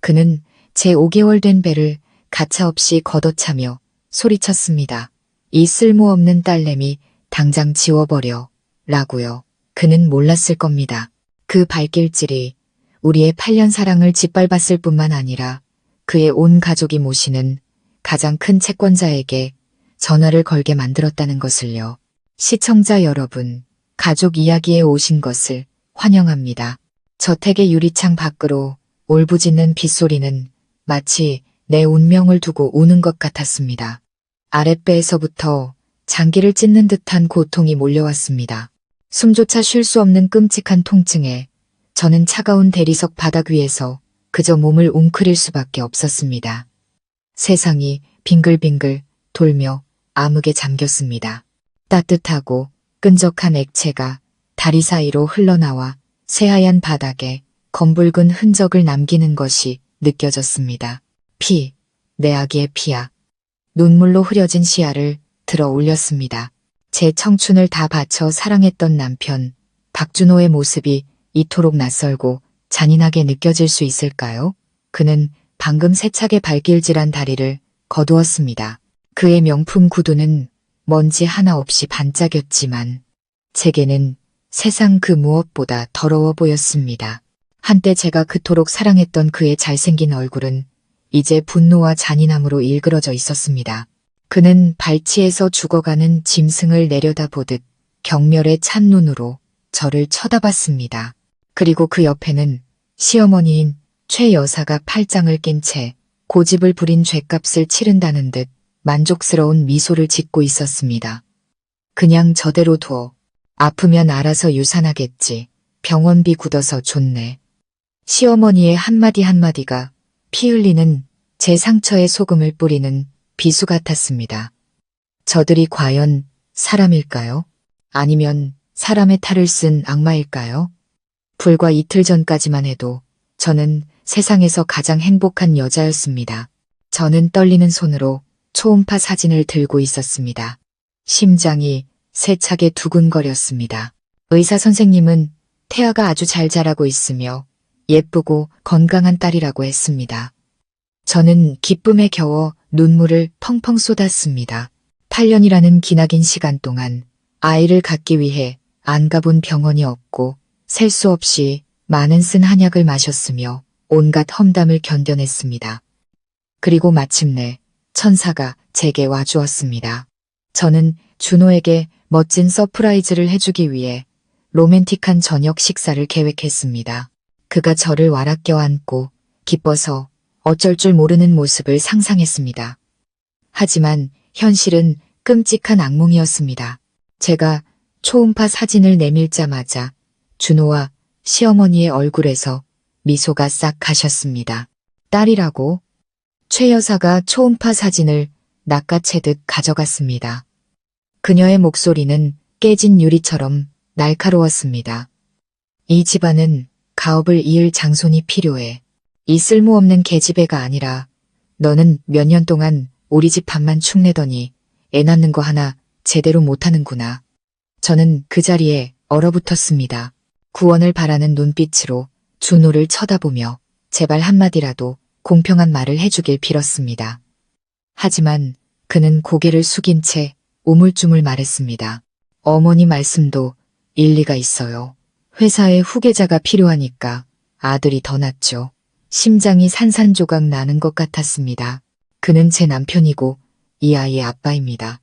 그는 제 5개월 된 배를 가차없이 걷어차며 소리쳤습니다. 이 쓸모없는 딸내미 당장 지워버려 라고요. 그는 몰랐을 겁니다. 그 발길질이 우리의 8년 사랑을 짓밟았을 뿐만 아니라 그의 온 가족이 모시는 가장 큰 채권자에게 전화를 걸게 만들었다는 것을요. 시청자 여러분, 가족 이야기에 오신 것을 환영합니다. 저택의 유리창 밖으로 울부짖는 빗소리는 마치 내 운명을 두고 우는 것 같았습니다. 아랫배에서부터 장기를 찢는 듯한 고통이 몰려왔습니다. 숨조차 쉴 수 없는 끔찍한 통증에 저는 차가운 대리석 바닥 위에서 그저 몸을 웅크릴 수밖에 없었습니다. 세상이 빙글빙글 돌며 암흑에 잠겼습니다. 따뜻하고 끈적한 액체가 다리 사이로 흘러나와 새하얀 바닥에 검붉은 흔적을 남기는 것이 느껴졌습니다. 피, 내 아기의 피야. 눈물로 흐려진 시야를 들어 올렸습니다. 제 청춘을 다 바쳐 사랑했던 남편, 박준호의 모습이 이토록 낯설고 잔인하게 느껴질 수 있을까요? 그는 방금 세차게 발길질한 다리를 거두었습니다. 그의 명품 구두는 먼지 하나 없이 반짝였지만 제게는 세상 그 무엇보다 더러워 보였습니다. 한때 제가 그토록 사랑했던 그의 잘생긴 얼굴은 이제 분노와 잔인함으로 일그러져 있었습니다. 그는 발치에서 죽어가는 짐승을 내려다보듯 경멸의 찬 눈으로 저를 쳐다봤습니다. 그리고 그 옆에는 시어머니인 최 여사가 팔짱을 낀 채 고집을 부린 죗값을 치른다는 듯 만족스러운 미소를 짓고 있었습니다. 그냥 저대로 둬. 아프면 알아서 유산하겠지. 병원비 굳어서 좋네. 시어머니의 한마디 한마디가 피 흘리는 제 상처에 소금을 뿌리는 비수 같았습니다. 저들이 과연 사람일까요? 아니면 사람의 탈을 쓴 악마일까요? 불과 이틀 전까지만 해도 저는 세상에서 가장 행복한 여자였습니다. 저는 떨리는 손으로 초음파 사진을 들고 있었습니다. 심장이 세차게 두근거렸습니다. 의사 선생님은 태아가 아주 잘 자라고 있으며 예쁘고 건강한 딸이라고 했습니다. 저는 기쁨에 겨워 눈물을 펑펑 쏟았습니다. 8년이라는 기나긴 시간 동안 아이를 갖기 위해 안 가본 병원이 없고 셀 수 없이 많은 쓴 한약을 마셨으며 온갖 험담을 견뎌냈습니다. 그리고 마침내 천사가 제게 와주었습니다. 저는 준호에게 멋진 서프라이즈를 해주기 위해 로맨틱한 저녁 식사를 계획했습니다. 그가 저를 와락 껴안고 기뻐서 어쩔 줄 모르는 모습을 상상했습니다. 하지만 현실은 끔찍한 악몽이었습니다. 제가 초음파 사진을 내밀자마자 준호와 시어머니의 얼굴에서 미소가 싹 가셨습니다. 딸이라고? 최 여사가 초음파 사진을 낚아채듯 가져갔습니다. 그녀의 목소리는 깨진 유리처럼 날카로웠습니다. 이 집안은 가업을 이을 장손이 필요해. 이 쓸모없는 계집애가 아니라 너는 몇 년 동안 우리 집 밥만 축내더니 애 낳는 거 하나 제대로 못하는구나. 저는 그 자리에 얼어붙었습니다. 구원을 바라는 눈빛으로 준호를 쳐다보며 제발 한마디라도 공평한 말을 해주길 빌었습니다. 하지만 그는 고개를 숙인 채 우물쭈물 말했습니다. 어머니 말씀도 일리가 있어요. 회사에 후계자가 필요하니까 아들이 더 낫죠. 심장이 산산조각 나는 것 같았습니다. 그는 제 남편이고 이 아이의 아빠입니다.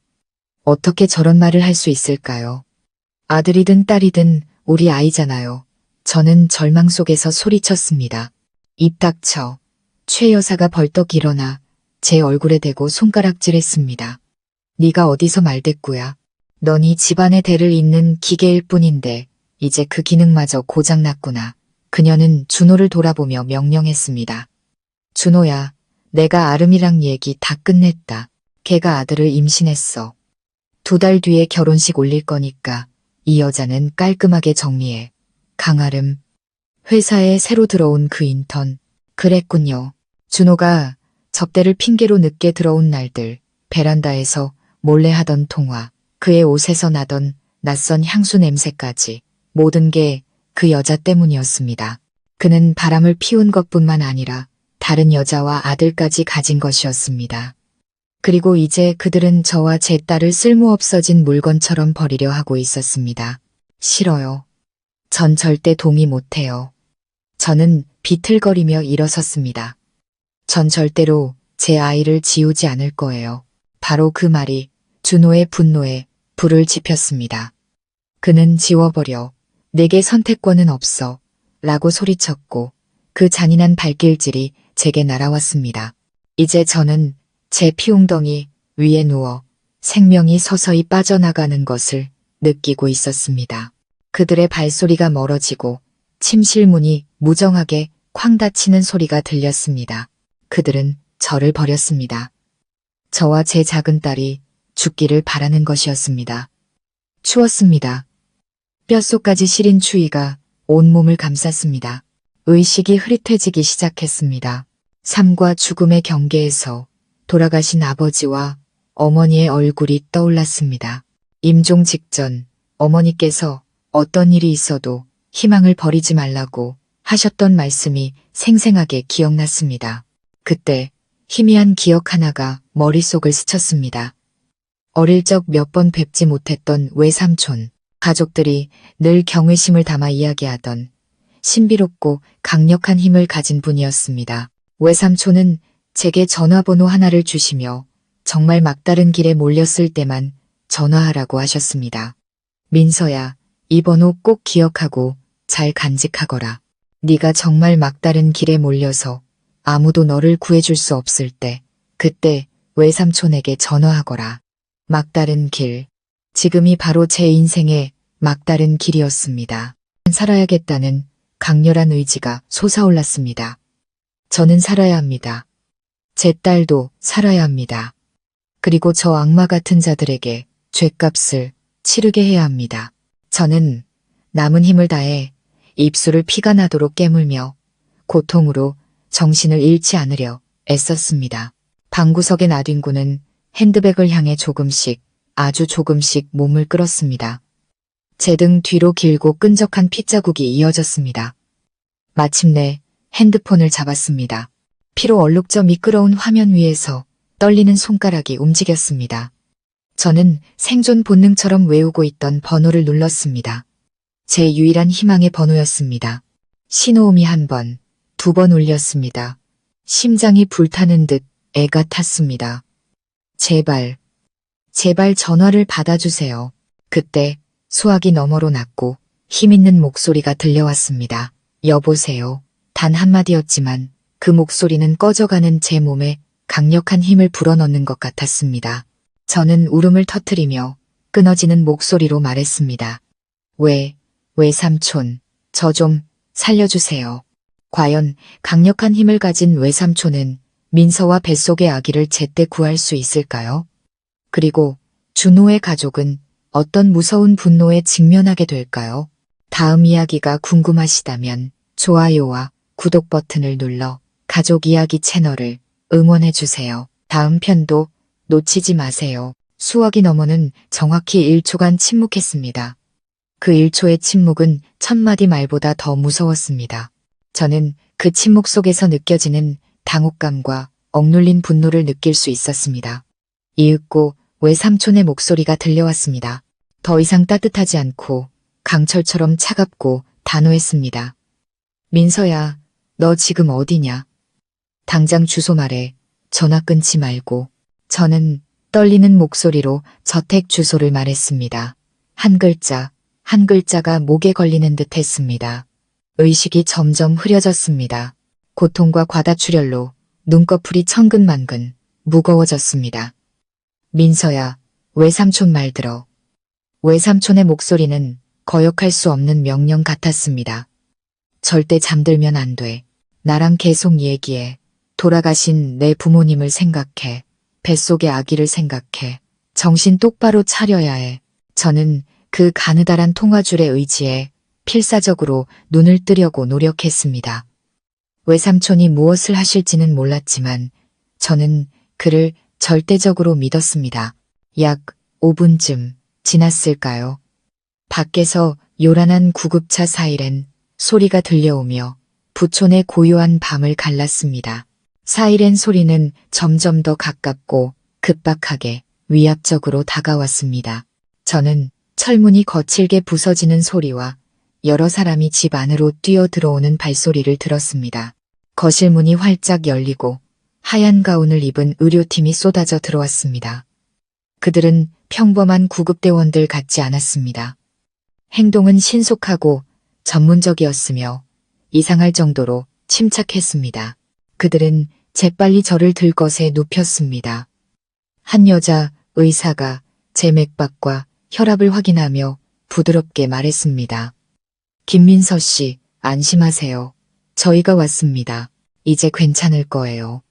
어떻게 저런 말을 할 수 있을까요? 아들이든 딸이든 우리 아이잖아요. 저는 절망 속에서 소리쳤습니다. 입 닥쳐. 최 여사가 벌떡 일어나 제 얼굴에 대고 손가락질했습니다. 네가 어디서 말대꾸야. 넌 이 집안의 대를 잇는 기계일 뿐인데 이제 그 기능마저 고장났구나. 그녀는 준호를 돌아보며 명령했습니다. 준호야, 내가 아름이랑 얘기 다 끝냈다. 걔가 아들을 임신했어. 2달 뒤에 결혼식 올릴 거니까 이 여자는 깔끔하게 정리해. 강아름. 회사에 새로 들어온 그 인턴. 그랬군요. 준호가 접대를 핑계로 늦게 들어온 날들, 베란다에서 몰래 하던 통화, 그의 옷에서 나던 낯선 향수 냄새까지 모든 게 그 여자 때문이었습니다. 그는 바람을 피운 것뿐만 아니라 다른 여자와 아들까지 가진 것이었습니다. 그리고 이제 그들은 저와 제 딸을 쓸모없어진 물건처럼 버리려 하고 있었습니다. 싫어요. 전 절대 동의 못해요. 저는 비틀거리며 일어섰습니다. 전 절대로 제 아이를 지우지 않을 거예요. 바로 그 말이 준호의 분노에 불을 지폈습니다. 그는 지워버려. 내게 선택권은 없어. 라고 소리쳤고 그 잔인한 발길질이 제게 날아왔습니다. 이제 저는 제 피웅덩이 위에 누워 생명이 서서히 빠져나가는 것을 느끼고 있었습니다. 그들의 발소리가 멀어지고 침실 문이 무정하게 쾅 닫히는 소리가 들렸습니다. 그들은 저를 버렸습니다. 저와 제 작은 딸이 죽기를 바라는 것이었습니다. 추웠습니다. 뼛속까지 시린 추위가 온몸을 감쌌습니다. 의식이 흐릿해지기 시작했습니다. 삶과 죽음의 경계에서 돌아가신 아버지와 어머니의 얼굴이 떠올랐습니다. 임종 직전 어머니께서 어떤 일이 있어도 희망을 버리지 말라고 하셨던 말씀이 생생하게 기억났습니다. 그때 희미한 기억 하나가 머릿속을 스쳤습니다. 어릴 적 몇 번 뵙지 못했던 외삼촌, 가족들이 늘 경외심을 담아 이야기하던 신비롭고 강력한 힘을 가진 분이었습니다. 외삼촌은 제게 전화번호 하나를 주시며 정말 막다른 길에 몰렸을 때만 전화하라고 하셨습니다. 민서야, 이 번호 꼭 기억하고 잘 간직하거라. 네가 정말 막다른 길에 몰려서 아무도 너를 구해줄 수 없을 때, 그때 외삼촌에게 전화하거라. 막다른 길. 지금이 바로 제 인생의 막다른 길이었습니다. 살아야겠다는 강렬한 의지가 솟아올랐습니다. 저는 살아야 합니다. 제 딸도 살아야 합니다. 그리고 저 악마 같은 자들에게 죗값을 치르게 해야 합니다. 저는 남은 힘을 다해 입술을 피가 나도록 깨물며 고통으로 정신을 잃지 않으려 애썼습니다. 방구석에 나뒹구는 핸드백을 향해 조금씩, 아주 조금씩 몸을 끌었습니다. 제 등 뒤로 길고 끈적한 핏자국이 이어졌습니다. 마침내 핸드폰을 잡았습니다. 피로 얼룩져 미끄러운 화면 위에서 떨리는 손가락이 움직였습니다. 저는 생존 본능처럼 외우고 있던 번호를 눌렀습니다. 제 유일한 희망의 번호였습니다. 신호음이 한 번, 두 번 울렸습니다. 심장이 불타는 듯 애가 탔습니다. 제발, 제발 전화를 받아주세요. 그때 수화기 너머로 낮고 힘있는 목소리가 들려왔습니다. 여보세요. 단 한마디였지만 그 목소리는 꺼져가는 제 몸에 강력한 힘을 불어넣는 것 같았습니다. 저는 울음을 터뜨리며 끊어지는 목소리로 말했습니다. 외삼촌, 저 좀 살려주세요. 과연 강력한 힘을 가진 외삼촌은 민서와 뱃속의 아기를 제때 구할 수 있을까요? 그리고 준호의 가족은 어떤 무서운 분노에 직면하게 될까요? 다음 이야기가 궁금하시다면 좋아요와 구독 버튼을 눌러 가족 이야기 채널을 응원해주세요. 다음 편도 놓치지 마세요. 수화기 너머는 정확히 1초간 침묵했습니다. 그 1초의 침묵은 1000마디 말보다 더 무서웠습니다. 저는 그 침묵 속에서 느껴지는 당혹감과 억눌린 분노를 느낄 수 있었습니다. 이윽고 외삼촌의 목소리가 들려왔습니다. 더 이상 따뜻하지 않고 강철처럼 차갑고 단호했습니다. 민서야, 너 지금 어디냐? 당장 주소 말해. 전화 끊지 말고. 저는 떨리는 목소리로 저택 주소를 말했습니다. 한 글자, 한 글자가 목에 걸리는 듯 했습니다. 의식이 점점 흐려졌습니다. 고통과 과다출혈로 눈꺼풀이 천근만근 무거워졌습니다. 민서야, 외삼촌 말 들어. 외삼촌의 목소리는 거역할 수 없는 명령 같았습니다. 절대 잠들면 안 돼. 나랑 계속 얘기해. 돌아가신 내 부모님을 생각해. 뱃속의 아기를 생각해. 정신 똑바로 차려야 해. 저는 그 가느다란 통화줄의 의지에 필사적으로 눈을 뜨려고 노력했습니다. 외삼촌이 무엇을 하실지는 몰랐지만 저는 그를 절대적으로 믿었습니다. 약 5분쯤 지났을까요? 밖에서 요란한 구급차 사이렌 소리가 들려오며 부촌의 고요한 밤을 갈랐습니다. 사이렌 소리는 점점 더 가깝고 급박하게 위압적으로 다가왔습니다. 저는 철문이 거칠게 부서지는 소리와 여러 사람이 집 안으로 뛰어 들어오는 발소리를 들었습니다. 거실 문이 활짝 열리고 하얀 가운을 입은 의료팀이 쏟아져 들어왔습니다. 그들은 평범한 구급대원들 같지 않았습니다. 행동은 신속하고 전문적이었으며 이상할 정도로 침착했습니다. 그들은 재빨리 저를 들것에 눕혔습니다. 한 여자 의사가 제 맥박과 혈압을 확인하며 부드럽게 말했습니다. 김민서 씨, 안심하세요. 저희가 왔습니다. 이제 괜찮을 거예요.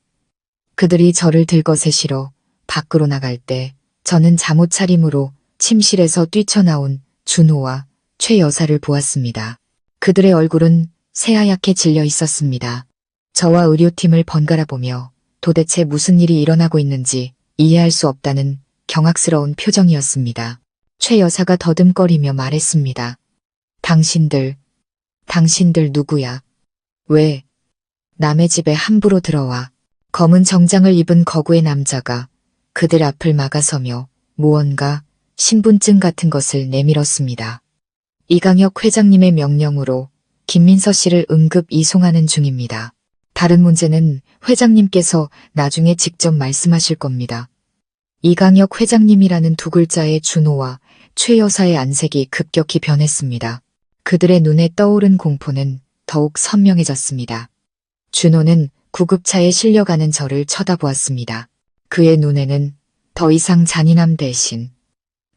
그들이 저를 들것에 실어 밖으로 나갈 때 저는 잠옷 차림으로 침실에서 뛰쳐나온 준호와 최 여사를 보았습니다. 그들의 얼굴은 새하얗게 질려 있었습니다. 저와 의료팀을 번갈아 보며 도대체 무슨 일이 일어나고 있는지 이해할 수 없다는 경악스러운 표정이었습니다. 최 여사가 더듬거리며 말했습니다. 당신들 누구야? 왜 남의 집에 함부로 들어와? 검은 정장을 입은 거구의 남자가 그들 앞을 막아서며 무언가 신분증 같은 것을 내밀었습니다. 이강혁 회장님의 명령으로 김민서 씨를 응급 이송하는 중입니다. 다른 문제는 회장님께서 나중에 직접 말씀하실 겁니다. 이강혁 회장님이라는 두 글자의 준호와 최 여사의 안색이 급격히 변했습니다. 그들의 눈에 떠오른 공포는 더욱 선명해졌습니다. 준호는 구급차에 실려가는 저를 쳐다보았습니다. 그의 눈에는 더 이상 잔인함 대신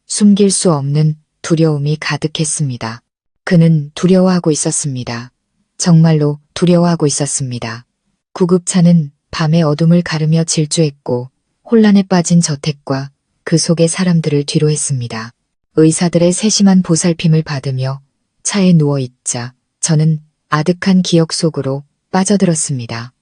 숨길 수 없는 두려움이 가득했습니다. 그는 두려워하고 있었습니다. 정말로 두려워하고 있었습니다. 구급차는 밤의 어둠을 가르며 질주했고 혼란에 빠진 저택과 그 속의 사람들을 뒤로했습니다. 의사들의 세심한 보살핌을 받으며 차에 누워있자 저는 아득한 기억 속으로 빠져들었습니다.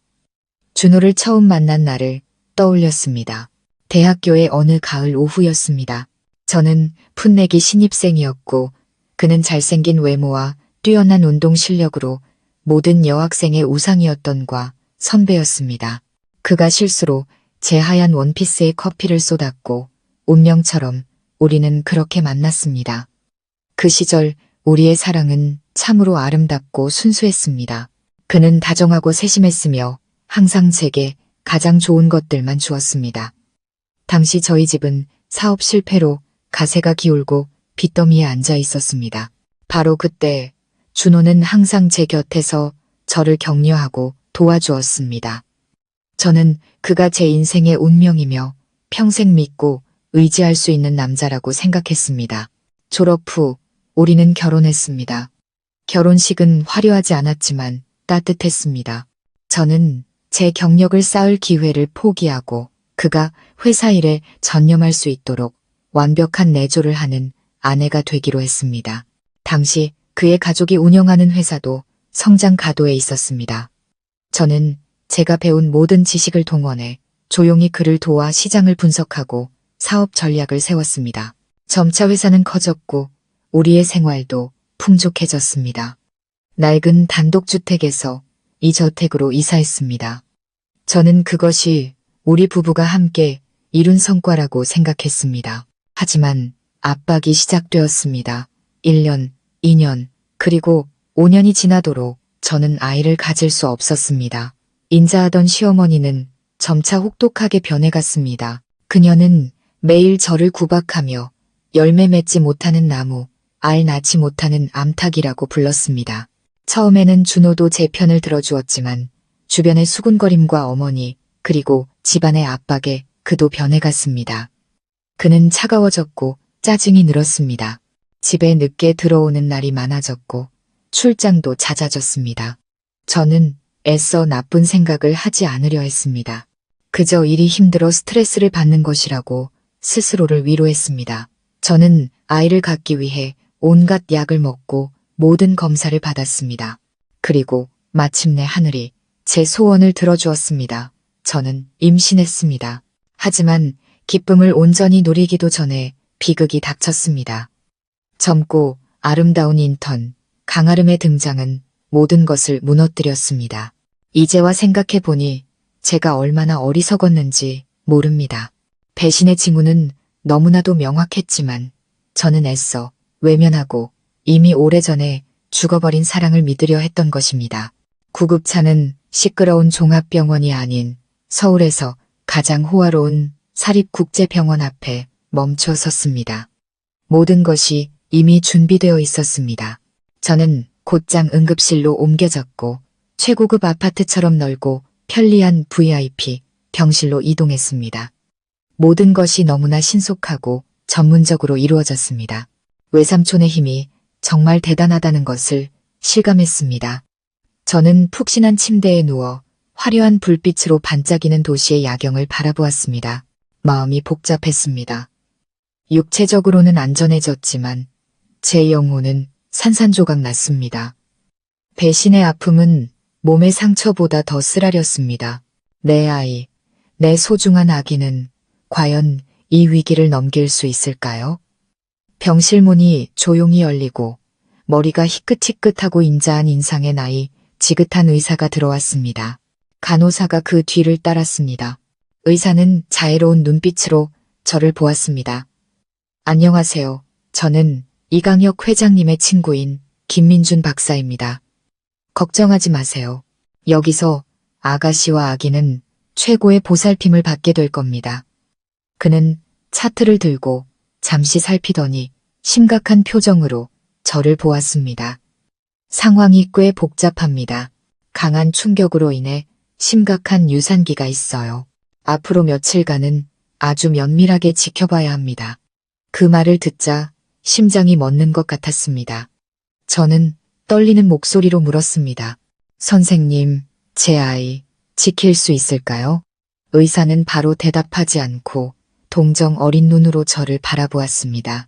준호를 처음 만난 날을 떠올렸습니다. 대학교의 어느 가을 오후였습니다. 저는 풋내기 신입생이었고 그는 잘생긴 외모와 뛰어난 운동 실력으로 모든 여학생의 우상이었던과 선배였습니다. 그가 실수로 제 하얀 원피스에 커피를 쏟았고 운명처럼 우리는 그렇게 만났습니다. 그 시절 우리의 사랑은 참으로 아름답고 순수했습니다. 그는 다정하고 세심했으며 항상 제게 가장 좋은 것들만 주었습니다. 당시 저희 집은 사업 실패로 가세가 기울고 빚더미에 앉아 있었습니다. 바로 그때 준호는 항상 제 곁에서 저를 격려하고 도와주었습니다. 저는 그가 제 인생의 운명이며 평생 믿고 의지할 수 있는 남자라고 생각했습니다. 졸업 후 우리는 결혼했습니다. 결혼식은 화려하지 않았지만 따뜻했습니다. 저는 제 경력을 쌓을 기회를 포기하고 그가 회사 일에 전념할 수 있도록 완벽한 내조를 하는 아내가 되기로 했습니다. 당시 그의 가족이 운영하는 회사도 성장 가도에 있었습니다. 저는 제가 배운 모든 지식을 동원해 조용히 그를 도와 시장을 분석하고 사업 전략을 세웠습니다. 점차 회사는 커졌고 우리의 생활도 풍족해졌습니다. 낡은 단독주택에서 이 저택으로 이사했습니다. 저는 그것이 우리 부부가 함께 이룬 성과라고 생각했습니다. 하지만 압박이 시작되었습니다. 1년, 2년, 그리고 5년이 지나도록 저는 아이를 가질 수 없었습니다. 인자하던 시어머니는 점차 혹독하게 변해갔습니다. 그녀는 매일 저를 구박하며 열매 맺지 못하는 나무, 알 낳지 못하는 암탉이라고 불렀습니다. 처음에는 준호도 제 편을 들어주었지만 주변의 수군거림과 어머니 그리고 집안의 압박에 그도 변해갔습니다. 그는 차가워졌고 짜증이 늘었습니다. 집에 늦게 들어오는 날이 많아졌고 출장도 잦아졌습니다. 저는 애써 나쁜 생각을 하지 않으려 했습니다. 그저 일이 힘들어 스트레스를 받는 것이라고 스스로를 위로했습니다. 저는 아이를 갖기 위해 온갖 약을 먹고 모든 검사를 받았습니다. 그리고 마침내 하늘이 제 소원을 들어주었습니다. 저는 임신했습니다. 하지만 기쁨을 온전히 누리기도 전에 비극이 닥쳤습니다. 젊고 아름다운 인턴 강아름의 등장은 모든 것을 무너뜨렸습니다. 이제와 생각해보니 제가 얼마나 어리석었는지 모릅니다. 배신의 징후는 너무나도 명확했지만 저는 애써 외면하고 이미 오래전에 죽어버린 사랑을 믿으려 했던 것입니다. 구급차는 시끄러운 종합병원이 아닌 서울에서 가장 호화로운 사립국제병원 앞에 멈춰 섰습니다. 모든 것이 이미 준비되어 있었습니다. 저는 곧장 응급실로 옮겨졌고 최고급 아파트처럼 넓고 편리한 VIP 병실로 이동했습니다. 모든 것이 너무나 신속하고 전문적으로 이루어졌습니다. 외삼촌의 힘이 정말 대단하다는 것을 실감했습니다. 저는 푹신한 침대에 누워 화려한 불빛으로 반짝이는 도시의 야경을 바라보았습니다. 마음이 복잡했습니다. 육체적으로는 안전해졌지만 제 영혼은 산산조각 났습니다. 배신의 아픔은 몸의 상처보다 더 쓰라렸습니다. 내 아이, 내 소중한 아기는 과연 이 위기를 넘길 수 있을까요? 병실 문이 조용히 열리고 머리가 희끗희끗하고 인자한 인상의 나이 지긋한 의사가 들어왔습니다. 간호사가 그 뒤를 따랐습니다. 의사는 자애로운 눈빛으로 저를 보았습니다. 안녕하세요. 저는 이강혁 회장님의 친구인 김민준 박사입니다. 걱정하지 마세요. 여기서 아가씨와 아기는 최고의 보살핌을 받게 될 겁니다. 그는 차트를 들고 잠시 살피더니 심각한 표정으로 저를 보았습니다. 상황이 꽤 복잡합니다. 강한 충격으로 인해 심각한 유산기가 있어요. 앞으로 며칠간은 아주 면밀하게 지켜봐야 합니다. 그 말을 듣자 심장이 멎는 것 같았습니다. 저는 떨리는 목소리로 물었습니다. 선생님, 제 아이 지킬 수 있을까요? 의사는 바로 대답하지 않고 동정 어린 눈으로 저를 바라보았습니다.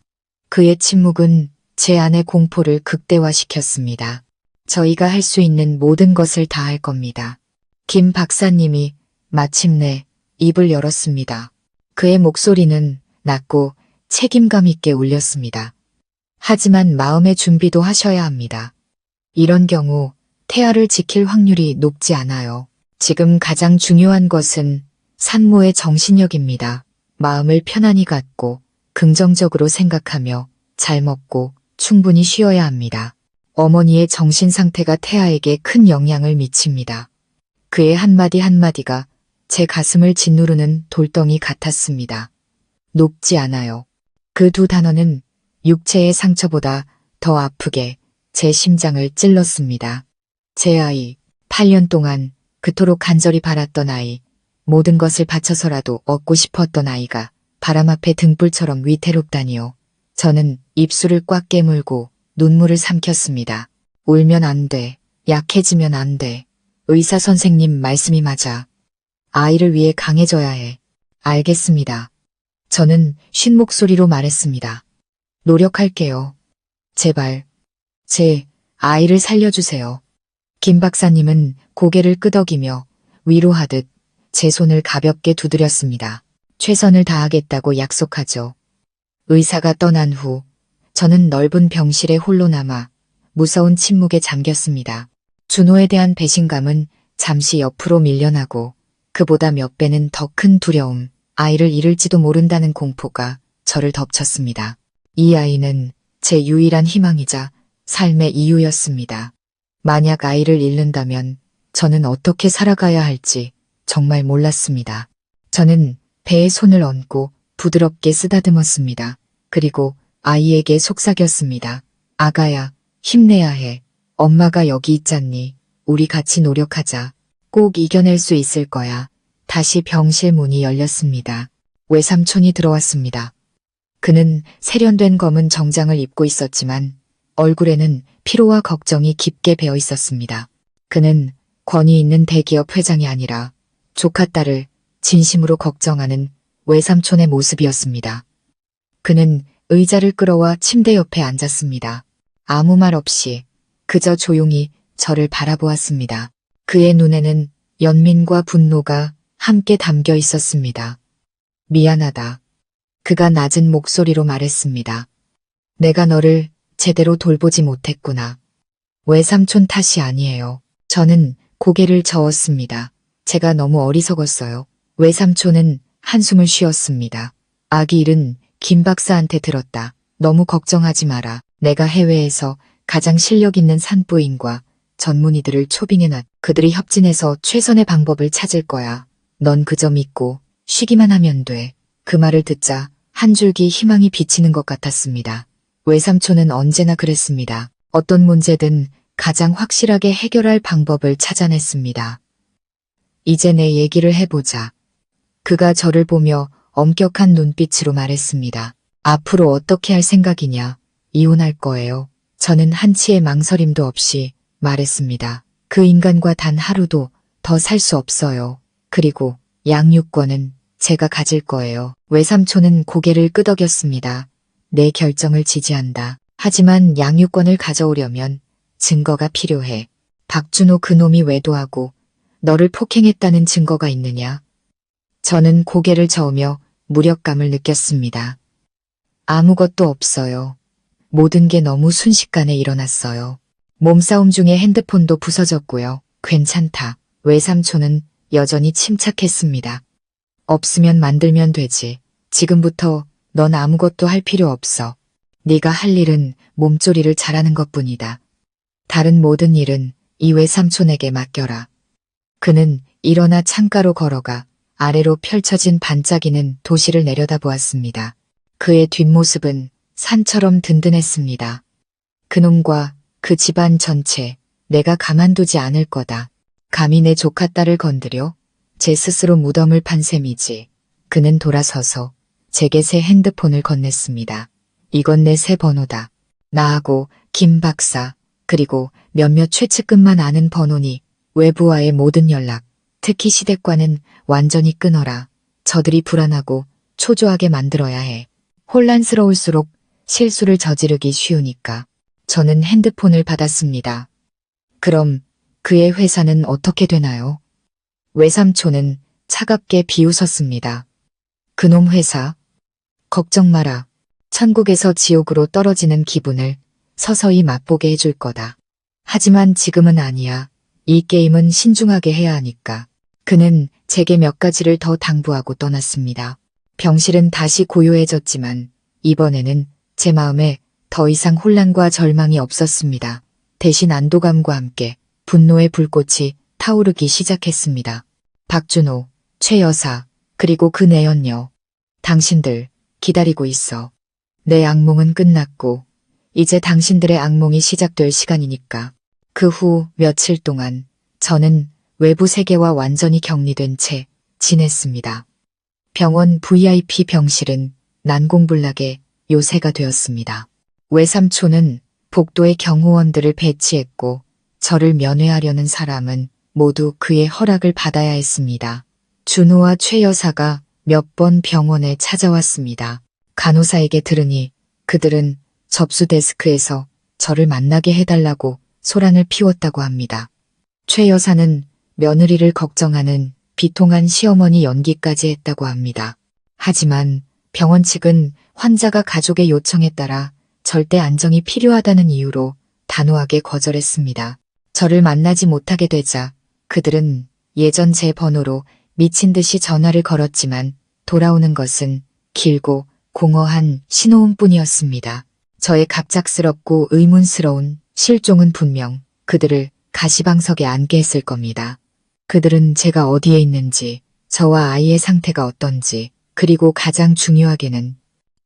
그의 침묵은 제 안의 공포를 극대화시켰습니다. 저희가 할 수 있는 모든 것을 다 할 겁니다. 김 박사님이 마침내 입을 열었습니다. 그의 목소리는 낮고 책임감 있게 울렸습니다. 하지만 마음의 준비도 하셔야 합니다. 이런 경우 태아를 지킬 확률이 높지 않아요. 지금 가장 중요한 것은 산모의 정신력입니다. 마음을 편안히 갖고 긍정적으로 생각하며 잘 먹고 충분히 쉬어야 합니다. 어머니의 정신 상태가 태아에게 큰 영향을 미칩니다. 그의 한마디 한마디가 제 가슴을 짓누르는 돌덩이 같았습니다. 녹지 않아요. 그 두 단어는 육체의 상처보다 더 아프게 제 심장을 찔렀습니다. 제 아이, 8년 동안 그토록 간절히 바랐던 아이, 모든 것을 바쳐서라도 얻고 싶었던 아이가 바람 앞에 등불처럼 위태롭다니요. 저는 입술을 꽉 깨물고 눈물을 삼켰습니다. 울면 안 돼. 약해지면 안 돼. 의사 선생님 말씀이 맞아. 아이를 위해 강해져야 해. 알겠습니다. 저는 쉰 목소리로 말했습니다. 노력할게요. 제발, 제 아이를 살려주세요. 김 박사님은 고개를 끄덕이며 위로하듯 제 손을 가볍게 두드렸습니다. 최선을 다하겠다고 약속하죠. 의사가 떠난 후 저는 넓은 병실에 홀로 남아 무서운 침묵에 잠겼습니다. 준호에 대한 배신감은 잠시 옆으로 밀려나고 그보다 몇 배는 더 큰 두려움, 아이를 잃을지도 모른다는 공포가 저를 덮쳤습니다. 이 아이는 제 유일한 희망이자 삶의 이유였습니다. 만약 아이를 잃는다면 저는 어떻게 살아가야 할지 정말 몰랐습니다. 저는 배에 손을 얹고 부드럽게 쓰다듬었습니다. 그리고 아이에게 속삭였습니다. 아가야, 힘내야 해. 엄마가 여기 있잖니. 우리 같이 노력하자. 꼭 이겨낼 수 있을 거야. 다시 병실 문이 열렸습니다. 외삼촌이 들어왔습니다. 그는 세련된 검은 정장을 입고 있었지만 얼굴에는 피로와 걱정이 깊게 배어 있었습니다. 그는 권위 있는 대기업 회장이 아니라 조카 딸을 진심으로 걱정하는 외삼촌의 모습이었습니다. 그는 의자를 끌어와 침대 옆에 앉았습니다. 아무 말 없이 그저 조용히 저를 바라보았습니다. 그의 눈에는 연민과 분노가 함께 담겨 있었습니다. 미안하다. 그가 낮은 목소리로 말했습니다. 내가 너를 제대로 돌보지 못했구나. 외삼촌 탓이 아니에요. 저는 고개를 저었습니다. 제가 너무 어리석었어요. 외삼촌은 한숨을 쉬었습니다. 아기 일은 김 박사한테 들었다. 너무 걱정하지 마라. 내가 해외에서 가장 실력 있는 산부인과 전문의들을 초빙해놨. 그들이 협진해서 최선의 방법을 찾을 거야. 넌 그저 믿고 쉬기만 하면 돼. 그 말을 듣자 한 줄기 희망이 비치는 것 같았습니다. 외삼촌은 언제나 그랬습니다. 어떤 문제든 가장 확실하게 해결할 방법을 찾아냈습니다. 이제 내 얘기를 해보자. 그가 저를 보며 엄격한 눈빛으로 말했습니다. 앞으로 어떻게 할 생각이냐? 이혼할 거예요. 저는 한치의 망설임도 없이 말했습니다. 그 인간과 단 하루도 더 살 수 없어요. 그리고 양육권은 제가 가질 거예요. 외삼촌은 고개를 끄덕였습니다. 내 결정을 지지한다. 하지만 양육권을 가져오려면 증거가 필요해. 박준호 그놈이 외도하고 너를 폭행했다는 증거가 있느냐? 저는 고개를 저으며 무력감을 느꼈습니다. 아무것도 없어요. 모든 게 너무 순식간에 일어났어요. 몸싸움 중에 핸드폰도 부서졌고요. 괜찮다. 외삼촌은 여전히 침착했습니다. 없으면 만들면 되지. 지금부터 넌 아무것도 할 필요 없어. 네가 할 일은 몸조리를 잘하는 것뿐이다. 다른 모든 일은 이 외삼촌에게 맡겨라. 그는 일어나 창가로 걸어가 아래로 펼쳐진 반짝이는 도시를 내려다보았습니다. 그의 뒷모습은 산처럼 든든했습니다. 그놈과 그 집안 전체 내가 가만두지 않을 거다. 감히 내 조카 딸을 건드려? 제 스스로 무덤을 판 셈이지. 그는 돌아서서 제게 새 핸드폰을 건넸습니다. 이건 내 새 번호다. 나하고 김 박사 그리고 몇몇 최측근만 아는 번호니 외부와의 모든 연락, 특히 시댁과는 완전히 끊어라. 저들이 불안하고 초조하게 만들어야 해. 혼란스러울수록 실수를 저지르기 쉬우니까. 저는 핸드폰을 받았습니다. 그럼 그의 회사는 어떻게 되나요? 외삼촌은 차갑게 비웃었습니다. 그놈 회사? 걱정 마라. 천국에서 지옥으로 떨어지는 기분을 서서히 맛보게 해줄 거다. 하지만 지금은 아니야. 이 게임은 신중하게 해야 하니까. 그는 제게 몇 가지를 더 당부하고 떠났습니다. 병실은 다시 고요해졌지만 이번에는 제 마음에 더 이상 혼란과 절망이 없었습니다. 대신 안도감과 함께 분노의 불꽃이 타오르기 시작했습니다. 박준호, 최 여사, 그리고 그 내연녀. 당신들 기다리고 있어. 내 악몽은 끝났고 이제 당신들의 악몽이 시작될 시간이니까. 그 후 며칠 동안 저는 외부 세계와 완전히 격리된 채 지냈습니다. 병원 VIP 병실은 난공불락의 요새가 되었습니다. 외삼촌은 복도에 경호원들을 배치했고 저를 면회하려는 사람은 모두 그의 허락을 받아야 했습니다. 준호와 최 여사가 몇 번 병원에 찾아왔습니다. 간호사에게 들으니 그들은 접수 데스크에서 저를 만나게 해달라고 소란을 피웠다고 합니다. 최 여사는 며느리를 걱정하는 비통한 시어머니 연기까지 했다고 합니다. 하지만 병원 측은 환자가 가족의 요청에 따라 절대 안정이 필요하다는 이유로 단호하게 거절했습니다. 저를 만나지 못하게 되자 그들은 예전 제 번호로 미친 듯이 전화를 걸었지만 돌아오는 것은 길고 공허한 신호음뿐이었습니다. 저의 갑작스럽고 의문스러운 실종은 분명 그들을 가시방석에 앉게 했을 겁니다. 그들은 제가 어디에 있는지, 저와 아이의 상태가 어떤지, 그리고 가장 중요하게는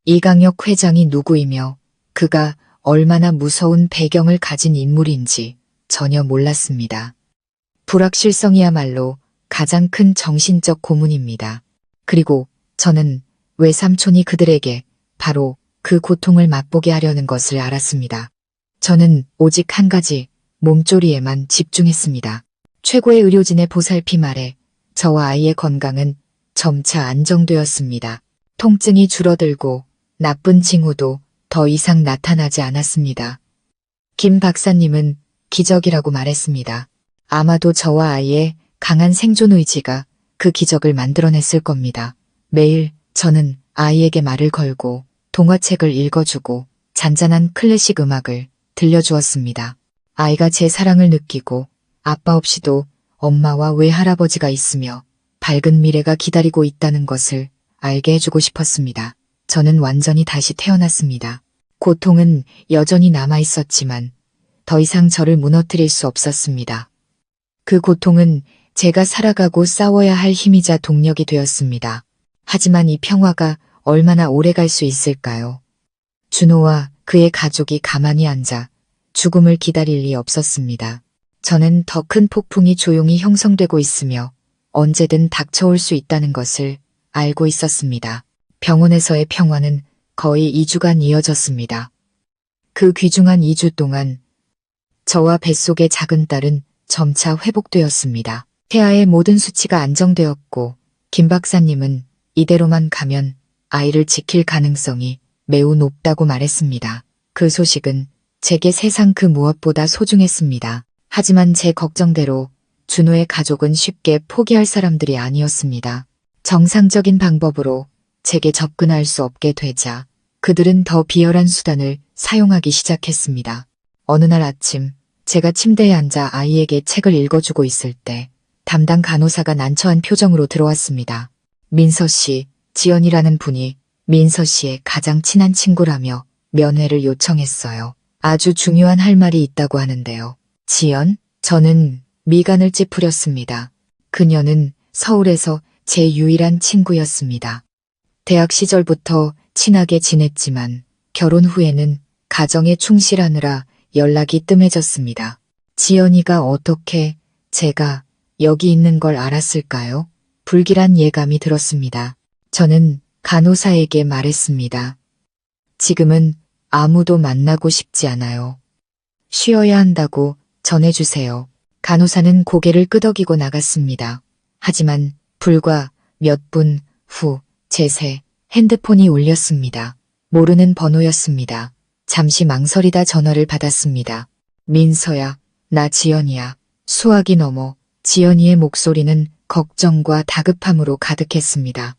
이강혁 회장이 누구이며 그가 얼마나 무서운 배경을 가진 인물인지 전혀 몰랐습니다. 불확실성이야말로 가장 큰 정신적 고문입니다. 그리고 저는 외삼촌이 그들에게 바로 그 고통을 맛보게 하려는 것을 알았습니다. 저는 오직 한 가지 몸조리에만 집중했습니다. 최고의 의료진의 보살핌 아래 저와 아이의 건강은 점차 안정되었습니다. 통증이 줄어들고 나쁜 징후도 더 이상 나타나지 않았습니다. 김 박사님은 기적이라고 말했습니다. 아마도 저와 아이의 강한 생존 의지가 그 기적을 만들어냈을 겁니다. 매일 저는 아이에게 말을 걸고 동화책을 읽어주고 잔잔한 클래식 음악을 들려주었습니다. 아이가 제 사랑을 느끼고 아빠 없이도 엄마와 외할아버지가 있으며 밝은 미래가 기다리고 있다는 것을 알게 해주고 싶었습니다. 저는 완전히 다시 태어났습니다. 고통은 여전히 남아 있었지만 더 이상 저를 무너뜨릴 수 없었습니다. 그 고통은 제가 살아가고 싸워야 할 힘이자 동력이 되었습니다. 하지만 이 평화가 얼마나 오래 갈 수 있을까요? 준호와 그의 가족이 가만히 앉아 죽음을 기다릴 리 없었습니다. 저는 더 큰 폭풍이 조용히 형성되고 있으며 언제든 닥쳐올 수 있다는 것을 알고 있었습니다. 병원에서의 평화는 거의 2주간 이어졌습니다. 그 귀중한 2주 동안 저와 뱃속의 작은 딸은 점차 회복되었습니다. 태아의 모든 수치가 안정되었고 김 박사님은 이대로만 가면 아이를 지킬 가능성이 매우 높다고 말했습니다. 그 소식은 제게 세상 그 무엇보다 소중했습니다. 하지만 제 걱정대로 준호의 가족은 쉽게 포기할 사람들이 아니었습니다. 정상적인 방법으로 제게 접근할 수 없게 되자 그들은 더 비열한 수단을 사용하기 시작했습니다. 어느 날 아침 제가 침대에 앉아 아이에게 책을 읽어주고 있을 때 담당 간호사가 난처한 표정으로 들어왔습니다. 민서 씨, 지연이라는 분이 민서 씨의 가장 친한 친구라며 면회를 요청했어요. 아주 중요한 할 말이 있다고 하는데요. 지연? 저는 미간을 찌푸렸습니다. 그녀는 서울에서 제 유일한 친구였습니다. 대학 시절부터 친하게 지냈지만 결혼 후에는 가정에 충실하느라 연락이 뜸해졌습니다. 지연이가 어떻게 제가 여기 있는 걸 알았을까요? 불길한 예감이 들었습니다. 저는 간호사에게 말했습니다. 지금은 아무도 만나고 싶지 않아요. 쉬어야 한다고 전해주세요. 간호사는 고개를 끄덕이고 나갔습니다. 하지만 불과 몇 분 후 제새 핸드폰이 울렸습니다. 모르는 번호였습니다. 잠시 망설이다 전화를 받았습니다. 민서야, 나 지연이야. 수화기 넘어 지연이의 목소리는 걱정과 다급함으로 가득했습니다.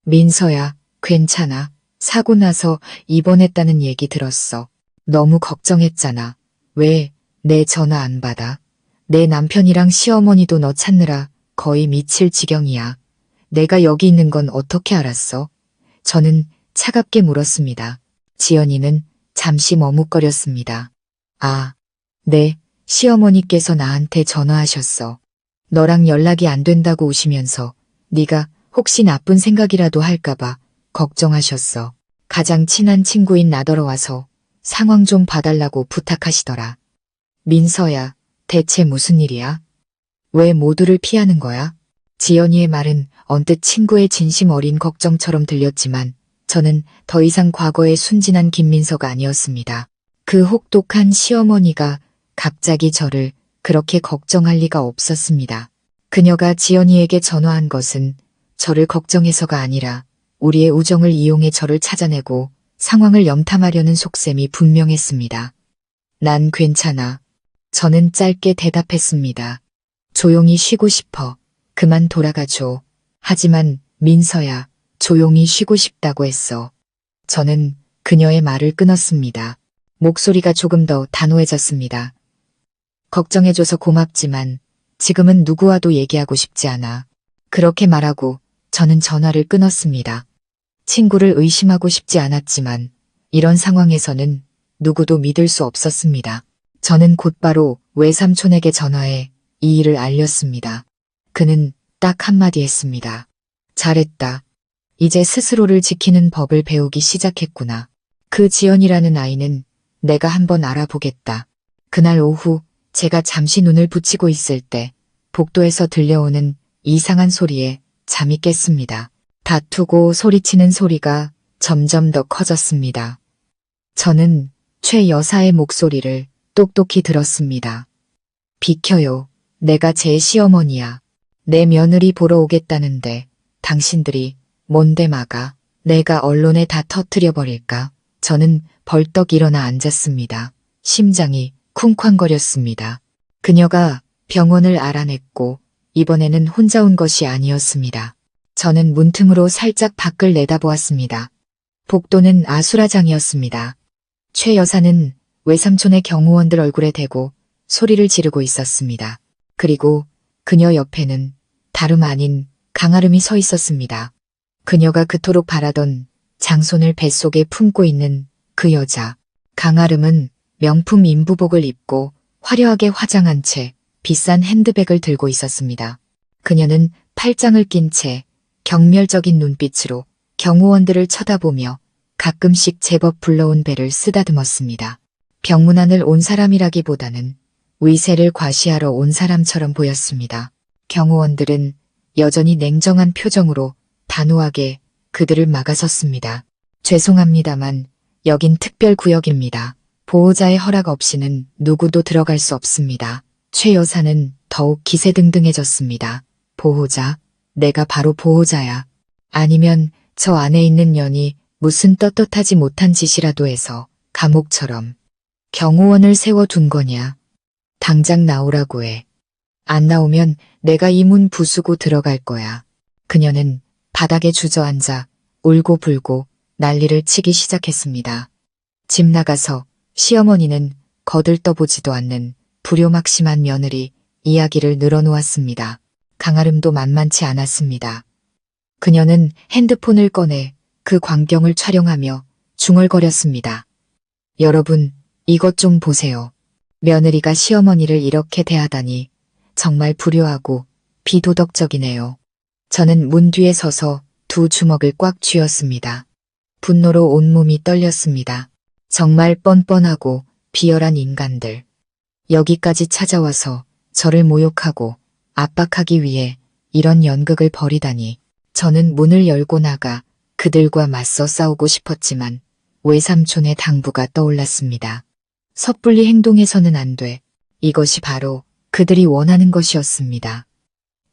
민서야, 괜찮아. 사고 나서 입원했다는 얘기 들었어. 너무 걱정했잖아. 왜 내 전화 안 받아? 내 남편이랑 시어머니도 너 찾느라 거의 미칠 지경이야. 내가 여기 있는 건 어떻게 알았어? 저는 차갑게 물었습니다. 지연이는 잠시 머뭇거렸습니다. 아, 네, 시어머니께서 나한테 전화하셨어. 너랑 연락이 안 된다고 우시면서 네가 혹시 나쁜 생각이라도 할까봐 걱정하셨어. 가장 친한 친구인 나더러 와서 상황 좀 봐달라고 부탁하시더라. 민서야, 대체 무슨 일이야? 왜 모두를 피하는 거야? 지연이의 말은 언뜻 친구의 진심 어린 걱정처럼 들렸지만 저는 더 이상 과거의 순진한 김민서가 아니었습니다. 그 혹독한 시어머니가 갑자기 저를 그렇게 걱정할 리가 없었습니다. 그녀가 지연이에게 전화한 것은 저를 걱정해서가 아니라 우리의 우정을 이용해 저를 찾아내고 상황을 염탐하려는 속셈이 분명했습니다. 난 괜찮아. 저는 짧게 대답했습니다. 조용히 쉬고 싶어. 그만 돌아가줘. 하지만 민서야, 조용히 쉬고 싶다고 했어. 저는 그녀의 말을 끊었습니다. 목소리가 조금 더 단호해졌습니다. 걱정해줘서 고맙지만 지금은 누구와도 얘기하고 싶지 않아. 그렇게 말하고 저는 전화를 끊었습니다. 친구를 의심하고 싶지 않았지만 이런 상황에서는 누구도 믿을 수 없었습니다. 저는 곧바로 외삼촌에게 전화해 이 일을 알렸습니다. 그는 딱 한마디 했습니다. 잘했다. 이제 스스로를 지키는 법을 배우기 시작했구나. 그 지연이라는 아이는 내가 한번 알아보겠다. 그날 오후 제가 잠시 눈을 붙이고 있을 때 복도에서 들려오는 이상한 소리에 잠이 깼습니다. 다투고 소리치는 소리가 점점 더 커졌습니다. 저는 최 여사의 목소리를 똑똑히 들었습니다. 비켜요. 내가 제 시어머니야. 내 며느리 보러 오겠다는데 당신들이 뭔데 막아? 내가 언론에 다 터뜨려 버릴까? 저는 벌떡 일어나 앉았습니다. 심장이 쿵쾅거렸습니다. 그녀가 병원을 알아냈고 이번에는 혼자 온 것이 아니었습니다. 저는 문틈으로 살짝 밖을 내다보았습니다. 복도는 아수라장이었습니다. 최 여사는 외삼촌의 경호원들 얼굴에 대고 소리를 지르고 있었습니다. 그리고 그녀 옆에는 다름 아닌 강아름이 서 있었습니다. 그녀가 그토록 바라던 장손을 뱃속에 품고 있는 그 여자. 강아름은 명품 인부복을 입고 화려하게 화장한 채 비싼 핸드백을 들고 있었습니다. 그녀는 팔짱을 낀 채 경멸적인 눈빛으로 경호원들을 쳐다보며 가끔씩 제법 불러온 배를 쓰다듬었습니다. 병문안을 온 사람이라기보다는 위세를 과시하러 온 사람처럼 보였습니다. 경호원들은 여전히 냉정한 표정으로 단호하게 그들을 막아섰습니다. 죄송합니다만 여긴 특별구역입니다. 보호자의 허락 없이는 누구도 들어갈 수 없습니다. 최 여사는 더욱 기세등등해졌습니다. 보호자? 내가 바로 보호자야. 아니면 저 안에 있는 년이 무슨 떳떳하지 못한 짓이라도 해서 감옥처럼 경호원을 세워둔 거냐. 당장 나오라고 해. 안 나오면 내가 이 문 부수고 들어갈 거야. 그녀는 바닥에 주저앉아 울고불고 난리를 치기 시작했습니다. 집 나가서 시어머니는 거들떠보지도 않는 불효막심한 며느리 이야기를 늘어놓았습니다. 강아름도 만만치 않았습니다. 그녀는 핸드폰을 꺼내 그 광경을 촬영하며 중얼거렸습니다. 여러분, 이것 좀 보세요. 며느리가 시어머니를 이렇게 대하다니 정말 불효하고 비도덕적이네요. 저는 문 뒤에 서서 두 주먹을 꽉 쥐었습니다. 분노로 온몸이 떨렸습니다. 정말 뻔뻔하고 비열한 인간들. 여기까지 찾아와서 저를 모욕하고 압박하기 위해 이런 연극을 벌이다니. 저는 문을 열고 나가 그들과 맞서 싸우고 싶었지만 외삼촌의 당부가 떠올랐습니다. 섣불리 행동해서는 안 돼. 이것이 바로 그들이 원하는 것이었습니다.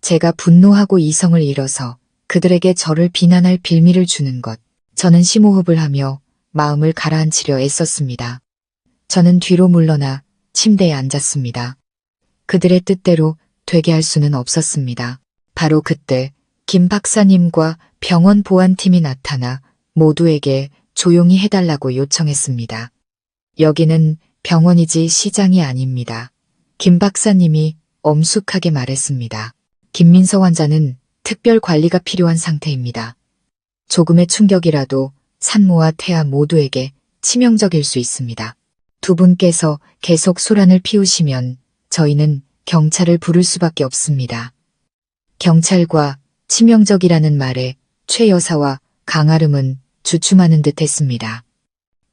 제가 분노하고 이성을 잃어서 그들에게 저를 비난할 빌미를 주는 것. 저는 심호흡을 하며 마음을 가라앉히려 애썼습니다. 저는 뒤로 물러나 침대에 앉았습니다. 그들의 뜻대로 되게 할 수는 없었습니다. 바로 그때 김 박사님과 병원 보안팀이 나타나 모두에게 조용히 해달라고 요청했습니다. 여기는 병원이지 시장이 아닙니다. 김 박사님이 엄숙하게 말했습니다. 김민서 환자는 특별 관리가 필요한 상태입니다. 조금의 충격이라도 산모와 태아 모두에게 치명적일 수 있습니다. 두 분께서 계속 소란을 피우시면 저희는 경찰을 부를 수밖에 없습니다. 경찰과 치명적이라는 말에 최 여사와 강아름은 주춤하는 듯 했습니다.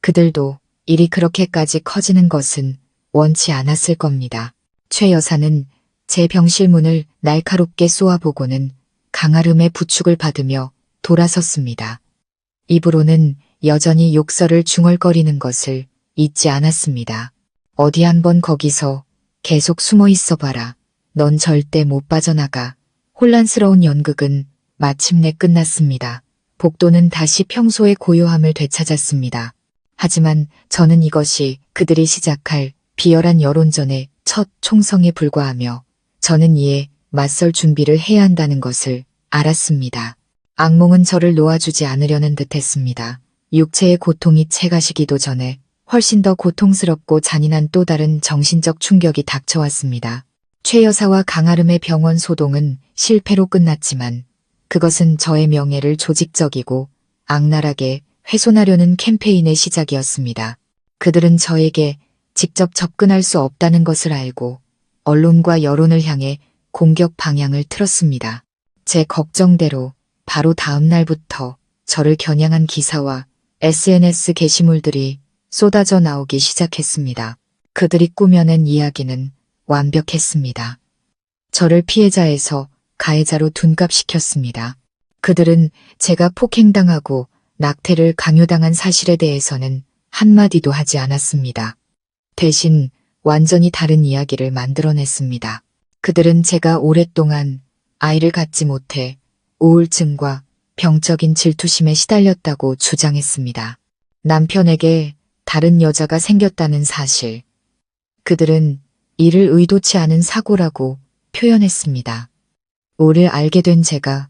그들도 일이 그렇게까지 커지는 것은 원치 않았을 겁니다. 최 여사는 제 병실 문을 날카롭게 쏘아보고는 강아름의 부축을 받으며 돌아섰습니다. 입으로는 여전히 욕설을 중얼거리는 것을 잊지 않았습니다. 어디 한번 거기서 계속 숨어 있어 봐라. 넌 절대 못 빠져나가. 혼란스러운 연극은 마침내 끝났습니다. 복도는 다시 평소의 고요함을 되찾았습니다. 하지만 저는 이것이 그들이 시작할 비열한 여론전의 첫 총성에 불과하며 저는 이에 맞설 준비를 해야 한다는 것을 알았습니다. 악몽은 저를 놓아주지 않으려는 듯했습니다. 육체의 고통이 채가시기도 전에 훨씬 더 고통스럽고 잔인한 또 다른 정신적 충격이 닥쳐왔습니다. 최 여사와 강아름의 병원 소동은 실패로 끝났지만 그것은 저의 명예를 조직적이고 악랄하게 훼손하려는 캠페인의 시작이었습니다. 그들은 저에게 직접 접근할 수 없다는 것을 알고 언론과 여론을 향해 공격 방향을 틀었습니다. 제 걱정대로 바로 다음 날부터 저를 겨냥한 기사와 SNS 게시물들이 쏟아져 나오기 시작했습니다. 그들이 꾸며낸 이야기는 완벽했습니다. 저를 피해자에서 가해자로 둔갑시켰습니다. 그들은 제가 폭행당하고 낙태를 강요당한 사실에 대해서는 한마디도 하지 않았습니다. 대신 완전히 다른 이야기를 만들어냈습니다. 그들은 제가 오랫동안 아이를 갖지 못해 우울증과 병적인 질투심에 시달렸다고 주장했습니다. 남편에게 다른 여자가 생겼다는 사실. 그들은 이를 의도치 않은 사고라고 표현했습니다. 오를 알게 된 제가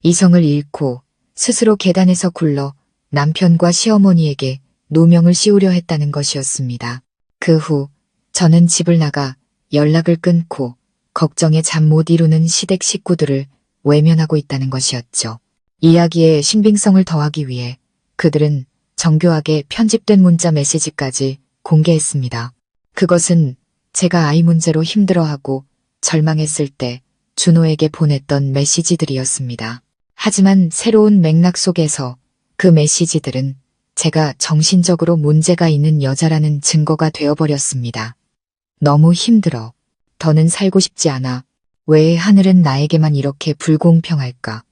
이성을 잃고 스스로 계단에서 굴러 남편과 시어머니에게 누명을 씌우려 했다는 것이었습니다. 그 후 저는 집을 나가 연락을 끊고 걱정에 잠 못 이루는 시댁 식구들을 외면하고 있다는 것이었죠. 이야기에 신빙성을 더하기 위해 그들은 정교하게 편집된 문자 메시지까지 공개했습니다. 그것은 제가 아이 문제로 힘들어하고 절망했을 때 준호에게 보냈던 메시지들이었습니다. 하지만 새로운 맥락 속에서 그 메시지들은 제가 정신적으로 문제가 있는 여자라는 증거가 되어버렸습니다. 너무 힘들어. 더는 살고 싶지 않아. 왜 하늘은 나에게만 이렇게 불공평할까?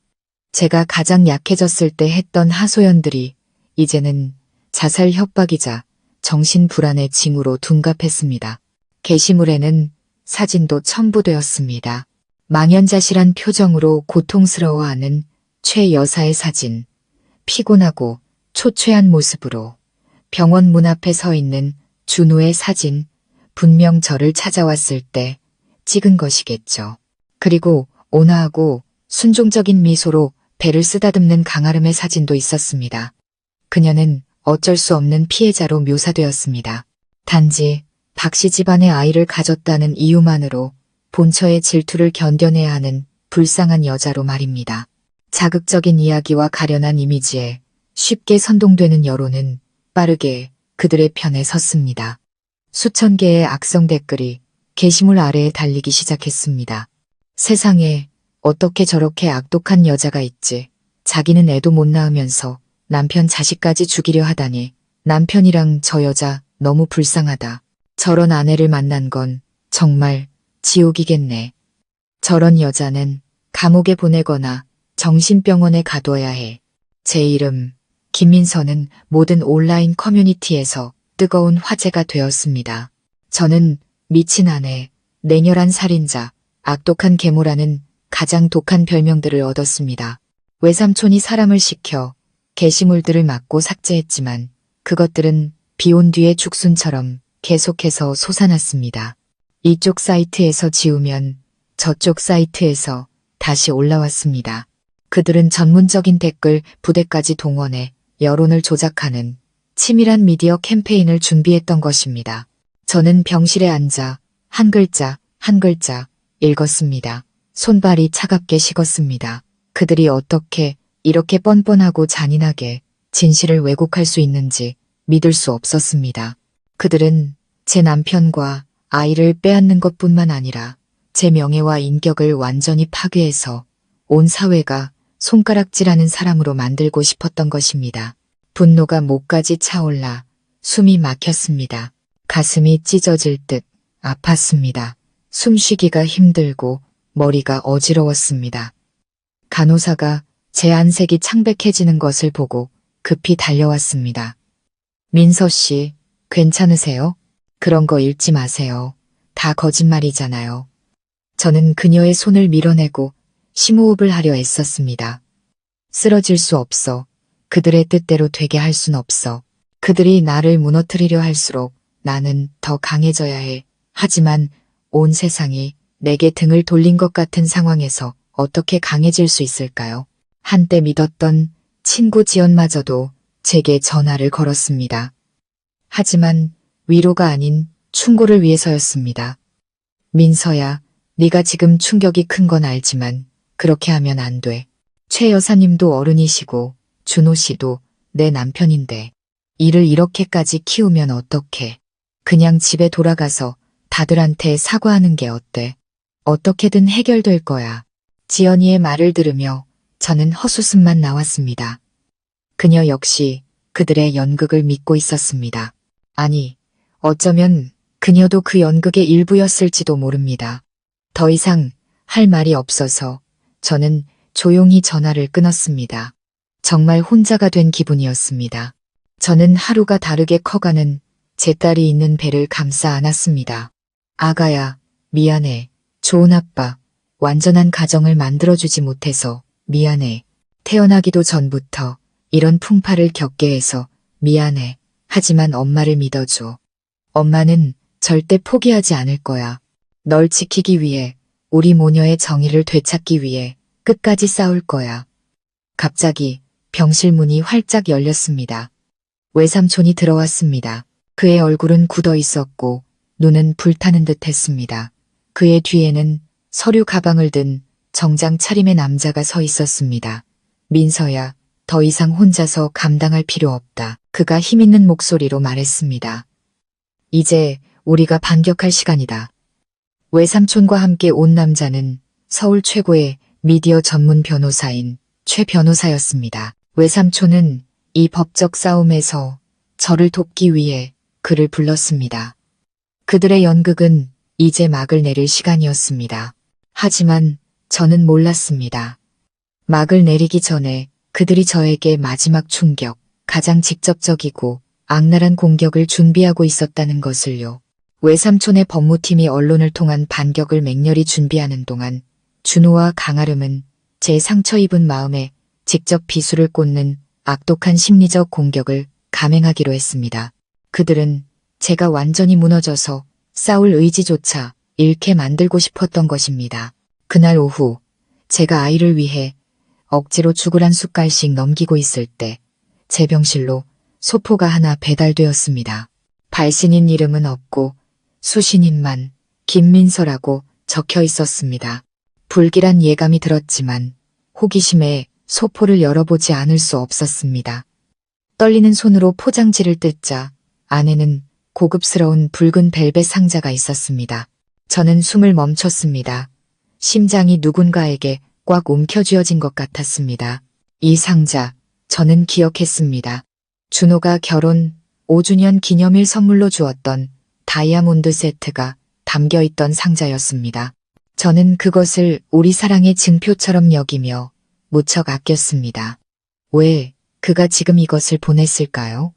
제가 가장 약해졌을 때 했던 하소연들이 이제는 자살 협박이자 정신불안의 징후로 둔갑했습니다. 게시물에는 사진도 첨부되었습니다. 망연자실한 표정으로 고통스러워하는 최 여사의 사진, 피곤하고 초췌한 모습으로 병원 문 앞에 서 있는 준호의 사진, 분명 저를 찾아왔을 때 찍은 것이겠죠. 그리고 온화하고 순종적인 미소로 배를 쓰다듬는 강아름의 사진도 있었습니다. 그녀는 어쩔 수 없는 피해자로 묘사되었습니다. 단지 박씨 집안의 아이를 가졌다는 이유만으로 본처의 질투를 견뎌내야 하는 불쌍한 여자로 말입니다. 자극적인 이야기와 가련한 이미지에 쉽게 선동되는 여론은 빠르게 그들의 편에 섰습니다. 수천 개의 악성 댓글이 게시물 아래에 달리기 시작했습니다. 세상에 어떻게 저렇게 악독한 여자가 있지? 자기는 애도 못 낳으면서 남편 자식까지 죽이려 하다니. 남편이랑 저 여자 너무 불쌍하다. 저런 아내를 만난 건 정말 지옥이겠네. 저런 여자는 감옥에 보내거나 정신병원에 가둬야 해. 제 이름 김민서는 모든 온라인 커뮤니티에서 뜨거운 화제가 되었습니다. 저는 미친 아내, 냉혈한 살인자, 악독한 계모라는 가장 독한 별명들을 얻었습니다. 외삼촌이 사람을 시켜 게시물들을 막고 삭제했지만 그것들은 비온 뒤의 죽순처럼 계속해서 솟아났습니다. 이쪽 사이트에서 지우면 저쪽 사이트에서 다시 올라왔습니다. 그들은 전문적인 댓글 부대까지 동원해 여론을 조작하는 치밀한 미디어 캠페인을 준비했던 것입니다. 저는 병실에 앉아 한 글자 한 글자 읽었습니다. 손발이 차갑게 식었습니다. 그들이 어떻게 이렇게 뻔뻔하고 잔인하게 진실을 왜곡할 수 있는지 믿을 수 없었습니다. 그들은 제 남편과 아이를 빼앗는 것뿐만 아니라 제 명예와 인격을 완전히 파괴해서 온 사회가 손가락질하는 사람으로 만들고 싶었던 것입니다. 분노가 목까지 차올라 숨이 막혔습니다. 가슴이 찢어질 듯 아팠습니다. 숨쉬기가 힘들고 머리가 어지러웠습니다. 간호사가 제 안색이 창백해지는 것을 보고 급히 달려왔습니다. 민서 씨, 괜찮으세요? 그런 거 읽지 마세요. 다 거짓말이잖아요. 저는 그녀의 손을 밀어내고 심호흡을 하려 애썼습니다. 쓰러질 수 없어. 그들의 뜻대로 되게 할 순 없어. 그들이 나를 무너뜨리려 할수록 나는 더 강해져야 해. 하지만 온 세상이 내게 등을 돌린 것 같은 상황에서 어떻게 강해질 수 있을까요? 한때 믿었던 친구 지연마저도 제게 전화를 걸었습니다. 하지만 위로가 아닌 충고를 위해서였습니다. 민서야, 네가 지금 충격이 큰 건 알지만 그렇게 하면 안 돼. 최 여사님도 어른이시고 준호 씨도 내 남편인데 이를 이렇게까지 키우면 어떡해. 그냥 집에 돌아가서 다들한테 사과하는 게 어때? 어떻게든 해결될 거야. 지연이의 말을 들으며 저는 헛웃음만 나왔습니다. 그녀 역시 그들의 연극을 믿고 있었습니다. 아니, 어쩌면 그녀도 그 연극의 일부였을지도 모릅니다. 더 이상 할 말이 없어서 저는 조용히 전화를 끊었습니다. 정말 혼자가 된 기분이었습니다. 저는 하루가 다르게 커가는 제 딸이 있는 배를 감싸 안았습니다. 아가야, 미안해. 좋은 아빠, 완전한 가정을 만들어주지 못해서 미안해. 태어나기도 전부터 이런 풍파를 겪게 해서 미안해. 하지만 엄마를 믿어줘. 엄마는 절대 포기하지 않을 거야. 널 지키기 위해, 우리 모녀의 정의를 되찾기 위해 끝까지 싸울 거야. 갑자기 병실 문이 활짝 열렸습니다. 외삼촌이 들어왔습니다. 그의 얼굴은 굳어 있었고 눈은 불타는 듯 했습니다. 그의 뒤에는 서류 가방을 든 정장 차림의 남자가 서 있었습니다. 민서야, 더 이상 혼자서 감당할 필요 없다. 그가 힘있는 목소리로 말했습니다. 이제 우리가 반격할 시간이다. 외삼촌과 함께 온 남자는 서울 최고의 미디어 전문 변호사인 최 변호사였습니다. 외삼촌은 이 법적 싸움에서 저를 돕기 위해 그를 불렀습니다. 그들의 연극은 이제 막을 내릴 시간이었습니다. 하지만 저는 몰랐습니다. 막을 내리기 전에 그들이 저에게 마지막 충격, 가장 직접적이고 악랄한 공격을 준비하고 있었다는 것을요. 외삼촌의 법무팀이 언론을 통한 반격을 맹렬히 준비하는 동안 준호와 강아름은 제 상처 입은 마음에 직접 비수를 꽂는 악독한 심리적 공격을 감행하기로 했습니다. 그들은 제가 완전히 무너져서 싸울 의지조차 잃게 만들고 싶었던 것입니다. 그날 오후 제가 아이를 위해 억지로 죽을 한 숟갈씩 넘기고 있을 때 제 병실로 소포가 하나 배달되었습니다. 발신인 이름은 없고 수신인만 김민서라고 적혀 있었습니다. 불길한 예감이 들었지만 호기심에 소포를 열어보지 않을 수 없었습니다. 떨리는 손으로 포장지를 뜯자 안에는 고급스러운 붉은 벨벳 상자가 있었습니다. 저는 숨을 멈췄습니다. 심장이 누군가에게 꽉 움켜쥐어진 것 같았습니다. 이 상자, 저는 기억했습니다. 준호가 결혼 5주년 기념일 선물로 주었던 다이아몬드 세트가 담겨있던 상자였습니다. 저는 그것을 우리 사랑의 증표처럼 여기며 무척 아꼈습니다. 왜 그가 지금 이것을 보냈을까요?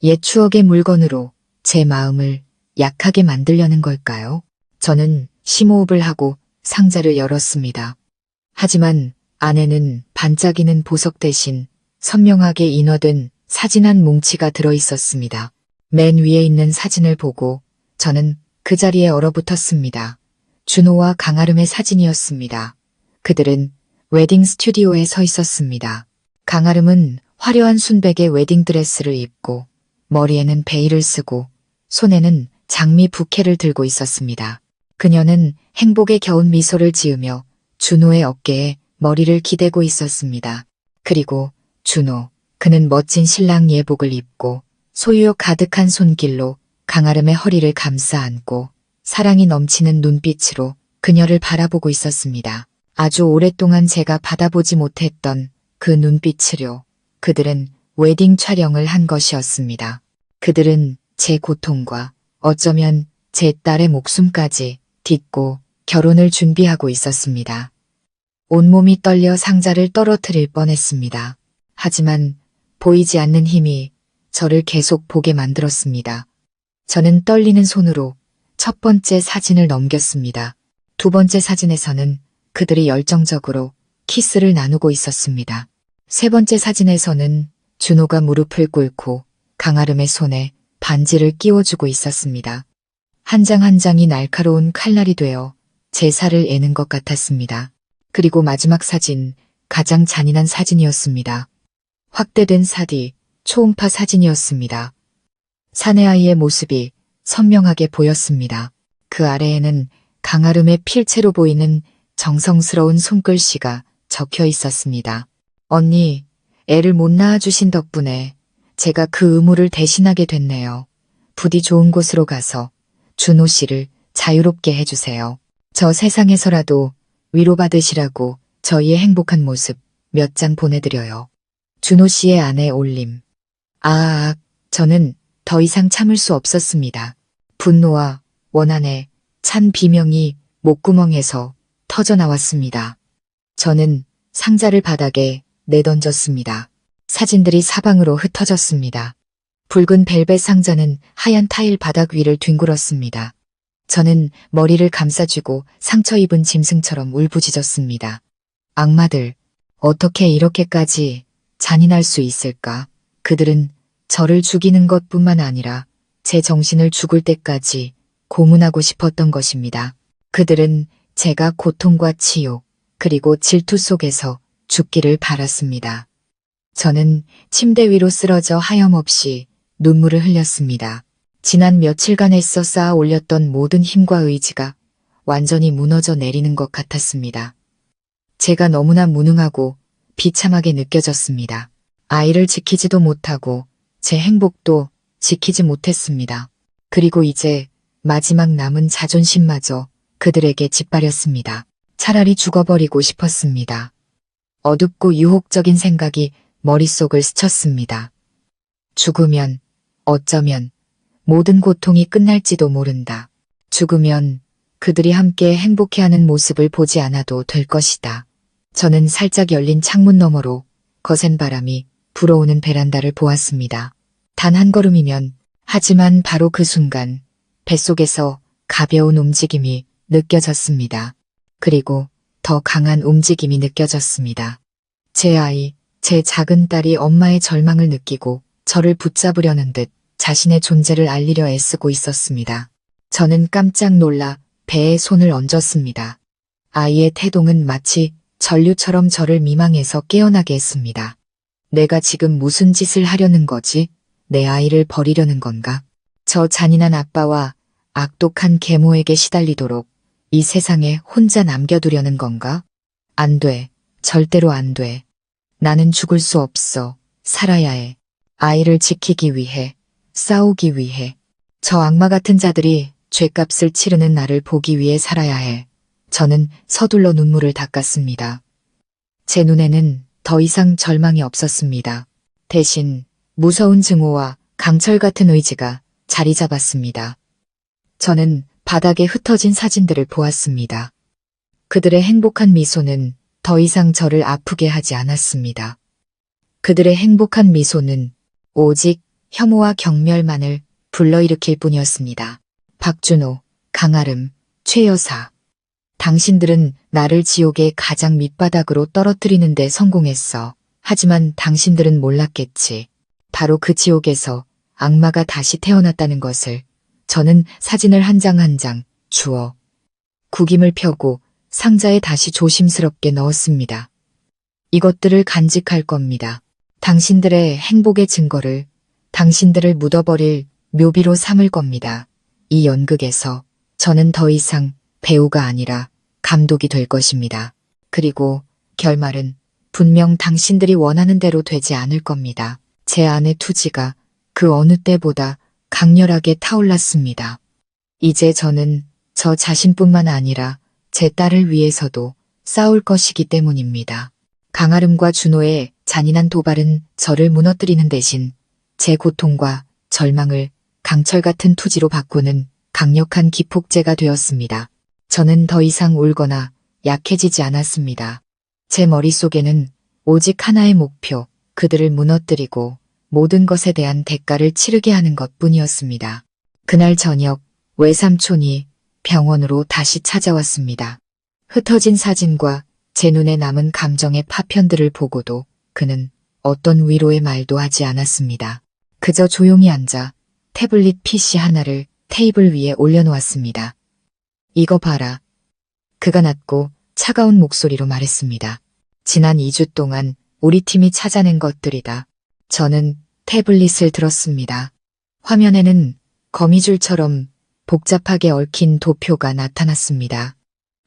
옛 추억의 물건으로 제 마음을 약하게 만들려는 걸까요? 저는 심호흡을 하고 상자를 열었습니다. 하지만 안에는 반짝이는 보석 대신 선명하게 인화된 사진 한 뭉치가 들어있었습니다. 맨 위에 있는 사진을 보고 저는 그 자리에 얼어붙었습니다. 준호와 강아름의 사진이었습니다. 그들은 웨딩 스튜디오에 서 있었습니다. 강아름은 화려한 순백의 웨딩드레스를 입고 머리에는 베일을 쓰고 손에는 장미 부케를 들고 있었습니다. 그녀는 행복에 겨운 미소를 지으며 준호의 어깨에 머리를 기대고 있었습니다. 그리고 준호, 그는 멋진 신랑 예복을 입고 소유욕 가득한 손길로 강아름의 허리를 감싸 안고 사랑이 넘치는 눈빛으로 그녀를 바라보고 있었습니다. 아주 오랫동안 제가 받아보지 못했던 그 눈빛으로 그들은 웨딩 촬영을 한 것이었습니다. 그들은 제 고통과 어쩌면 제 딸의 목숨까지 딛고 결혼을 준비하고 있었습니다. 온몸이 떨려 상자를 떨어뜨릴 뻔했습니다. 하지만 보이지 않는 힘이 저를 계속 보게 만들었습니다. 저는 떨리는 손으로 첫 번째 사진을 넘겼습니다. 두 번째 사진에서는 그들이 열정적으로 키스를 나누고 있었습니다. 세 번째 사진에서는 준호가 무릎을 꿇고 강아름의 손에 반지를 끼워주고 있었습니다. 한 장 한 장이 날카로운 칼날이 되어 제 살을 애는 것 같았습니다. 그리고 마지막 사진, 가장 잔인한 사진이었습니다. 확대된 사디, 초음파 사진이었습니다. 사내아이의 모습이 선명하게 보였습니다. 그 아래에는 강아름의 필체로 보이는 정성스러운 손글씨가 적혀 있었습니다. 언니, 애를 못 낳아주신 덕분에 제가 그 의무를 대신하게 됐네요. 부디 좋은 곳으로 가서 준호 씨를 자유롭게 해주세요. 저 세상에서라도 위로받으시라고 저희의 행복한 모습 몇 장 보내드려요. 준호 씨의 아내 올림. 저는 더 이상 참을 수 없었습니다. 분노와 원한에 찬 비명이 목구멍에서 터져나왔습니다. 저는 상자를 바닥에 내던졌습니다. 사진들이 사방으로 흩어졌습니다. 붉은 벨벳 상자는 하얀 타일 바닥 위를 뒹굴었습니다. 저는 머리를 감싸쥐고 상처 입은 짐승처럼 울부짖었습니다. 악마들, 어떻게 이렇게까지 잔인할 수 있을까? 그들은 저를 죽이는 것뿐만 아니라 제 정신을 죽을 때까지 고문하고 싶었던 것입니다. 그들은 제가 고통과 치욕, 그리고 질투 속에서 죽기를 바랐습니다. 저는 침대 위로 쓰러져 하염없이 눈물을 흘렸습니다. 지난 며칠간 애써 쌓아 올렸던 모든 힘과 의지가 완전히 무너져 내리는 것 같았습니다. 제가 너무나 무능하고 비참하게 느껴졌습니다. 아이를 지키지도 못하고 제 행복도 지키지 못했습니다. 그리고 이제 마지막 남은 자존심마저 그들에게 짓밟렸습니다. 차라리 죽어버리고 싶었습니다. 어둡고 유혹적인 생각이 머릿속을 스쳤습니다. 죽으면, 어쩌면 모든 고통이 끝날지도 모른다. 죽으면 그들이 함께 행복해하는 모습을 보지 않아도 될 것이다. 저는 살짝 열린 창문 너머로 거센 바람이 불어오는 베란다를 보았습니다. 단 한 걸음이면, 하지만 바로 그 순간 뱃속에서 가벼운 움직임이 느껴졌습니다. 그리고 더 강한 움직임이 느껴졌습니다. 제 아이, 제 작은 딸이 엄마의 절망을 느끼고 저를 붙잡으려는 듯 자신의 존재를 알리려 애쓰고 있었습니다. 저는 깜짝 놀라 배에 손을 얹었습니다. 아이의 태동은 마치 전류처럼 저를 미망해서 깨어나게 했습니다. 내가 지금 무슨 짓을 하려는 거지? 내 아이를 버리려는 건가? 저 잔인한 아빠와 악독한 계모에게 시달리도록 이 세상에 혼자 남겨두려는 건가? 안 돼. 절대로 안 돼. 나는 죽을 수 없어. 살아야 해. 아이를 지키기 위해, 싸우기 위해. 저 악마 같은 자들이 죗값을 치르는 나를 보기 위해 살아야 해. 저는 서둘러 눈물을 닦았습니다. 제 눈에는 더 이상 절망이 없었습니다. 대신 무서운 증오와 강철 같은 의지가 자리 잡았습니다. 저는 바닥에 흩어진 사진들을 보았습니다. 그들의 행복한 미소는 더 이상 저를 아프게 하지 않았습니다. 그들의 행복한 미소는 오직 혐오와 경멸만을 불러일으킬 뿐이었습니다. 박준호, 강아름, 최여사. 당신들은 나를 지옥의 가장 밑바닥으로 떨어뜨리는 데 성공했어. 하지만 당신들은 몰랐겠지. 바로 그 지옥에서 악마가 다시 태어났다는 것을. 저는 사진을 한 장 한 장 주워 구김을 펴고 상자에 다시 조심스럽게 넣었습니다. 이것들을 간직할 겁니다. 당신들의 행복의 증거를, 당신들을 묻어버릴 묘비로 삼을 겁니다. 이 연극에서 저는 더 이상 배우가 아니라 감독이 될 것입니다. 그리고 결말은 분명 당신들이 원하는 대로 되지 않을 겁니다. 제 안의 투지가 그 어느 때보다 강렬하게 타올랐습니다. 이제 저는 저 자신뿐만 아니라 제 딸을 위해서도 싸울 것이기 때문입니다. 강아름과 준호의 잔인한 도발은 저를 무너뜨리는 대신 제 고통과 절망을 강철 같은 투지로 바꾸는 강력한 기폭제가 되었습니다. 저는 더 이상 울거나 약해지지 않았습니다. 제 머릿속에는 오직 하나의 목표, 그들을 무너뜨리고 모든 것에 대한 대가를 치르게 하는 것뿐이었습니다. 그날 저녁 외삼촌이 병원으로 다시 찾아왔습니다. 흩어진 사진과 제 눈에 남은 감정의 파편들을 보고도 그는 어떤 위로의 말도 하지 않았습니다. 그저 조용히 앉아 태블릿 PC 하나를 테이블 위에 올려놓았습니다. 이거 봐라. 그가 낮고 차가운 목소리로 말했습니다. 지난 2주 동안 우리 팀이 찾아낸 것들이다. 저는 태블릿을 들었습니다. 화면에는 거미줄처럼 복잡하게 얽힌 도표가 나타났습니다.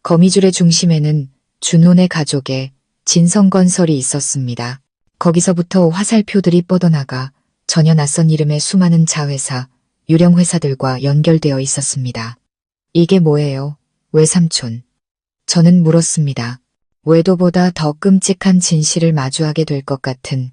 거미줄의 중심에는 준혼의 가족의 진성건설이 있었습니다. 거기서부터 화살표들이 뻗어나가 전혀 낯선 이름의 수많은 자회사, 유령회사들과 연결되어 있었습니다. 이게 뭐예요, 외삼촌? 저는 물었습니다. 외도보다 더 끔찍한 진실을 마주하게 될 것 같은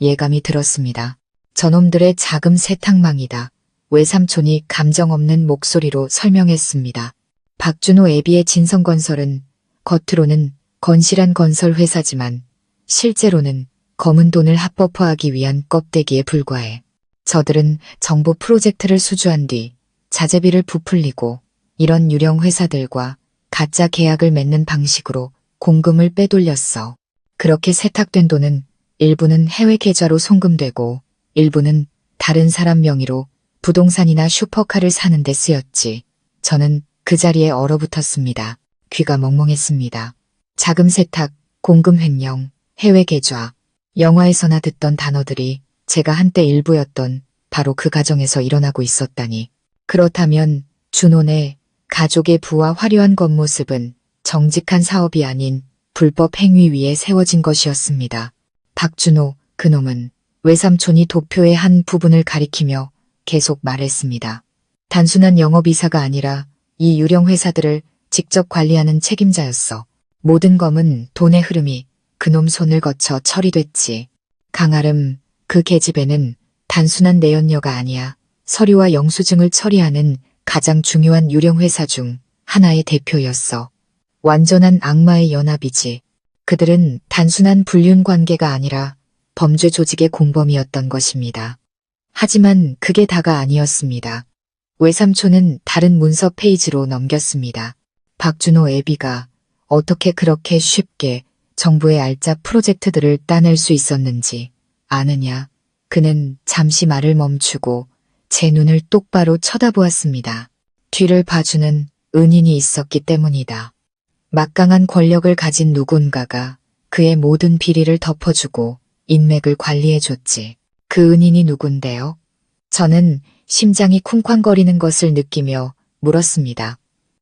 예감이 들었습니다. 저놈들의 자금 세탁망이다. 외삼촌이 감정 없는 목소리로 설명했습니다. 박준호 애비의 진성건설은 겉으로는 건실한 건설 회사지만 실제로는 검은 돈을 합법화하기 위한 껍데기에 불과해. 저들은 정부 프로젝트를 수주한 뒤 자재비를 부풀리고 이런 유령 회사들과 가짜 계약을 맺는 방식으로 공금을 빼돌렸어. 그렇게 세탁된 돈은 일부는 해외 계좌로 송금되고 일부는 다른 사람 명의로 부동산이나 슈퍼카를 사는 데 쓰였지. 저는 그 자리에 얼어붙었습니다. 귀가 멍멍했습니다. 자금 세탁, 공금 횡령, 해외 계좌. 영화에서나 듣던 단어들이 제가 한때 일부였던 바로 그 가정에서 일어나고 있었다니. 그렇다면 준혼의 가족의 부와 화려한 겉모습은 정직한 사업이 아닌 불법 행위 위에 세워진 것이었습니다. 박준호, 그놈은 외삼촌이 도표의 한 부분을 가리키며 계속 말했습니다. 단순한 영업이사가 아니라 이 유령 회사들을 직접 관리하는 책임자였어. 모든 검은 돈의 흐름이 그놈 손을 거쳐 처리됐지. 강아름, 그 계집애는 단순한 내연녀가 아니야. 서류와 영수증을 처리하는 가장 중요한 유령 회사 중 하나의 대표였어. 완전한 악마의 연합이지. 그들은 단순한 불륜 관계가 아니라 범죄 조직의 공범이었던 것입니다. 하지만 그게 다가 아니었습니다. 외삼촌은 다른 문서 페이지로 넘겼습니다. 박준호 애비가 어떻게 그렇게 쉽게 정부의 알짜 프로젝트들을 따낼 수 있었는지 아느냐? 그는 잠시 말을 멈추고 제 눈을 똑바로 쳐다보았습니다. 뒤를 봐주는 은인이 있었기 때문이다. 막강한 권력을 가진 누군가가 그의 모든 비리를 덮어주고 인맥을 관리해줬지. 그 은인이 누군데요? 저는 심장이 쿵쾅거리는 것을 느끼며 물었습니다.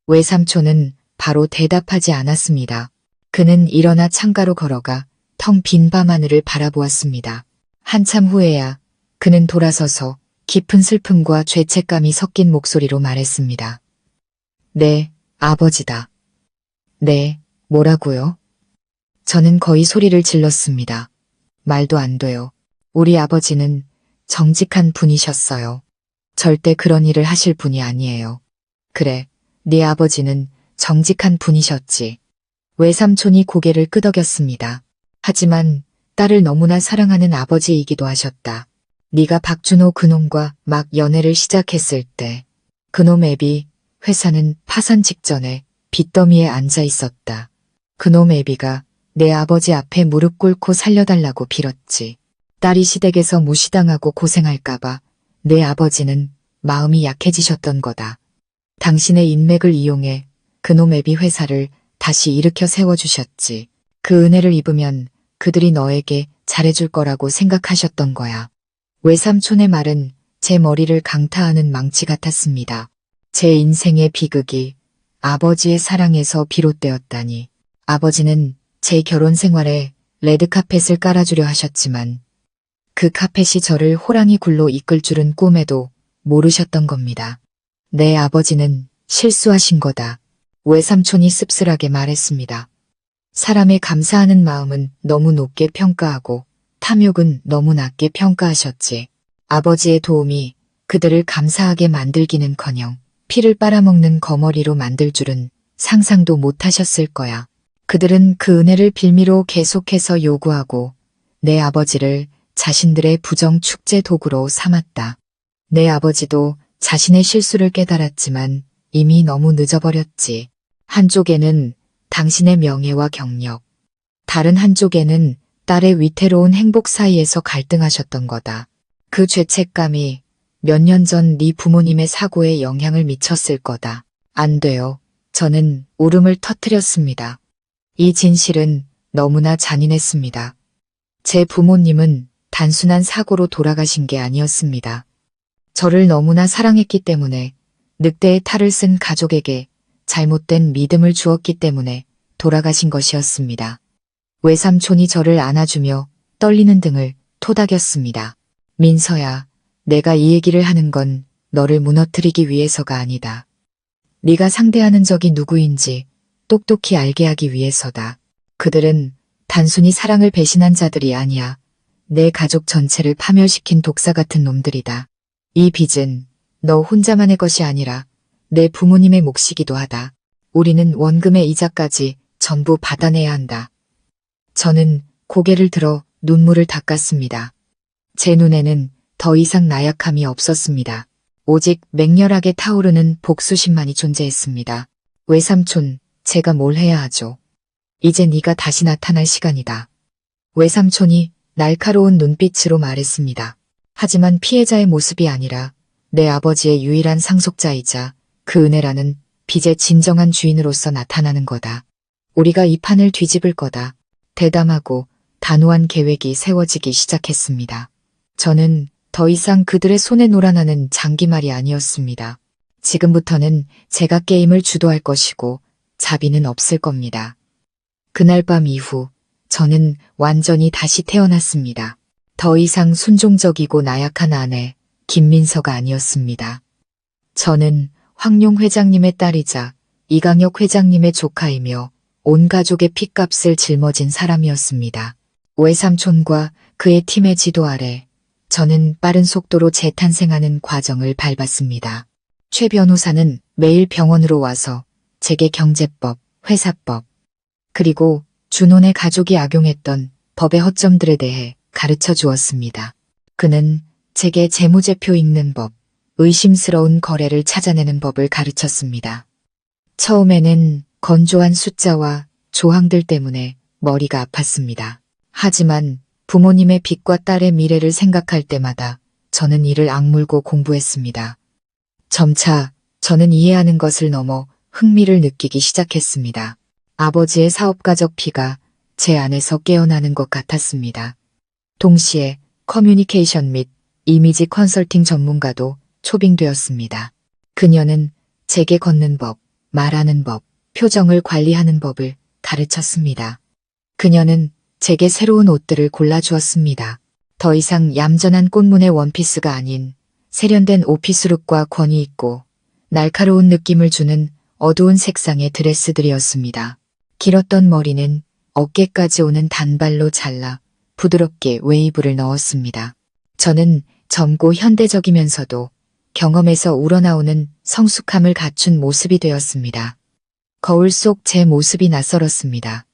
외삼촌은 바로 대답하지 않았습니다. 그는 일어나 창가로 걸어가 텅 빈 밤하늘을 바라보았습니다. 한참 후에야 그는 돌아서서 깊은 슬픔과 죄책감이 섞인 목소리로 말했습니다. 네, 아버지다. 네, 뭐라고요? 저는 거의 소리를 질렀습니다. 말도 안 돼요. 우리 아버지는 정직한 분이셨어요. 절대 그런 일을 하실 분이 아니에요. 그래, 네 아버지는 정직한 분이셨지. 외삼촌이 고개를 끄덕였습니다. 하지만 딸을 너무나 사랑하는 아버지이기도 하셨다. 네가 박준호 그놈과 막 연애를 시작했을 때 그놈 애비 회사는 파산 직전에 빚더미에 앉아 있었다. 그놈 애비가 내 아버지 앞에 무릎 꿇고 살려달라고 빌었지. 딸이 시댁에서 무시당하고 고생할까봐 내 아버지는 마음이 약해지셨던 거다. 당신의 인맥을 이용해 그놈 애비 회사를 다시 일으켜 세워주셨지. 그 은혜를 입으면 그들이 너에게 잘해줄 거라고 생각하셨던 거야. 외삼촌의 말은 제 머리를 강타하는 망치 같았습니다. 제 인생의 비극이 아버지의 사랑에서 비롯되었다니. 아버지는 제 결혼 생활에 레드카펫을 깔아주려 하셨지만 그 카펫이 저를 호랑이 굴로 이끌 줄은 꿈에도 모르셨던 겁니다. 내 아버지는 실수하신 거다. 외삼촌이 씁쓸하게 말했습니다. 사람의 감사하는 마음은 너무 높게 평가하고 탐욕은 너무 낮게 평가하셨지. 아버지의 도움이 그들을 감사하게 만들기는커녕 피를 빨아먹는 거머리로 만들 줄은 상상도 못하셨을 거야. 그들은 그 은혜를 빌미로 계속해서 요구하고 내 아버지를 자신들의 부정 축제 도구로 삼았다. 내 아버지도 자신의 실수를 깨달았지만 이미 너무 늦어버렸지. 한쪽에는 당신의 명예와 경력, 다른 한쪽에는 딸의 위태로운 행복 사이에서 갈등하셨던 거다. 그 죄책감이 몇 년 전 네 부모님의 사고에 영향을 미쳤을 거다. 안 돼요. 저는 울음을 터뜨렸습니다. 이 진실은 너무나 잔인했습니다. 제 부모님은 단순한 사고로 돌아가신 게 아니었습니다. 저를 너무나 사랑했기 때문에 늑대의 탈을 쓴 가족에게 잘못된 믿음을 주었기 때문에 돌아가신 것이었습니다. 외삼촌이 저를 안아주며 떨리는 등을 토닥였습니다. 민서야, 내가 이 얘기를 하는 건 너를 무너뜨리기 위해서가 아니다. 네가 상대하는 적이 누구인지 똑똑히 알게 하기 위해서다. 그들은 단순히 사랑을 배신한 자들이 아니야. 내 가족 전체를 파멸시킨 독사 같은 놈들이다. 이 빚은 너 혼자만의 것이 아니라 내 부모님의 몫이기도 하다. 우리는 원금의 이자까지 전부 받아내야 한다. 저는 고개를 들어 눈물을 닦았습니다. 제 눈에는 더 이상 나약함이 없었습니다. 오직 맹렬하게 타오르는 복수심만이 존재했습니다. 외삼촌, 제가 뭘 해야 하죠? 이제 네가 다시 나타날 시간이다. 외삼촌이 날카로운 눈빛으로 말했습니다. 하지만 피해자의 모습이 아니라 내 아버지의 유일한 상속자이자 그 은혜라는 빚의 진정한 주인으로서 나타나는 거다. 우리가 이 판을 뒤집을 거다. 대담하고 단호한 계획이 세워지기 시작했습니다. 저는 더 이상 그들의 손에 놀아나는 장기말이 아니었습니다. 지금부터는 제가 게임을 주도할 것이고 자비는 없을 겁니다. 그날 밤 이후 저는 완전히 다시 태어났습니다. 더 이상 순종적이고 나약한 아내 김민서가 아니었습니다. 저는 황용 회장님의 딸이자 이강혁 회장님의 조카이며 온 가족의 핏값을 짊어진 사람이었습니다. 외삼촌과 그의 팀의 지도 아래 저는 빠른 속도로 재탄생하는 과정을 밟았습니다. 최 변호사는 매일 병원으로 와서 제게 경제법, 회사법, 그리고 준혼의 가족이 악용했던 법의 허점들에 대해 가르쳐 주었습니다. 그는 제게 재무제표 읽는 법, 의심스러운 거래를 찾아내는 법을 가르쳤습니다. 처음에는 건조한 숫자와 조항들 때문에 머리가 아팠습니다. 하지만 부모님의 빚과 딸의 미래를 생각할 때마다 저는 이를 악물고 공부했습니다. 점차 저는 이해하는 것을 넘어 흥미를 느끼기 시작했습니다. 아버지의 사업가적 피가 제 안에서 깨어나는 것 같았습니다. 동시에 커뮤니케이션 및 이미지 컨설팅 전문가도 초빙되었습니다. 그녀는 제게 걷는 법, 말하는 법, 표정을 관리하는 법을 가르쳤습니다. 그녀는 제게 새로운 옷들을 골라주었습니다. 더 이상 얌전한 꽃무늬 원피스가 아닌 세련된 오피스룩과 권위 있고 날카로운 느낌을 주는 어두운 색상의 드레스들이었습니다. 길었던 머리는 어깨까지 오는 단발로 잘라 부드럽게 웨이브를 넣었습니다. 저는 젊고 현대적이면서도 경험에서 우러나오는 성숙함을 갖춘 모습이 되었습니다. 거울 속 제 모습이 낯설었습니다.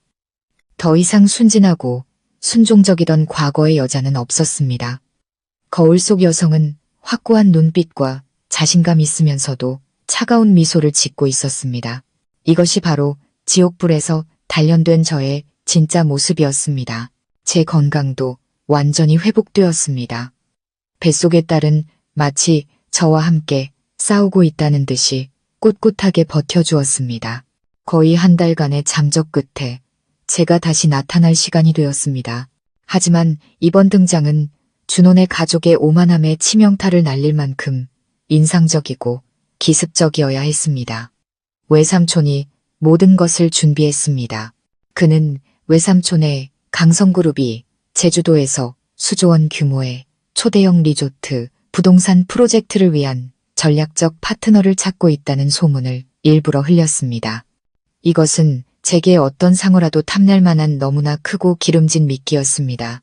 더 이상 순진하고 순종적이던 과거의 여자는 없었습니다. 거울 속 여성은 확고한 눈빛과 자신감 있으면서도 차가운 미소를 짓고 있었습니다. 이것이 바로 지옥불에서 단련된 저의 진짜 모습이었습니다. 제 건강도 완전히 회복되었습니다. 뱃속의 딸은 마치 저와 함께 싸우고 있다는 듯이 꿋꿋하게 버텨주었습니다. 거의 한 달간의 잠적 끝에 제가 다시 나타날 시간이 되었습니다. 하지만 이번 등장은 준혼의 가족의 오만함에 치명타를 날릴 만큼 인상적이고 기습적이어야 했습니다. 외삼촌이 모든 것을 준비했습니다. 그는 외삼촌의 강성그룹이 제주도에서 수조원 규모의 초대형 리조트, 부동산 프로젝트를 위한 전략적 파트너를 찾고 있다는 소문을 일부러 흘렸습니다. 이것은 제게 어떤 상어라도 탐낼 만한 너무나 크고 기름진 미끼였습니다.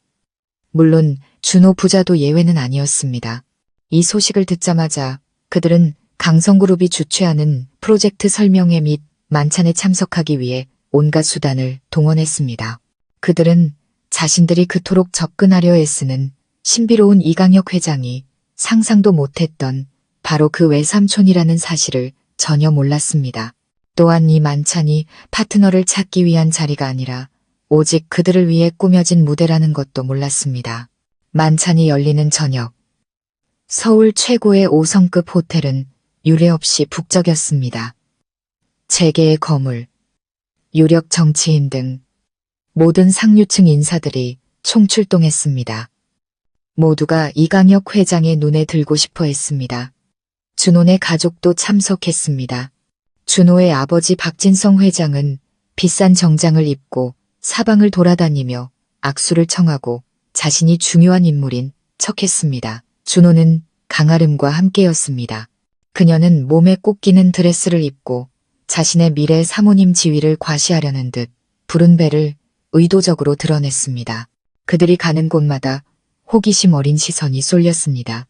물론 준호 부자도 예외는 아니었습니다. 이 소식을 듣자마자 그들은 강성그룹이 주최하는 프로젝트 설명회 및 만찬에 참석하기 위해 온갖 수단을 동원했습니다. 그들은 자신들이 그토록 접근하려 애쓰는 신비로운 이강혁 회장이 상상도 못했던 바로 그 외삼촌이라는 사실을 전혀 몰랐습니다. 또한 이 만찬이 파트너를 찾기 위한 자리가 아니라 오직 그들을 위해 꾸며진 무대라는 것도 몰랐습니다. 만찬이 열리는 저녁. 서울 최고의 5성급 호텔은 유례없이 북적였습니다. 재계의 거물, 유력 정치인 등 모든 상류층 인사들이 총출동했습니다. 모두가 이강혁 회장의 눈에 들고 싶어 했습니다. 준혼의 가족도 참석했습니다. 준호의 아버지 박진성 회장은 비싼 정장을 입고 사방을 돌아다니며 악수를 청하고 자신이 중요한 인물인 척했습니다. 준호는 강아름과 함께였습니다. 그녀는 몸에 꼭 끼는 드레스를 입고 자신의 미래 사모님 지위를 과시하려는 듯 푸른 배를 의도적으로 드러냈습니다. 그들이 가는 곳마다 호기심 어린 시선이 쏠렸습니다.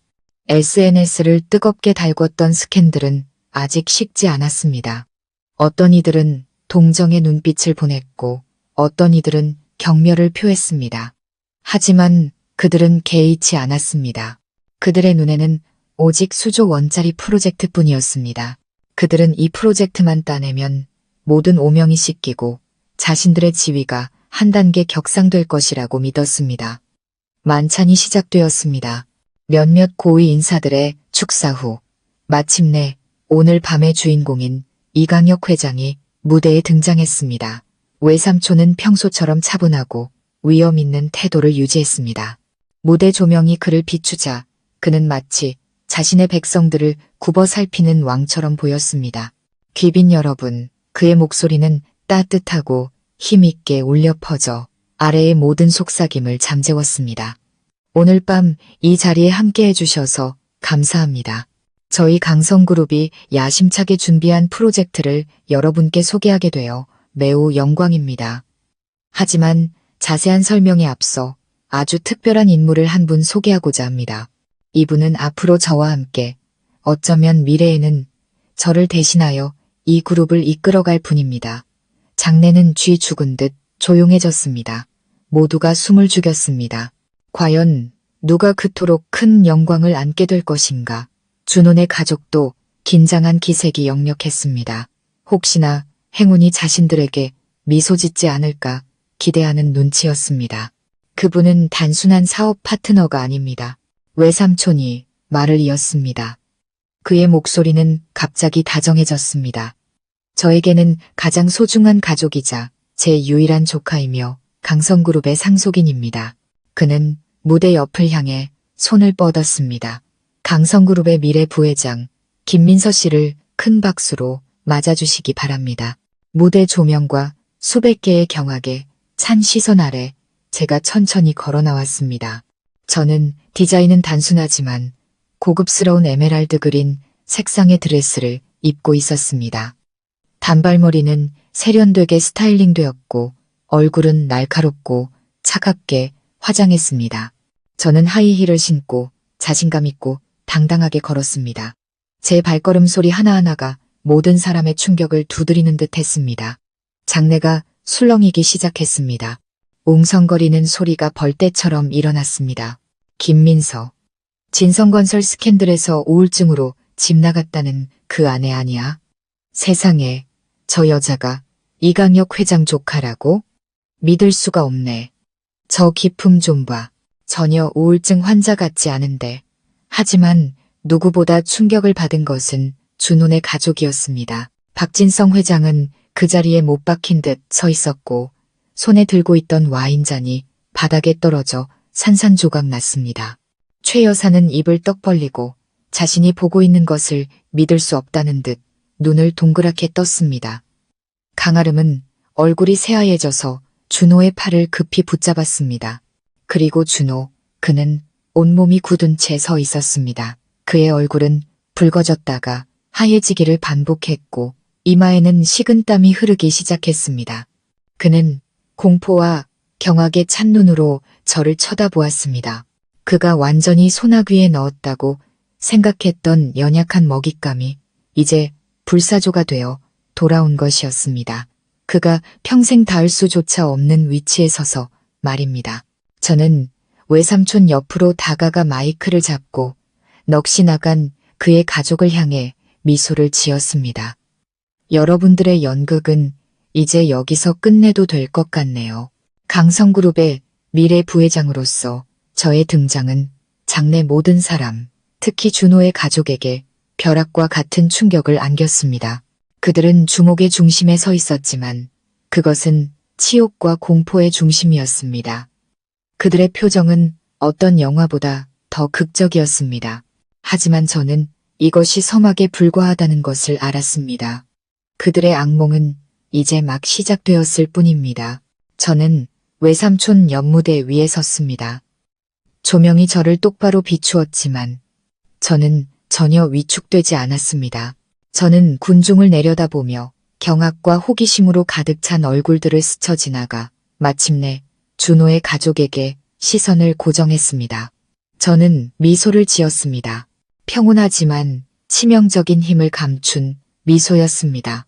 SNS를 뜨겁게 달궜던 스캔들은 아직 식지 않았습니다. 어떤 이들은 동정의 눈빛을 보냈고 어떤 이들은 경멸을 표했습니다. 하지만 그들은 개의치 않았습니다. 그들의 눈에는 오직 수조 원짜리 프로젝트뿐이었습니다. 그들은 이 프로젝트만 따내면 모든 오명이 씻기고 자신들의 지위가 한 단계 격상될 것이라고 믿었습니다. 만찬이 시작되었습니다. 몇몇 고위 인사들의 축사 후 마침내 오늘 밤의 주인공인 이강혁 회장이 무대에 등장했습니다. 외삼촌은 평소처럼 차분하고 위엄 있는 태도를 유지했습니다. 무대 조명이 그를 비추자 그는 마치 자신의 백성들을 굽어 살피는 왕처럼 보였습니다. 귀빈 여러분, 그의 목소리는 따뜻하고 힘있게 울려 퍼져 아래의 모든 속삭임을 잠재웠습니다. 오늘 밤 이 자리에 함께 해주셔서 감사합니다. 저희 강성그룹이 야심차게 준비한 프로젝트를 여러분께 소개하게 되어 매우 영광입니다. 하지만 자세한 설명에 앞서 아주 특별한 인물을 한 분 소개하고자 합니다. 이분은 앞으로 저와 함께 어쩌면 미래에는 저를 대신하여 이 그룹을 이끌어갈 분입니다. 장내는 쥐 죽은 듯 조용해졌습니다. 모두가 숨을 죽였습니다. 과연 누가 그토록 큰 영광을 안게 될 것인가? 준혼의 가족도 긴장한 기색이 역력했습니다. 혹시나 행운이 자신들에게 미소 짓지 않을까 기대하는 눈치였습니다. 그분은 단순한 사업 파트너가 아닙니다. 외삼촌이 말을 이었습니다. 그의 목소리는 갑자기 다정해졌습니다. 저에게는 가장 소중한 가족이자 제 유일한 조카이며 강성그룹의 상속인입니다. 그는 무대 옆을 향해 손을 뻗었습니다. 강성그룹의 미래 부회장 김민서 씨를 큰 박수로 맞아주시기 바랍니다. 무대 조명과 수백 개의 경악에 찬 시선 아래 제가 천천히 걸어 나왔습니다. 저는 디자인은 단순하지만 고급스러운 에메랄드 그린 색상의 드레스를 입고 있었습니다. 단발머리는 세련되게 스타일링되었고 얼굴은 날카롭고 차갑게 화장했습니다. 저는 하이힐을 신고 자신감 있고 당당하게 걸었습니다. 제 발걸음 소리 하나하나가 모든 사람의 충격을 두드리는 듯 했습니다. 장내가 술렁이기 시작했습니다. 웅성거리는 소리가 벌떼처럼 일어났습니다. 김민서. 진성건설 스캔들에서 우울증으로 집 나갔다는 그 아내 아니야? 세상에, 저 여자가 이강혁 회장 조카라고? 믿을 수가 없네. 저 기품 좀 봐. 전혀 우울증 환자 같지 않은데. 하지만 누구보다 충격을 받은 것은 준혼의 가족이었습니다. 박진성 회장은 그 자리에 못 박힌 듯 서 있었고 손에 들고 있던 와인잔이 바닥에 떨어져 산산조각 났습니다. 최 여사는 입을 떡 벌리고 자신이 보고 있는 것을 믿을 수 없다는 듯 눈을 동그랗게 떴습니다. 강아름은 얼굴이 새하얘져서 준호의 팔을 급히 붙잡았습니다. 그리고 준호, 그는 온몸이 굳은 채 서 있었습니다. 그의 얼굴은 붉어졌다가 하얘지기를 반복했고 이마에는 식은땀이 흐르기 시작했습니다. 그는 공포와 경악에 찬 눈으로 저를 쳐다보았습니다. 그가 완전히 소나귀에 넣었다고 생각했던 연약한 먹잇감이 이제 불사조가 되어 돌아온 것이었습니다. 그가 평생 닿을 수조차 없는 위치에 서서 말입니다. 저는 외삼촌 옆으로 다가가 마이크를 잡고 넋이 나간 그의 가족을 향해 미소를 지었습니다. 여러분들의 연극은 이제 여기서 끝내도 될 것 같네요. 강성그룹의 미래 부회장으로서 저의 등장은 장내 모든 사람, 특히 준호의 가족에게 벼락과 같은 충격을 안겼습니다. 그들은 주목의 중심에 서 있었지만 그것은 치욕과 공포의 중심이었습니다. 그들의 표정은 어떤 영화보다 더 극적이었습니다. 하지만 저는 이것이 서막에 불과하다는 것을 알았습니다. 그들의 악몽은 이제 막 시작되었을 뿐입니다. 저는 외삼촌 연무대 위에 섰습니다. 조명이 저를 똑바로 비추었지만 저는 전혀 위축되지 않았습니다. 저는 군중을 내려다보며 경악과 호기심으로 가득 찬 얼굴들을 스쳐 지나가 마침내 준호의 가족에게 시선을 고정했습니다. 저는 미소를 지었습니다. 평온하지만 치명적인 힘을 감춘 미소였습니다.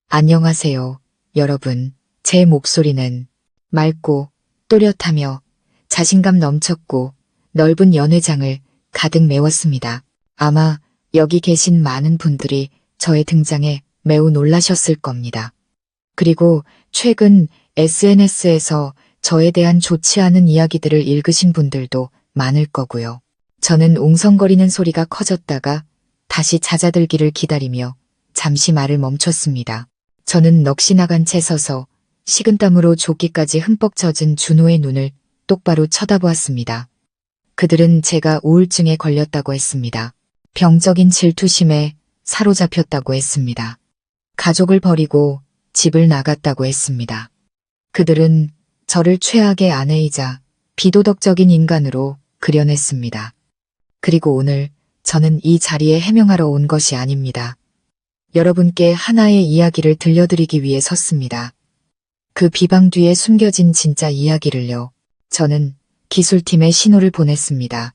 안녕하세요, 여러분. 제 목소리는 맑고 또렷하며 자신감 넘쳤고 넓은 연회장을 가득 메웠습니다. 아마 여기 계신 많은 분들이 저의 등장에 매우 놀라셨을 겁니다. 그리고 최근 SNS에서 저에 대한 좋지 않은 이야기들을 읽으신 분들도 많을 거고요. 저는 웅성거리는 소리가 커졌다가 다시 잦아들기를 기다리며 잠시 말을 멈췄습니다. 저는 넋이 나간 채 서서 식은땀으로 조끼까지 흠뻑 젖은 준호의 눈을 똑바로 쳐다보았습니다. 그들은 제가 우울증에 걸렸다고 했습니다. 병적인 질투심에 사로잡혔다고 했습니다. 가족을 버리고 집을 나갔다고 했습니다. 그들은 저를 최악의 아내이자 비도덕적인 인간으로 그려냈습니다. 그리고 오늘 저는 이 자리에 해명하러 온 것이 아닙니다. 여러분께 하나의 이야기를 들려드리기 위해 섰습니다. 그 비방 뒤에 숨겨진 진짜 이야기를요. 저는 기술팀에 신호를 보냈습니다.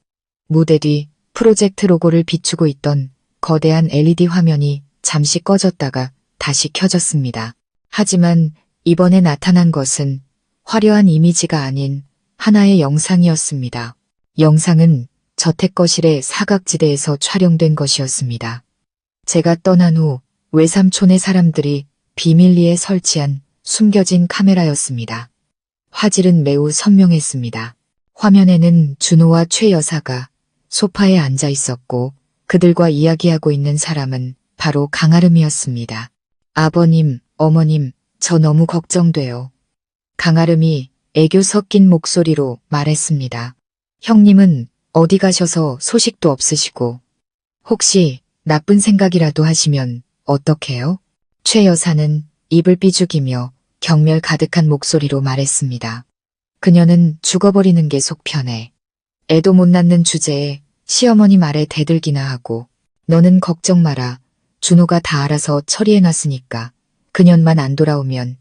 무대 뒤 프로젝트 로고를 비추고 있던 거대한 LED 화면이 잠시 꺼졌다가 다시 켜졌습니다. 하지만 이번에 나타난 것은 화려한 이미지가 아닌 하나의 영상이었습니다. 영상은 저택 거실의 사각지대에서 촬영된 것이었습니다. 제가 떠난 후 외삼촌의 사람들이 비밀리에 설치한 숨겨진 카메라였습니다. 화질은 매우 선명했습니다. 화면에는 준호와 최 여사가 소파에 앉아 있었고 그들과 이야기하고 있는 사람은 바로 강아름이었습니다. 아버님, 어머님, 저 너무 걱정돼요. 강아름이 애교 섞인 목소리로 말했습니다. 형님은 어디 가셔서 소식도 없으시고 혹시 나쁜 생각이라도 하시면 어떡해요? 최 여사는 입을 삐죽이며 경멸 가득한 목소리로 말했습니다. 그녀는 죽어버리는 게 속편해. 애도 못 낳는 주제에 시어머니 말에 대들기나 하고 너는 걱정 마라. 준호가 다 알아서 처리해놨으니까 그년만 안 돌아오면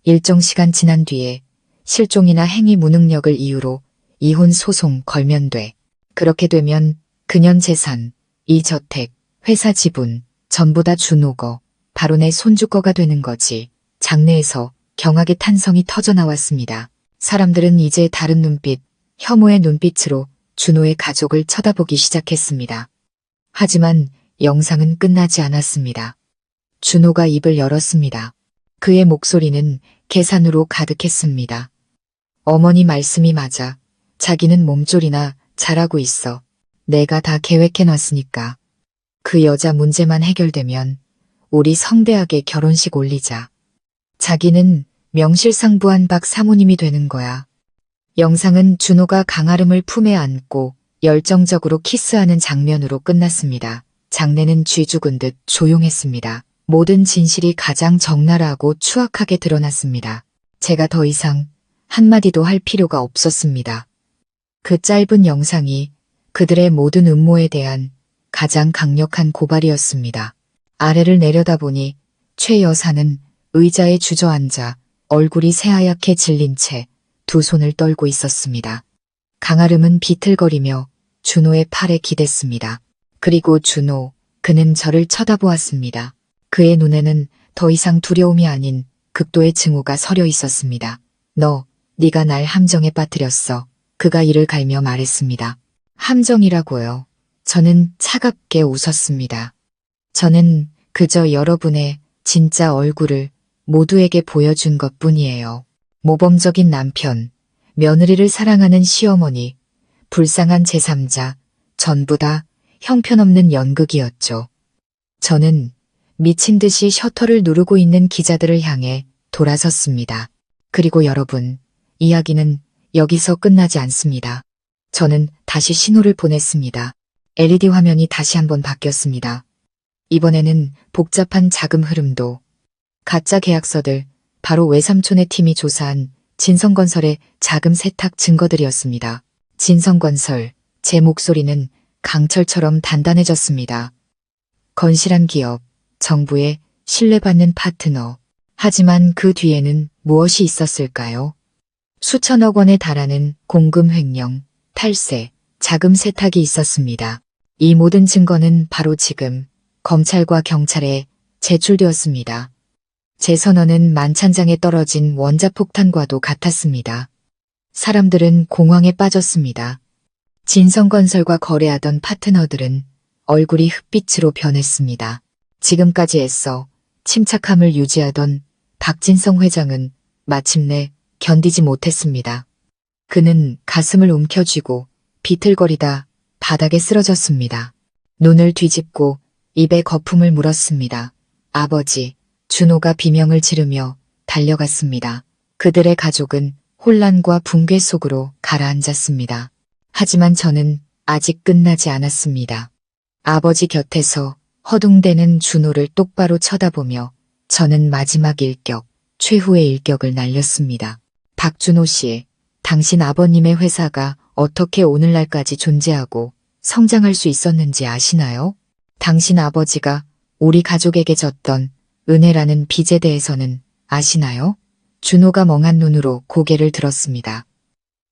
일정 시간 지난 뒤에 실종이나 행위 무능력을 이유로 이혼 소송 걸면 돼. 그렇게 되면 그년 재산, 이 저택, 회사 지분 전부 다 준호 거, 바로 내 손주 거가 되는 거지. 장내에서 경악의 탄성이 터져나왔습니다. 사람들은 이제 다른 눈빛, 혐오의 눈빛으로 준호의 가족을 쳐다보기 시작했습니다. 하지만 영상은 끝나지 않았습니다. 준호가 입을 열었습니다. 그의 목소리는 계산으로 가득했습니다. 어머니 말씀이 맞아. 자기는 몸조리나 잘하고 있어. 내가 다 계획해놨으니까. 그 여자 문제만 해결되면 우리 성대하게 결혼식 올리자. 자기는 명실상부한 박 사모님이 되는 거야. 영상은 준호가 강아름을 품에 안고 열정적으로 키스하는 장면으로 끝났습니다. 장내는 쥐 죽은 듯 조용했습니다. 모든 진실이 가장 적나라하고 추악하게 드러났습니다. 제가 더 이상 한마디도 할 필요가 없었습니다. 그 짧은 영상이 그들의 모든 음모에 대한 가장 강력한 고발이었습니다. 아래를 내려다보니 최 여사는 의자에 주저앉아 얼굴이 새하얗게 질린 채 두 손을 떨고 있었습니다. 강아름은 비틀거리며 준호의 팔에 기댔습니다. 그리고 준호, 그는 저를 쳐다보았습니다. 그의 눈에는 더 이상 두려움이 아닌 극도의 증오가 서려 있었습니다. 네가 날 함정에 빠뜨렸어. 그가 이를 갈며 말했습니다. 함정이라고요. 저는 차갑게 웃었습니다. 저는 그저 여러분의 진짜 얼굴을 모두에게 보여준 것뿐이에요. 모범적인 남편, 며느리를 사랑하는 시어머니, 불쌍한 제3자, 전부 다 형편없는 연극이었죠. 저는 미친 듯이 셔터를 누르고 있는 기자들을 향해 돌아섰습니다. 그리고 여러분, 이야기는 여기서 끝나지 않습니다. 저는 다시 신호를 보냈습니다. LED 화면이 다시 한번 바뀌었습니다. 이번에는 복잡한 자금 흐름도, 가짜 계약서들, 바로 외삼촌의 팀이 조사한 진성건설의 자금 세탁 증거들이었습니다. 진성건설, 제 목소리는 강철처럼 단단해졌습니다. 건실한 기업, 정부의 신뢰받는 파트너. 하지만 그 뒤에는 무엇이 있었을까요? 수천억 원에 달하는 공금 횡령, 탈세, 자금 세탁이 있었습니다. 이 모든 증거는 바로 지금 검찰과 경찰에 제출되었습니다. 제 선언은 만찬장에 떨어진 원자폭탄과도 같았습니다. 사람들은 공황에 빠졌습니다. 진성건설과 거래하던 파트너들은 얼굴이 흑빛으로 변했습니다. 지금까지 애써 침착함을 유지하던 박진성 회장은 마침내 견디지 못했습니다. 그는 가슴을 움켜쥐고 비틀거리다 바닥에 쓰러졌습니다. 눈을 뒤집고 입에 거품을 물었습니다. 아버지, 준호가 비명을 지르며 달려갔습니다. 그들의 가족은 혼란과 붕괴 속으로 가라앉았습니다. 하지만 저는 아직 끝나지 않았습니다. 아버지 곁에서 허둥대는 준호를 똑바로 쳐다보며 저는 마지막 일격, 최후의 일격을 날렸습니다. 박준호 씨, 당신 아버님의 회사가 어떻게 오늘날까지 존재하고 성장할 수 있었는지 아시나요? 당신 아버지가 우리 가족에게 졌던 은혜라는 빚에 대해서는 아시나요? 준호가 멍한 눈으로 고개를 들었습니다.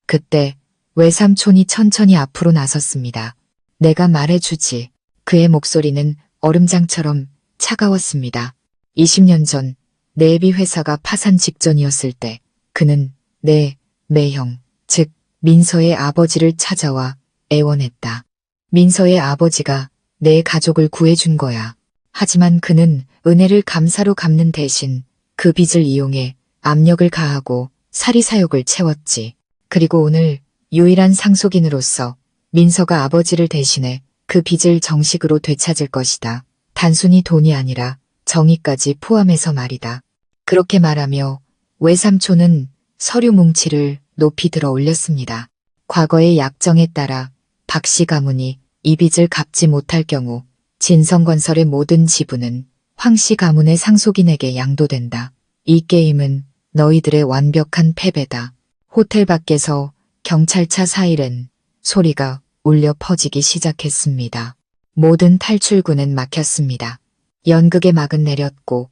그때 외삼촌이 천천히 앞으로 나섰습니다. 내가 말해주지. 그의 목소리는 얼음장처럼 차가웠습니다. 20년 전 내비 회사가 파산 직전이었을 때 그는 내 매형, 즉 민서의 아버지를 찾아와 애원했다. 민서의 아버지가 내 가족을 구해준 거야. 하지만 그는 은혜를 감사로 갚는 대신 그 빚을 이용해 압력을 가하고 사리사욕을 채웠지. 그리고 오늘 유일한 상속인으로서 민서가 아버지를 대신해 그 빚을 정식으로 되찾을 것이다. 단순히 돈이 아니라 정의까지 포함해서 말이다. 그렇게 말하며 외삼촌은 서류 뭉치를 높이 들어 올렸습니다. 과거의 약정에 따라 박씨 가문이 이 빚을 갚지 못할 경우 진성건설의 모든 지분은 황씨 가문의 상속인에게 양도된다. 이 게임은 너희들의 완벽한 패배다. 호텔 밖에서 경찰차 사이렌 소리가 울려 퍼지기 시작했습니다. 모든 탈출구는 막혔습니다. 연극의 막은 내렸고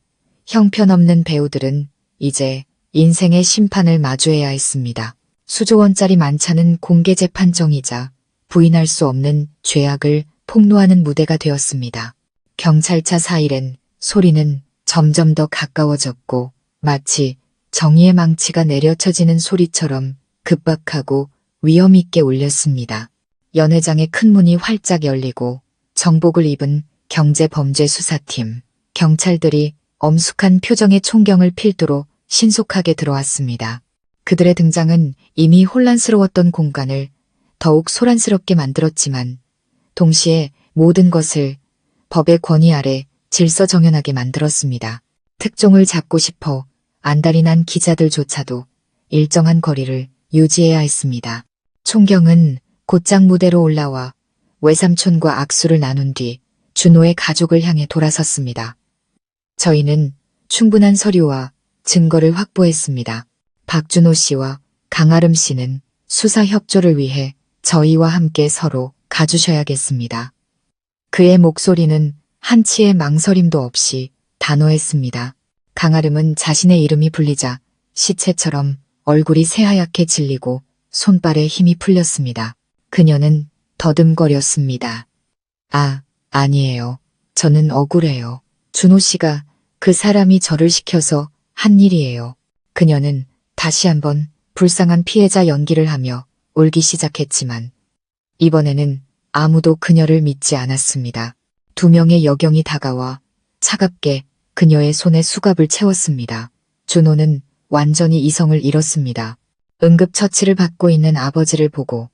형편없는 배우들은 이제 인생의 심판을 마주해야 했습니다. 수조 원짜리 만차는 공개 재판정이자 부인할 수 없는 죄악을 폭로하는 무대가 되었습니다. 경찰차 사이렌 소리는 점점 더 가까워졌고 마치 정의의 망치가 내려쳐지는 소리처럼 급박하고 위험있게 울렸습니다. 연회장의 큰 문이 활짝 열리고 정복을 입은 경제범죄수사팀, 경찰들이 엄숙한 표정의 총경을 필두로 신속하게 들어왔습니다. 그들의 등장은 이미 혼란스러웠던 공간을 더욱 소란스럽게 만들었지만 동시에 모든 것을 법의 권위 아래 질서정연하게 만들었습니다. 특종을 잡고 싶어 안달이 난 기자들조차도 일정한 거리를 유지해야 했습니다. 총경은 곧장 무대로 올라와 외삼촌과 악수를 나눈 뒤 준호의 가족을 향해 돌아섰습니다. 저희는 충분한 서류와 증거를 확보했습니다. 박준호 씨와 강아름 씨는 수사 협조를 위해 저희와 함께 서로 가주셔야겠습니다. 그의 목소리는 한치의 망설임도 없이 단호했습니다. 강아름은 자신의 이름이 불리자 시체처럼 얼굴이 새하얗게 질리고 손발에 힘이 풀렸습니다. 그녀는 더듬거렸습니다. 아니에요. 저는 억울해요. 준호 씨가 그 사람이 저를 시켜서 한 일이에요. 그녀는 다시 한번 불쌍한 피해자 연기를 하며 울기 시작했지만 이번에는 아무도 그녀를 믿지 않았습니다. 2명의 여경이 다가와 차갑게 그녀의 손에 수갑을 채웠습니다. 준호는 완전히 이성을 잃었습니다. 응급처치를 받고 있는 아버지를 보고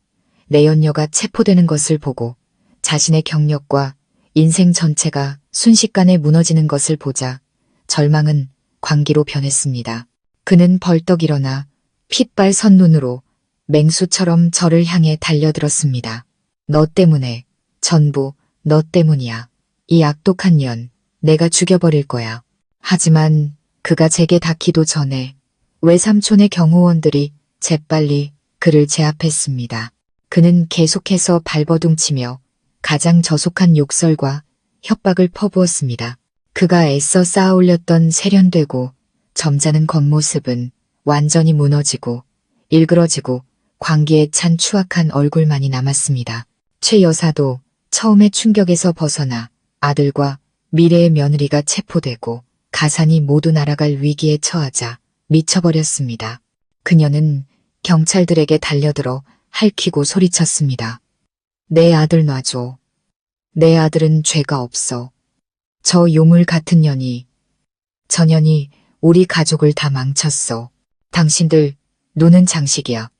내연녀가 체포되는 것을 보고 자신의 경력과 인생 전체가 순식간에 무너지는 것을 보자 절망은 광기로 변했습니다. 그는 벌떡 일어나 핏발 선눈으로 맹수처럼 저를 향해 달려들었습니다. 너 때문에, 전부 너 때문이야. 이 악독한 년, 내가 죽여버릴 거야. 하지만 그가 제게 닿기도 전에 외삼촌의 경호원들이 재빨리 그를 제압했습니다. 그는 계속해서 발버둥치며 가장 저속한 욕설과 협박을 퍼부었습니다. 그가 애써 쌓아올렸던 세련되고 점잖은 겉모습은 완전히 무너지고 일그러지고 광기에 찬 추악한 얼굴만이 남았습니다. 최 여사도 처음의 충격에서 벗어나 아들과 미래의 며느리가 체포되고 가산이 모두 날아갈 위기에 처하자 미쳐버렸습니다. 그녀는 경찰들에게 달려들어 핥히고 소리쳤습니다. 내 아들 놔줘. 내 아들은 죄가 없어. 저 요물 같은 년이, 저 년이 우리 가족을 다 망쳤어. 당신들 노는 장식이야.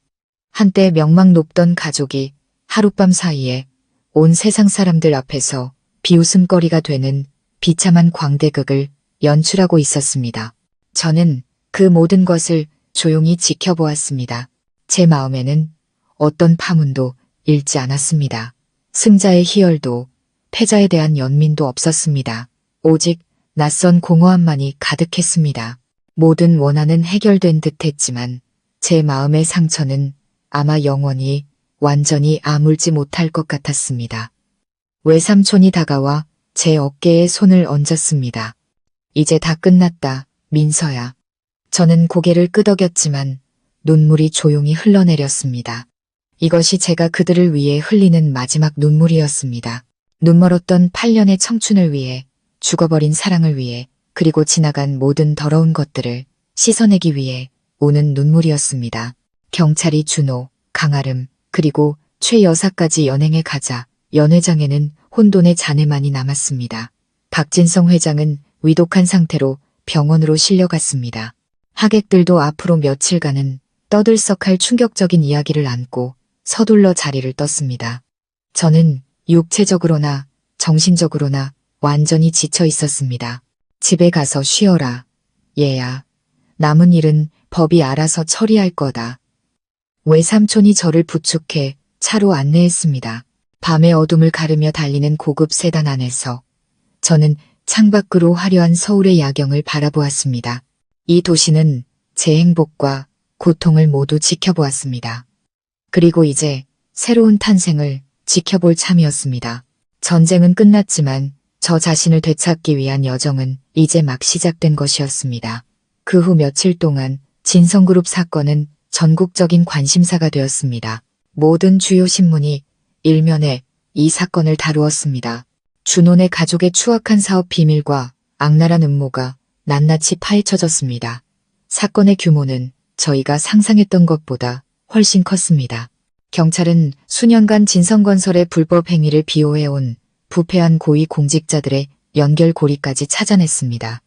한때 명망 높던 가족이 하룻밤 사이에 온 세상 사람들 앞에서 비웃음거리가 되는 비참한 광대극을 연출하고 있었습니다. 저는 그 모든 것을 조용히 지켜보았습니다. 제 마음에는 어떤 파문도 일지 않았습니다. 승자의 희열도 패자에 대한 연민도 없었습니다. 오직 낯선 공허함만이 가득했습니다. 모든 원한은 해결된 듯 했지만 제 마음의 상처는 아마 영원히 완전히 아물지 못할 것 같았습니다. 외삼촌이 다가와 제 어깨에 손을 얹었습니다. 이제 다 끝났다, 민서야. 저는 고개를 끄덕였지만 눈물이 조용히 흘러내렸습니다. 이것이 제가 그들을 위해 흘리는 마지막 눈물이었습니다. 눈멀었던 8년의 청춘을 위해, 죽어버린 사랑을 위해, 그리고 지나간 모든 더러운 것들을 씻어내기 위해 우는 눈물이었습니다. 경찰이 준호, 강아름, 그리고 최 여사까지 연행해 가자 연회장에는 혼돈의 잔해만이 남았습니다. 박진성 회장은 위독한 상태로 병원으로 실려갔습니다. 하객들도 앞으로 며칠간은 떠들썩할 충격적인 이야기를 안고 서둘러 자리를 떴습니다. 저는 육체적으로나 정신적으로나 완전히 지쳐 있었습니다. 집에 가서 쉬어라. 얘야. 남은 일은 법이 알아서 처리할 거다. 외삼촌이 저를 부축해 차로 안내했습니다. 밤의 어둠을 가르며 달리는 고급 세단 안에서 저는 창밖으로 화려한 서울의 야경을 바라보았습니다. 이 도시는 제 행복과 고통을 모두 지켜보았습니다. 그리고 이제 새로운 탄생을 지켜볼 참이었습니다. 전쟁은 끝났지만 저 자신을 되찾기 위한 여정은 이제 막 시작된 것이었습니다. 그 후 며칠 동안 진성그룹 사건은 전국적인 관심사가 되었습니다. 모든 주요 신문이 일면에 이 사건을 다루었습니다. 준혼의 가족의 추악한 사업 비밀과 악랄한 음모가 낱낱이 파헤쳐졌습니다. 사건의 규모는 저희가 상상했던 것보다 훨씬 컸습니다. 경찰은 수년간 진성건설의 불법 행위를 비호해온 부패한 고위 공직자들의 연결고리까지 찾아냈습니다.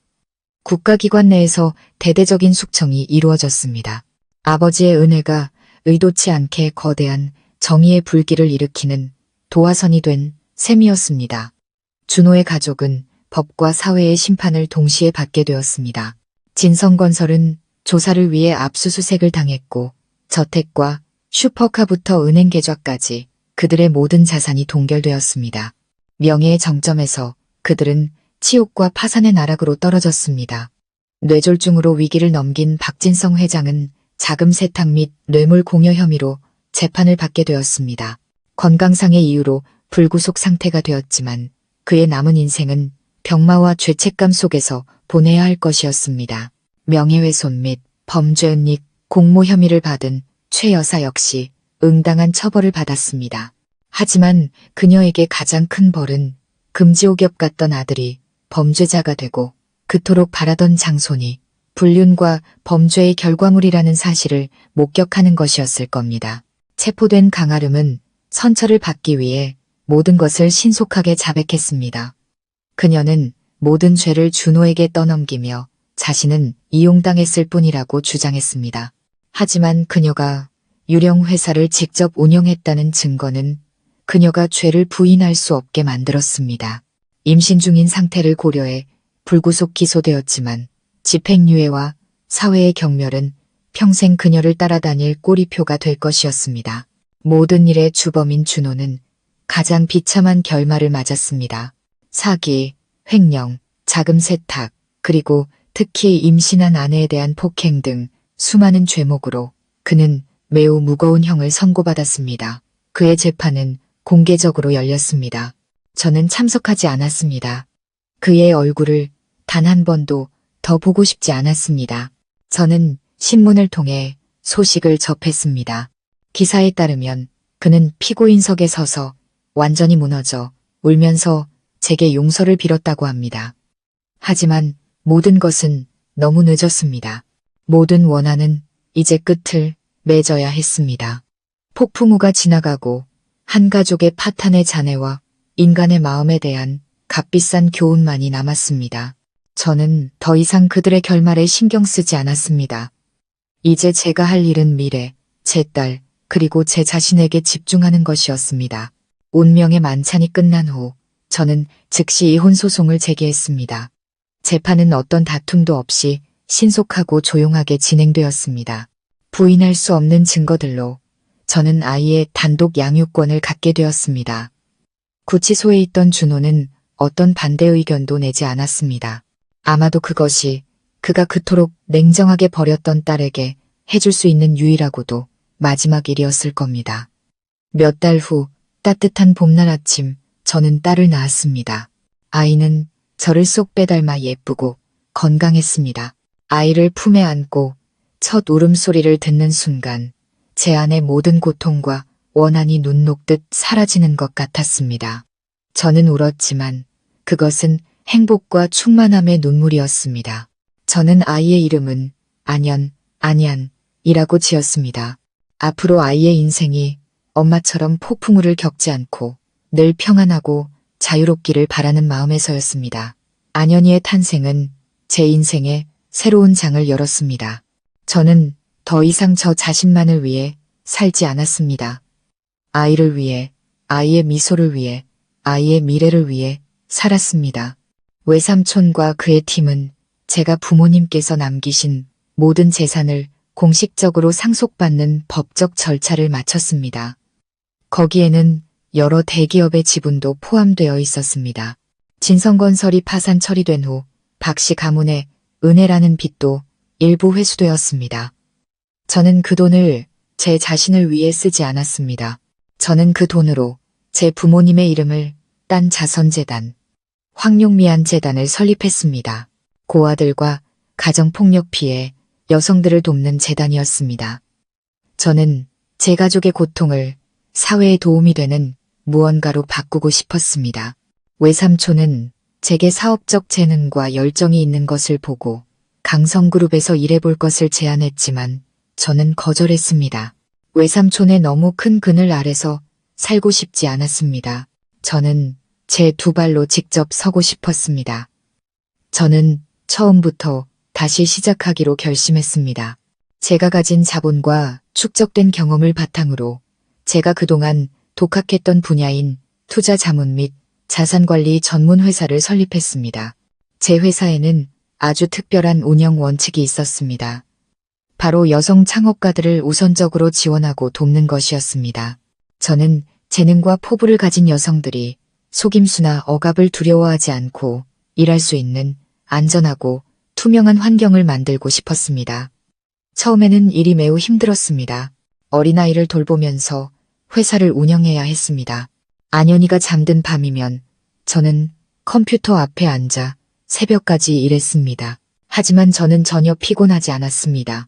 국가기관 내에서 대대적인 숙청이 이루어졌습니다. 아버지의 은혜가 의도치 않게 거대한 정의의 불길을 일으키는 도화선이 된 셈이었습니다. 준호의 가족은 법과 사회의 심판을 동시에 받게 되었습니다. 진성건설은 조사를 위해 압수수색을 당했고 저택과 슈퍼카부터 은행 계좌까지 그들의 모든 자산이 동결되었습니다. 명예의 정점에서 그들은 치욕과 파산의 나락으로 떨어졌습니다. 뇌졸중으로 위기를 넘긴 박진성 회장은 자금 세탁 및 뇌물 공여 혐의로 재판을 받게 되었습니다. 건강상의 이유로 불구속 상태가 되었지만 그의 남은 인생은 병마와 죄책감 속에서 보내야 할 것이었습니다. 명예훼손 및 범죄은닉, 공모 혐의를 받은 최 여사 역시 응당한 처벌을 받았습니다. 하지만 그녀에게 가장 큰 벌은 금지옥엽 같던 아들이 범죄자가 되고 그토록 바라던 장손이 불륜과 범죄의 결과물이라는 사실을 목격하는 것이었을 겁니다. 체포된 강아름은 선처를 받기 위해 모든 것을 신속하게 자백했습니다. 그녀는 모든 죄를 준호에게 떠넘기며 자신은 이용당했을 뿐이라고 주장했습니다. 하지만 그녀가 유령 회사를 직접 운영했다는 증거는 그녀가 죄를 부인할 수 없게 만들었습니다. 임신 중인 상태를 고려해 불구속 기소되었지만 집행유예와 사회의 경멸은 평생 그녀를 따라다닐 꼬리표가 될 것이었습니다. 모든 일의 주범인 준호는 가장 비참한 결말을 맞았습니다. 사기, 횡령, 자금 세탁, 그리고 특히 임신한 아내에 대한 폭행 등 수많은 죄목으로 그는 매우 무거운 형을 선고받았습니다. 그의 재판은 공개적으로 열렸습니다. 저는 참석하지 않았습니다. 그의 얼굴을 단 한 번도 더 보고 싶지 않았습니다. 저는 신문을 통해 소식을 접했습니다. 기사에 따르면 그는 피고인석에 서서 완전히 무너져 울면서 제게 용서를 빌었다고 합니다. 하지만 모든 것은 너무 늦었습니다. 모든 원한은 이제 끝을 맺어야 했습니다. 폭풍우가 지나가고 한 가족의 파탄의 잔해와 인간의 마음에 대한 값비싼 교훈만이 남았습니다. 저는 더 이상 그들의 결말에 신경 쓰지 않았습니다. 이제 제가 할 일은 미래, 제 딸, 그리고 제 자신에게 집중하는 것이었습니다. 운명의 만찬이 끝난 후 저는 즉시 이혼 소송을 제기했습니다. 재판은 어떤 다툼도 없이 신속하고 조용하게 진행되었습니다. 부인할 수 없는 증거들로 저는 아이의 단독 양육권을 갖게 되었습니다. 구치소에 있던 준호는 어떤 반대 의견도 내지 않았습니다. 아마도 그것이 그가 그토록 냉정하게 버렸던 딸에게 해줄 수 있는 유일하고도 마지막 일이었을 겁니다. 몇 달 후 따뜻한 봄날 아침 저는 딸을 낳았습니다. 아이는 저를 쏙 빼닮아 예쁘고 건강했습니다. 아이를 품에 안고 첫 울음소리를 듣는 순간 제 안의 모든 고통과 원한이 눈 녹듯 사라지는 것 같았습니다. 저는 울었지만 그것은 행복과 충만함의 눈물이었습니다. 저는 아이의 이름은 안연이라고 지었습니다. 앞으로 아이의 인생이 엄마처럼 폭풍우를 겪지 않고 늘 평안하고 자유롭기를 바라는 마음에서였습니다. 안연이의 탄생은 제 인생에 새로운 장을 열었습니다. 저는 더 이상 저 자신만을 위해 살지 않았습니다. 아이를 위해, 아이의 미소를 위해, 아이의 미래를 위해 살았습니다. 외삼촌과 그의 팀은 제가 부모님께서 남기신 모든 재산을 공식적으로 상속받는 법적 절차를 마쳤습니다. 거기에는 여러 대기업의 지분도 포함되어 있었습니다. 진성건설이 파산 처리된 후 박씨 가문의 은혜라는 빚도 일부 회수되었습니다. 저는 그 돈을 제 자신을 위해 쓰지 않았습니다. 저는 그 돈으로 제 부모님의 이름을 딴 자선재단, 황룡미안재단을 설립했습니다. 고아들과 가정폭력 피해 여성들을 돕는 재단이었습니다. 저는 제 가족의 고통을 사회에 도움이 되는 무언가로 바꾸고 싶었습니다. 외삼촌은 제게 사업적 재능과 열정이 있는 것을 보고 강성그룹에서 일해볼 것을 제안했지만 저는 거절했습니다. 외삼촌의 너무 큰 그늘 아래서 살고 싶지 않았습니다. 저는 제 두 발로 직접 서고 싶었습니다. 저는 처음부터 다시 시작하기로 결심했습니다. 제가 가진 자본과 축적된 경험을 바탕으로 제가 그동안 독학했던 분야인 투자 자문 및 자산관리 전문 회사를 설립했습니다. 제 회사에는 아주 특별한 운영 원칙이 있었습니다. 바로 여성 창업가들을 우선적으로 지원하고 돕는 것이었습니다. 저는 재능과 포부를 가진 여성들이 속임수나 억압을 두려워하지 않고 일할 수 있는 안전하고 투명한 환경을 만들고 싶었습니다. 처음에는 일이 매우 힘들었습니다. 어린아이를 돌보면서 회사를 운영해야 했습니다. 안연이가 잠든 밤이면 저는 컴퓨터 앞에 앉아 새벽까지 일했습니다. 하지만 저는 전혀 피곤하지 않았습니다.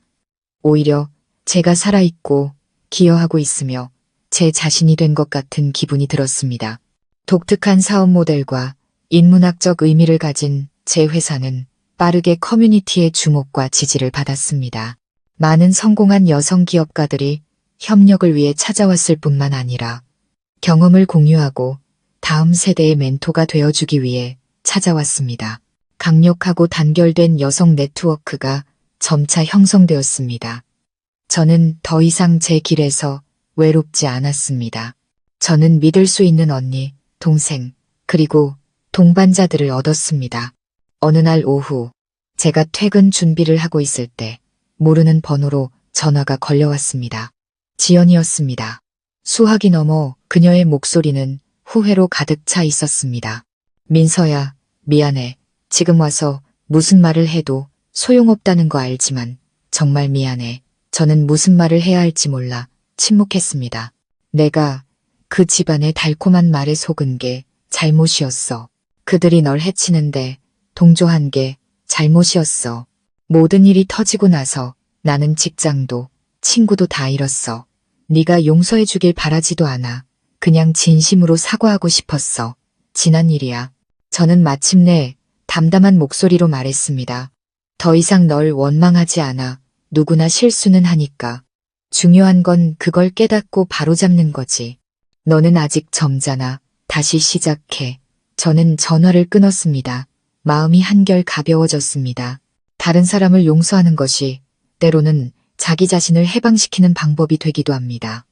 오히려 제가 살아있고 기여하고 있으며 제 자신이 된 것 같은 기분이 들었습니다. 독특한 사업 모델과 인문학적 의미를 가진 제 회사는 빠르게 커뮤니티의 주목과 지지를 받았습니다. 많은 성공한 여성 기업가들이 협력을 위해 찾아왔을 뿐만 아니라 경험을 공유하고 다음 세대의 멘토가 되어주기 위해 찾아왔습니다. 강력하고 단결된 여성 네트워크가 점차 형성되었습니다. 저는 더 이상 제 길에서 외롭지 않았습니다. 저는 믿을 수 있는 언니, 동생, 그리고 동반자들을 얻었습니다. 어느 날 오후, 제가 퇴근 준비를 하고 있을 때 모르는 번호로 전화가 걸려왔습니다. 지연이었습니다. 수학이 넘어 그녀의 목소리는 후회로 가득 차 있었습니다. 민서야, 미안해. 지금 와서 무슨 말을 해도 소용없다는 거 알지만 정말 미안해. 저는 무슨 말을 해야 할지 몰라 침묵했습니다. 내가 그 집안의 달콤한 말에 속은 게 잘못이었어. 그들이 널 해치는데 동조한 게 잘못이었어. 모든 일이 터지고 나서 나는 직장도 친구도 다 잃었어. 네가 용서해 주길 바라지도 않아. 그냥 진심으로 사과하고 싶었어. 지난 일이야. 저는 마침내 담담한 목소리로 말했습니다. 더 이상 널 원망하지 않아. 누구나 실수는 하니까. 중요한 건 그걸 깨닫고 바로잡는 거지. 너는 아직 젊잖아. 다시 시작해. 저는 전화를 끊었습니다. 마음이 한결 가벼워졌습니다. 다른 사람을 용서하는 것이 때로는 자기 자신을 해방시키는 방법이 되기도 합니다.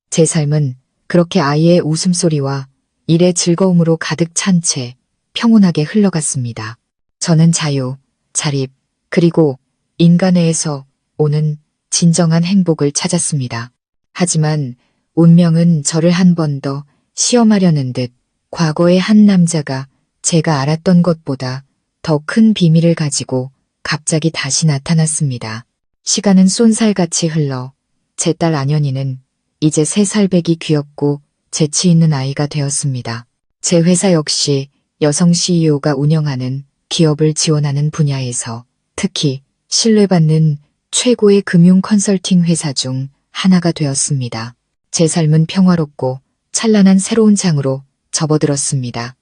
제 삶은 그렇게 아이의 웃음소리와 일의 즐거움으로 가득 찬 채 평온하게 흘러갔습니다. 저는 자유, 자립, 그리고 인간애에서 오는 진정한 행복을 찾았습니다. 하지만 운명은 저를 한 번 더 시험하려는 듯 과거의 한 남자가 제가 알았던 것보다 더 큰 비밀을 가지고 갑자기 다시 나타났습니다. 시간은 쏜살같이 흘러 제 딸 안연이는 이제 3살배기 귀엽고 재치 있는 아이가 되었습니다. 제 회사 역시 여성 CEO가 운영하는 기업을 지원하는 분야에서 특히 신뢰받는 최고의 금융 컨설팅 회사 중 하나가 되었습니다. 제 삶은 평화롭고 찬란한 새로운 장으로 접어들었습니다.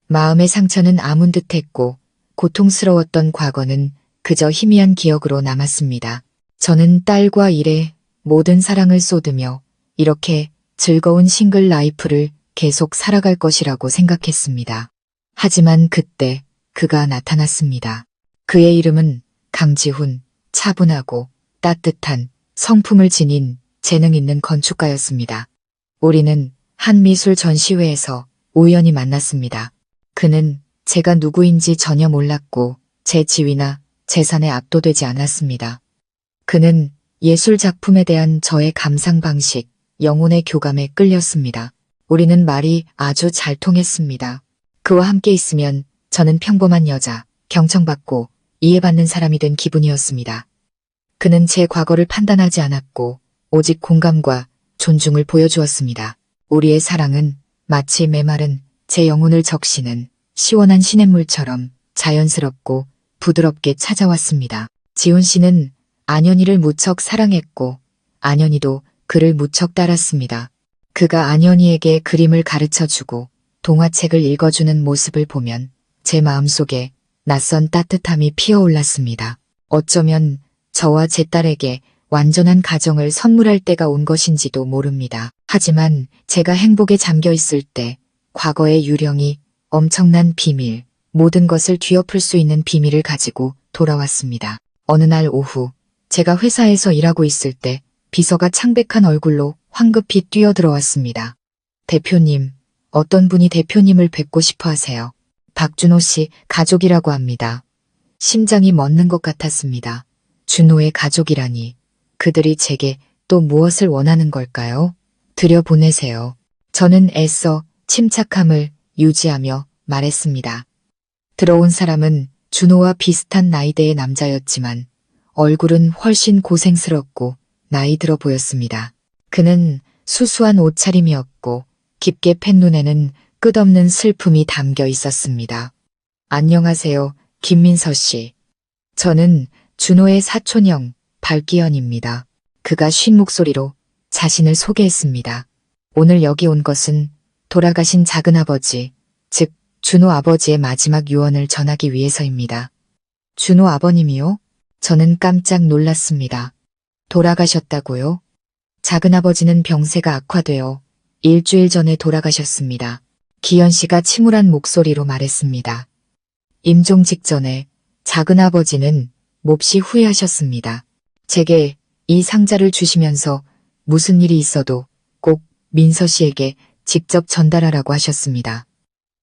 마음의 상처는 아문 듯했고 고통스러웠던 과거는 그저 희미한 기억으로 남았습니다. 저는 딸과 일에 모든 사랑을 쏟으며 이렇게 즐거운 싱글 라이프를 계속 살아갈 것이라고 생각했습니다. 하지만 그때 그가 나타났습니다. 그의 이름은 강지훈, 차분하고 따뜻한 성품을 지닌 재능 있는 건축가였습니다. 우리는 한 미술 전시회에서 우연히 만났습니다. 그는 제가 누구인지 전혀 몰랐고 제 지위나 재산에 압도되지 않았습니다. 그는 예술 작품에 대한 저의 감상 방식, 영혼의 교감에 끌렸습니다. 우리는 말이 아주 잘 통했습니다. 그와 함께 있으면 저는 평범한 여자, 경청받고 이해받는 사람이 된 기분이었습니다. 그는 제 과거를 판단하지 않았고 오직 공감과 존중을 보여주었습니다. 우리의 사랑은 마치 메마른 제 영혼을 적시는 시원한 시냇물처럼 자연스럽고 부드럽게 찾아왔습니다. 지훈 씨는 안연이를 무척 사랑했고 안연이도 그를 무척 따랐습니다. 그가 안연이에게 그림을 가르쳐주고 동화책을 읽어주는 모습을 보면 제 마음속에 낯선 따뜻함이 피어올랐습니다. 어쩌면 저와 제 딸에게 완전한 가정을 선물할 때가 온 것인지도 모릅니다. 하지만 제가 행복에 잠겨 있을 때 과거의 유령이 엄청난 비밀, 모든 것을 뒤엎을 수 있는 비밀을 가지고 돌아왔습니다. 어느 날 오후 제가 회사에서 일하고 있을 때 비서가 창백한 얼굴로 황급히 뛰어들어왔습니다. 대표님, 어떤 분이 대표님을 뵙고 싶어 하세요. 박준호 씨 가족이라고 합니다. 심장이 멎는 것 같았습니다. 준호의 가족이라니. 그들이 제게 또 무엇을 원하는 걸까요? 들여보내세요. 저는 애써 침착함을 유지하며 말했습니다. 들어온 사람은 준호와 비슷한 나이대의 남자였지만 얼굴은 훨씬 고생스럽고 나이 들어 보였습니다. 그는 수수한 옷차림이었고 깊게 팬 눈에는 끝없는 슬픔이 담겨 있었습니다. 안녕하세요, 김민서 씨. 저는 준호의 사촌형 발기현입니다. 그가 쉰 목소리로 자신을 소개했습니다. 오늘 여기 온 것은 돌아가신 작은아버지, 즉 준호 아버지의 마지막 유언을 전하기 위해서입니다. 준호 아버님이요? 저는 깜짝 놀랐습니다. 돌아가셨다고요? 작은아버지는 병세가 악화되어 일주일 전에 돌아가셨습니다. 기현 씨가 침울한 목소리로 말했습니다. 임종 직전에 작은아버지는 몹시 후회하셨습니다. 제게 이 상자를 주시면서 무슨 일이 있어도 꼭 민서 씨에게 직접 전달하라고 하셨습니다.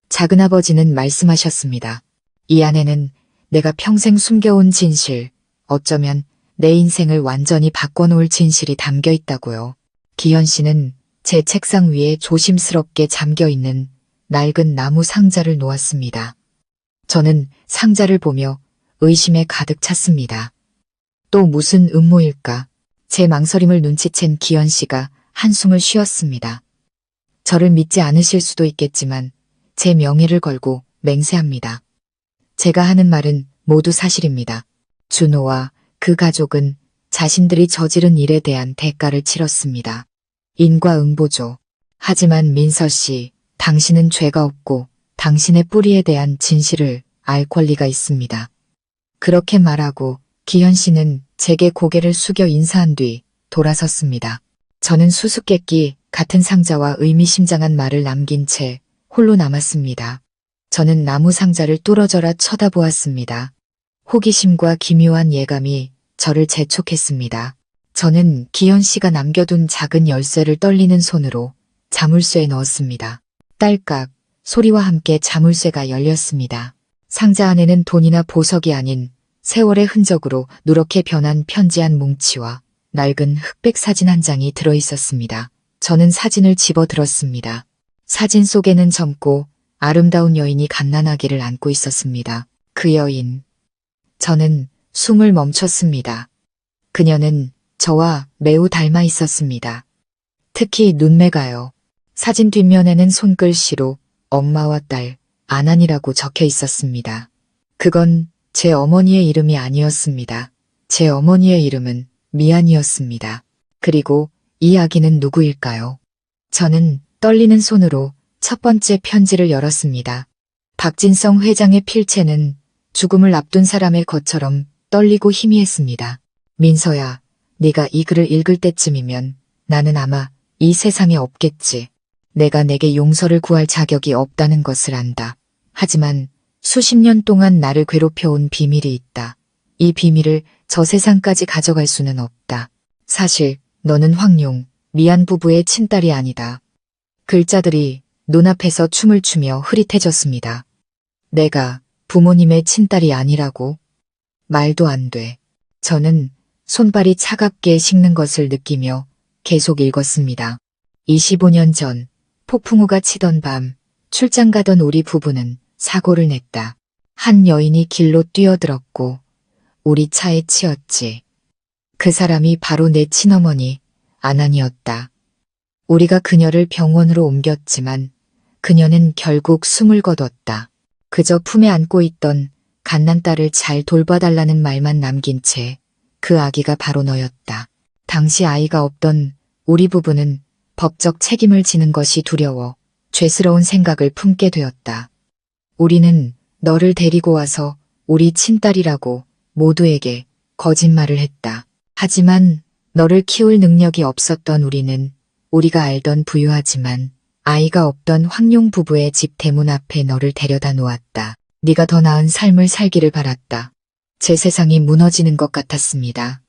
작은아버지는 말씀하셨습니다. 이 안에는 내가 평생 숨겨온 진실, 어쩌면 내 인생을 완전히 바꿔놓을 진실이 담겨 있다고요. 기현 씨는 제 책상 위에 조심스럽게 잠겨있는 낡은 나무 상자를 놓았습니다. 저는 상자를 보며 의심에 가득 찼습니다. 또 무슨 음모일까? 제 망설임을 눈치챈 기현 씨가 한숨을 쉬었습니다. 저를 믿지 않으실 수도 있겠지만 제 명예를 걸고 맹세합니다. 제가 하는 말은 모두 사실입니다. 준호와 그 가족은 자신들이 저지른 일에 대한 대가를 치렀습니다. 인과응보죠. 하지만 민서 씨, 당신은 죄가 없고 당신의 뿌리에 대한 진실을 알 권리가 있습니다. 그렇게 말하고 기현 씨는 제게 고개를 숙여 인사한 뒤 돌아섰습니다. 저는 수수께끼 같은 상자와 의미심장한 말을 남긴 채 홀로 남았습니다. 저는 나무 상자를 뚫어져라 쳐다보았습니다. 호기심과 기묘한 예감이 저를 재촉했습니다. 저는 기현 씨가 남겨둔 작은 열쇠를 떨리는 손으로 자물쇠에 넣었습니다. 딸깍 소리와 함께 자물쇠가 열렸습니다. 상자 안에는 돈이나 보석이 아닌 세월의 흔적으로 누렇게 변한 편지 한 뭉치와 낡은 흑백 사진 한 장이 들어있었습니다. 저는 사진을 집어들었습니다. 사진 속에는 젊고 아름다운 여인이 갓난아기를 안고 있었습니다. 그 여인. 저는 숨을 멈췄습니다. 그녀는 저와 매우 닮아 있었습니다. 특히 눈매가요. 사진 뒷면에는 손글씨로 엄마와 딸, 안한이라고 적혀 있었습니다. 그건 제 어머니의 이름이 아니었습니다. 제 어머니의 이름은 미안이었습니다. 그리고 이 아기는 누구일까요? 저는 떨리는 손으로 첫 번째 편지를 열었습니다. 박진성 회장의 필체는 죽음을 앞둔 사람의 것처럼 떨리고 희미했습니다. 민서야, 네가 이 글을 읽을 때쯤이면 나는 아마 이 세상에 없겠지. 내가 내게 용서를 구할 자격이 없다는 것을 안다. 하지만 수십 년 동안 나를 괴롭혀온 비밀이 있다. 이 비밀을 저 세상까지 가져갈 수는 없다. 사실 너는 황용, 미안 부부의 친딸이 아니다. 글자들이 눈앞에서 춤을 추며 흐릿해졌습니다. 내가 부모님의 친딸이 아니라고? 말도 안 돼. 저는 손발이 차갑게 식는 것을 느끼며 계속 읽었습니다. 25년 전 폭풍우가 치던 밤 출장 가던 우리 부부는 사고를 냈다. 한 여인이 길로 뛰어들었고 우리 차에 치였지. 그 사람이 바로 내 친어머니 안한이었다. 우리가 그녀를 병원으로 옮겼지만 그녀는 결국 숨을 거뒀다. 그저 품에 안고 있던 갓난딸을 잘 돌봐달라는 말만 남긴 채 그 아기가 바로 너였다. 당시 아이가 없던 우리 부부는 법적 책임을 지는 것이 두려워 죄스러운 생각을 품게 되었다. 우리는 너를 데리고 와서 우리 친딸이라고 모두에게 거짓말을 했다. 하지만 너를 키울 능력이 없었던 우리는 우리가 알던 부유하지만 아이가 없던 황용 부부의 집 대문 앞에 너를 데려다 놓았다. 네가 더 나은 삶을 살기를 바랐다. 제 세상이 무너지는 것 같았습니다.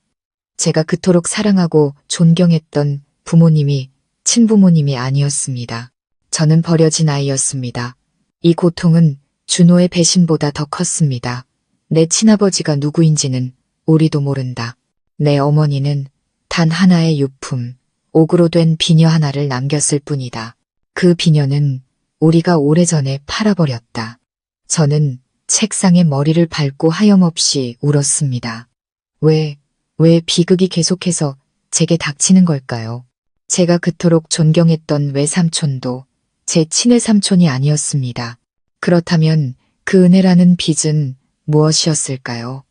제가 그토록 사랑하고 존경했던 부모님이 친부모님이 아니었습니다. 저는 버려진 아이였습니다. 이 고통은 준호의 배신보다 더 컸습니다. 내 친아버지가 누구인지는 우리도 모른다. 내 어머니는 단 하나의 유품, 옥으로 된 비녀 하나를 남겼을 뿐이다. 그 비녀는 우리가 오래전에 팔아버렸다. 저는 책상에 머리를 밟고 하염없이 울었습니다. 왜 비극이 계속해서 제게 닥치는 걸까요? 제가 그토록 존경했던 외삼촌도 제 친외삼촌이 아니었습니다. 그렇다면 그 은혜라는 빚은 무엇이었을까요?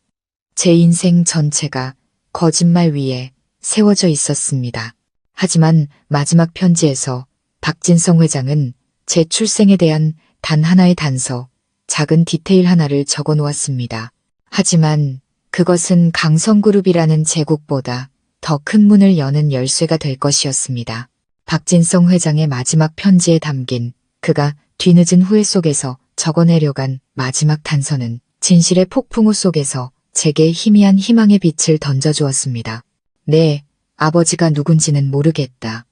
제 인생 전체가 거짓말 위에 세워져 있었습니다. 하지만 마지막 편지에서 박진성 회장은 제 출생에 대한 단 하나의 단서, 작은 디테일 하나를 적어 놓았습니다. 하지만 그것은 강성그룹이라는 제국보다 더 큰 문을 여는 열쇠가 될 것이었습니다. 박진성 회장의 마지막 편지에 담긴 그가 뒤늦은 후회 속에서 적어내려간 마지막 단서는 진실의 폭풍우 속에서 제게 희미한 희망의 빛을 던져주었습니다. 네, 아버지가 누군지는 모르겠다.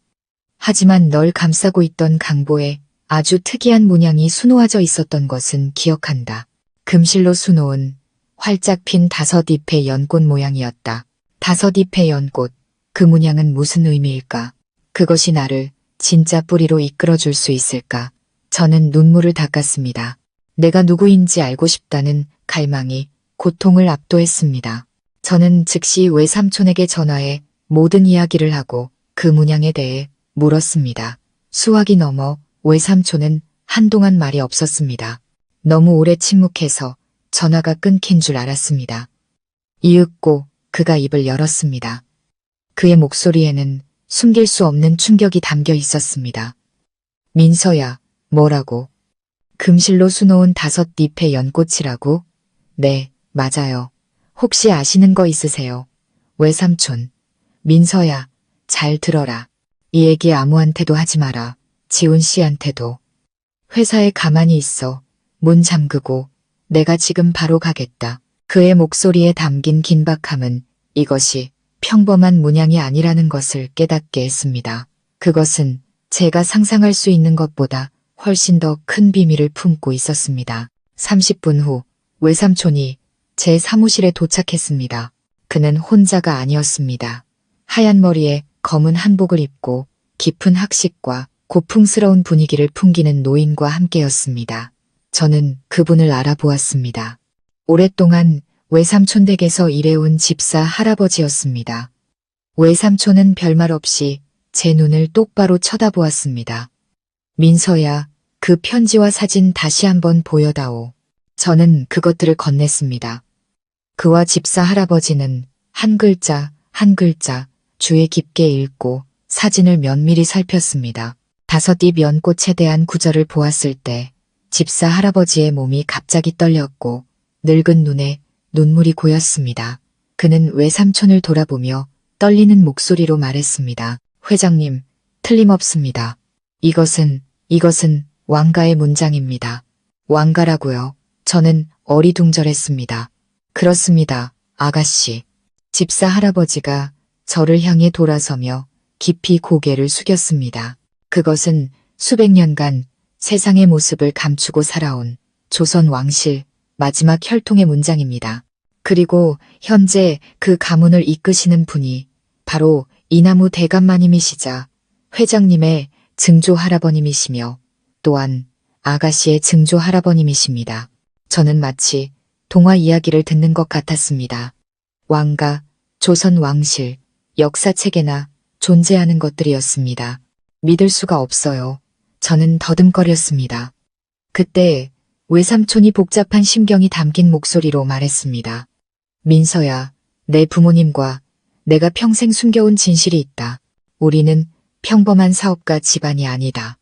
하지만 널 감싸고 있던 강보에 아주 특이한 문양이 수놓아져 있었던 것은 기억한다. 금실로 수놓은 활짝 핀 5잎의 연꽃 모양이었다. 5잎의 연꽃, 그 문양은 무슨 의미일까? 그것이 나를 진짜 뿌리로 이끌어줄 수 있을까? 저는 눈물을 닦았습니다. 내가 누구인지 알고 싶다는 갈망이 고통을 압도했습니다. 저는 즉시 외삼촌에게 전화해 모든 이야기를 하고 그 문양에 대해 물었습니다. 수학이 넘어 외삼촌은 한동안 말이 없었습니다. 너무 오래 침묵해서 전화가 끊긴 줄 알았습니다. 이윽고 그가 입을 열었습니다. 그의 목소리에는 숨길 수 없는 충격이 담겨 있었습니다. 민서야, 뭐라고? 금실로 수놓은 5잎의 연꽃이라고? 네, 맞아요. 혹시 아시는 거 있으세요? 외삼촌. 민서야, 잘 들어라. 이 얘기 아무한테도 하지 마라. 지훈 씨한테도. 회사에 가만히 있어. 문 잠그고 내가 지금 바로 가겠다. 그의 목소리에 담긴 긴박함은 이것이 평범한 문양이 아니라는 것을 깨닫게 했습니다. 그것은 제가 상상할 수 있는 것보다 훨씬 더 큰 비밀을 품고 있었습니다. 30분 후 외삼촌이 제 사무실에 도착했습니다. 그는 혼자가 아니었습니다. 하얀 머리에 검은 한복을 입고 깊은 학식과 고풍스러운 분위기를 풍기는 노인과 함께였습니다. 저는 그분을 알아보았습니다. 오랫동안 외삼촌 댁에서 일해온 집사 할아버지였습니다. 외삼촌은 별말 없이 제 눈을 똑바로 쳐다보았습니다. 민서야, 그 편지와 사진 다시 한번 보여다오. 저는 그것들을 건넸습니다. 그와 집사 할아버지는 한 글자 한 글자 주의 깊게 읽고 사진을 면밀히 살폈습니다. 5잎 연꽃에 대한 구절을 보았을 때 집사 할아버지의 몸이 갑자기 떨렸고 늙은 눈에 눈물이 고였습니다. 그는 외삼촌을 돌아보며 떨리는 목소리로 말했습니다. 회장님, 틀림없습니다. 이것은 왕가의 문장입니다. 왕가라고요. 저는 어리둥절했습니다. 그렇습니다, 아가씨. 집사 할아버지가 저를 향해 돌아서며 깊이 고개를 숙였습니다. 그것은 수백 년간 세상의 모습을 감추고 살아온 조선 왕실 마지막 혈통의 문장입니다. 그리고 현재 그 가문을 이끄시는 분이 바로 이나무 대감마님이시자 회장님의 증조 할아버님이시며 또한 아가씨의 증조 할아버님이십니다. 저는 마치 동화 이야기를 듣는 것 같았습니다. 왕가, 조선 왕실, 역사책에나 존재하는 것들이었습니다. 믿을 수가 없어요. 저는 더듬거렸습니다. 그때 외삼촌이 복잡한 심경이 담긴 목소리로 말했습니다. 민서야, 내 부모님과 내가 평생 숨겨온 진실이 있다. 우리는 평범한 사업가 집안이 아니다.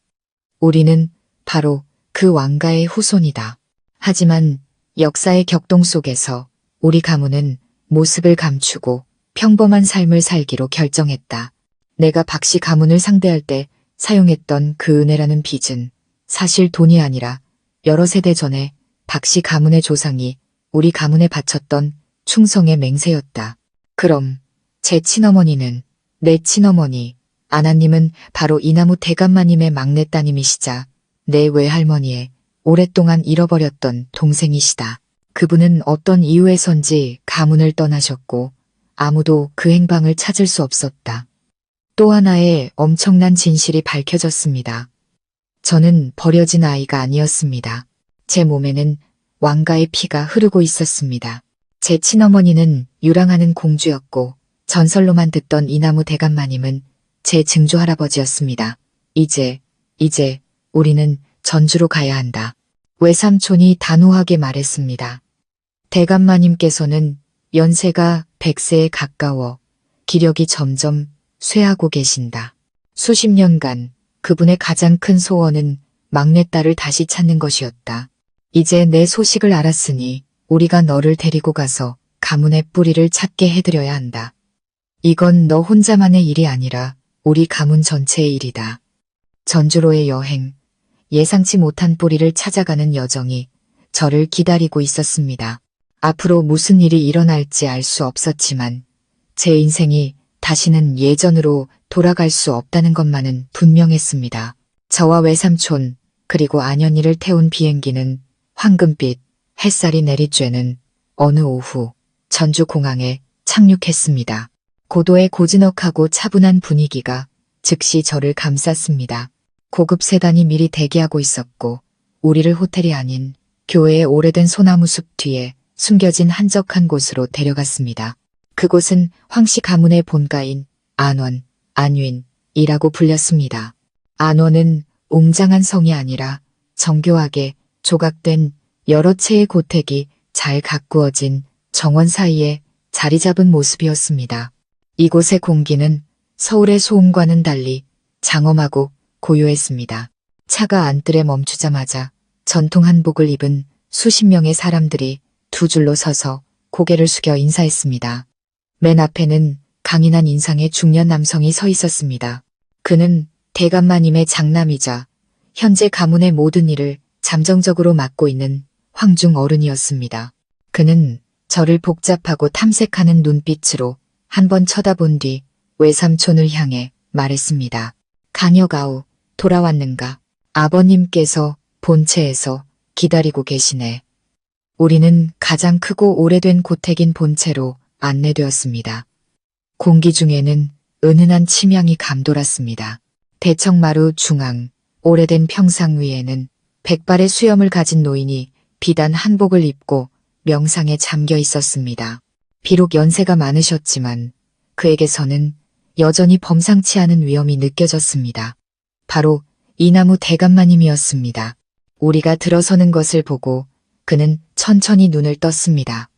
우리는 바로 그 왕가의 후손이다. 하지만 역사의 격동 속에서 우리 가문은 모습을 감추고 평범한 삶을 살기로 결정했다. 내가 박씨 가문을 상대할 때 사용했던 그 은혜라는 빚은 사실 돈이 아니라 여러 세대 전에 박씨 가문의 조상이 우리 가문에 바쳤던 충성의 맹세였다. 그럼 제 친어머니는, 내 친어머니, 아나님은 바로 이나무 대감마님의 막내 따님이시자 내 외할머니의 오랫동안 잃어버렸던 동생이시다. 그분은 어떤 이유에선지 가문을 떠나셨고 아무도 그 행방을 찾을 수 없었다. 또 하나의 엄청난 진실이 밝혀졌습니다. 저는 버려진 아이가 아니었습니다. 제 몸에는 왕가의 피가 흐르고 있었습니다. 제 친어머니는 유랑하는 공주였고 전설로만 듣던 이나무 대감마님은 제 증조 할아버지였습니다. 이제 우리는 전주로 가야 한다. 외삼촌이 단호하게 말했습니다. 대감마님께서는 연세가 100세에 가까워 기력이 점점 쇠하고 계신다. 수십 년간 그분의 가장 큰 소원은 막내딸을 다시 찾는 것이었다. 이제 내 소식을 알았으니 우리가 너를 데리고 가서 가문의 뿌리를 찾게 해드려야 한다. 이건 너 혼자만의 일이 아니라 우리 가문 전체의 일이다. 전주로의 여행, 예상치 못한 뿌리를 찾아가는 여정이 저를 기다리고 있었습니다. 앞으로 무슨 일이 일어날지 알 수 없었지만 제 인생이 다시는 예전으로 돌아갈 수 없다는 것만은 분명했습니다. 저와 외삼촌 그리고 안현이를 태운 비행기는 황금빛 햇살이 내리쬐는 어느 오후 전주공항에 착륙했습니다. 고도의 고즈넉하고 차분한 분위기가 즉시 저를 감쌌습니다. 고급 세단이 미리 대기하고 있었고 우리를 호텔이 아닌 교회의 오래된 소나무 숲 뒤에 숨겨진 한적한 곳으로 데려갔습니다. 그곳은 황씨 가문의 본가인 안원, 안윈이라고 불렸습니다. 안원은 웅장한 성이 아니라 정교하게 조각된 여러 채의 고택이 잘 가꾸어진 정원 사이에 자리 잡은 모습이었습니다. 이곳의 공기는 서울의 소음과는 달리 장엄하고 고요했습니다. 차가 안뜰에 멈추자마자 전통 한복을 입은 수십 명의 사람들이 두 줄로 서서 고개를 숙여 인사했습니다. 맨 앞에는 강인한 인상의 중년 남성이 서 있었습니다. 그는 대감마님의 장남이자 현재 가문의 모든 일을 잠정적으로 맡고 있는 황중 어른이었습니다. 그는 저를 복잡하고 탐색하는 눈빛으로 한번 쳐다본 뒤 외삼촌을 향해 말했습니다. 강여가우, 돌아왔는가? 아버님께서 본체에서 기다리고 계시네. 우리는 가장 크고 오래된 고택인 본체로 안내되었습니다. 공기 중에는 은은한 침향이 감돌았습니다. 대청마루 중앙 오래된 평상 위에는 백발의 수염을 가진 노인이 비단 한복을 입고 명상에 잠겨 있었습니다. 비록 연세가 많으셨지만 그에게서는 여전히 범상치 않은 위엄이 느껴졌습니다. 바로 이나무 대감마님이었습니다. 우리가 들어서는 것을 보고 그는 천천히 눈을 떴습니다.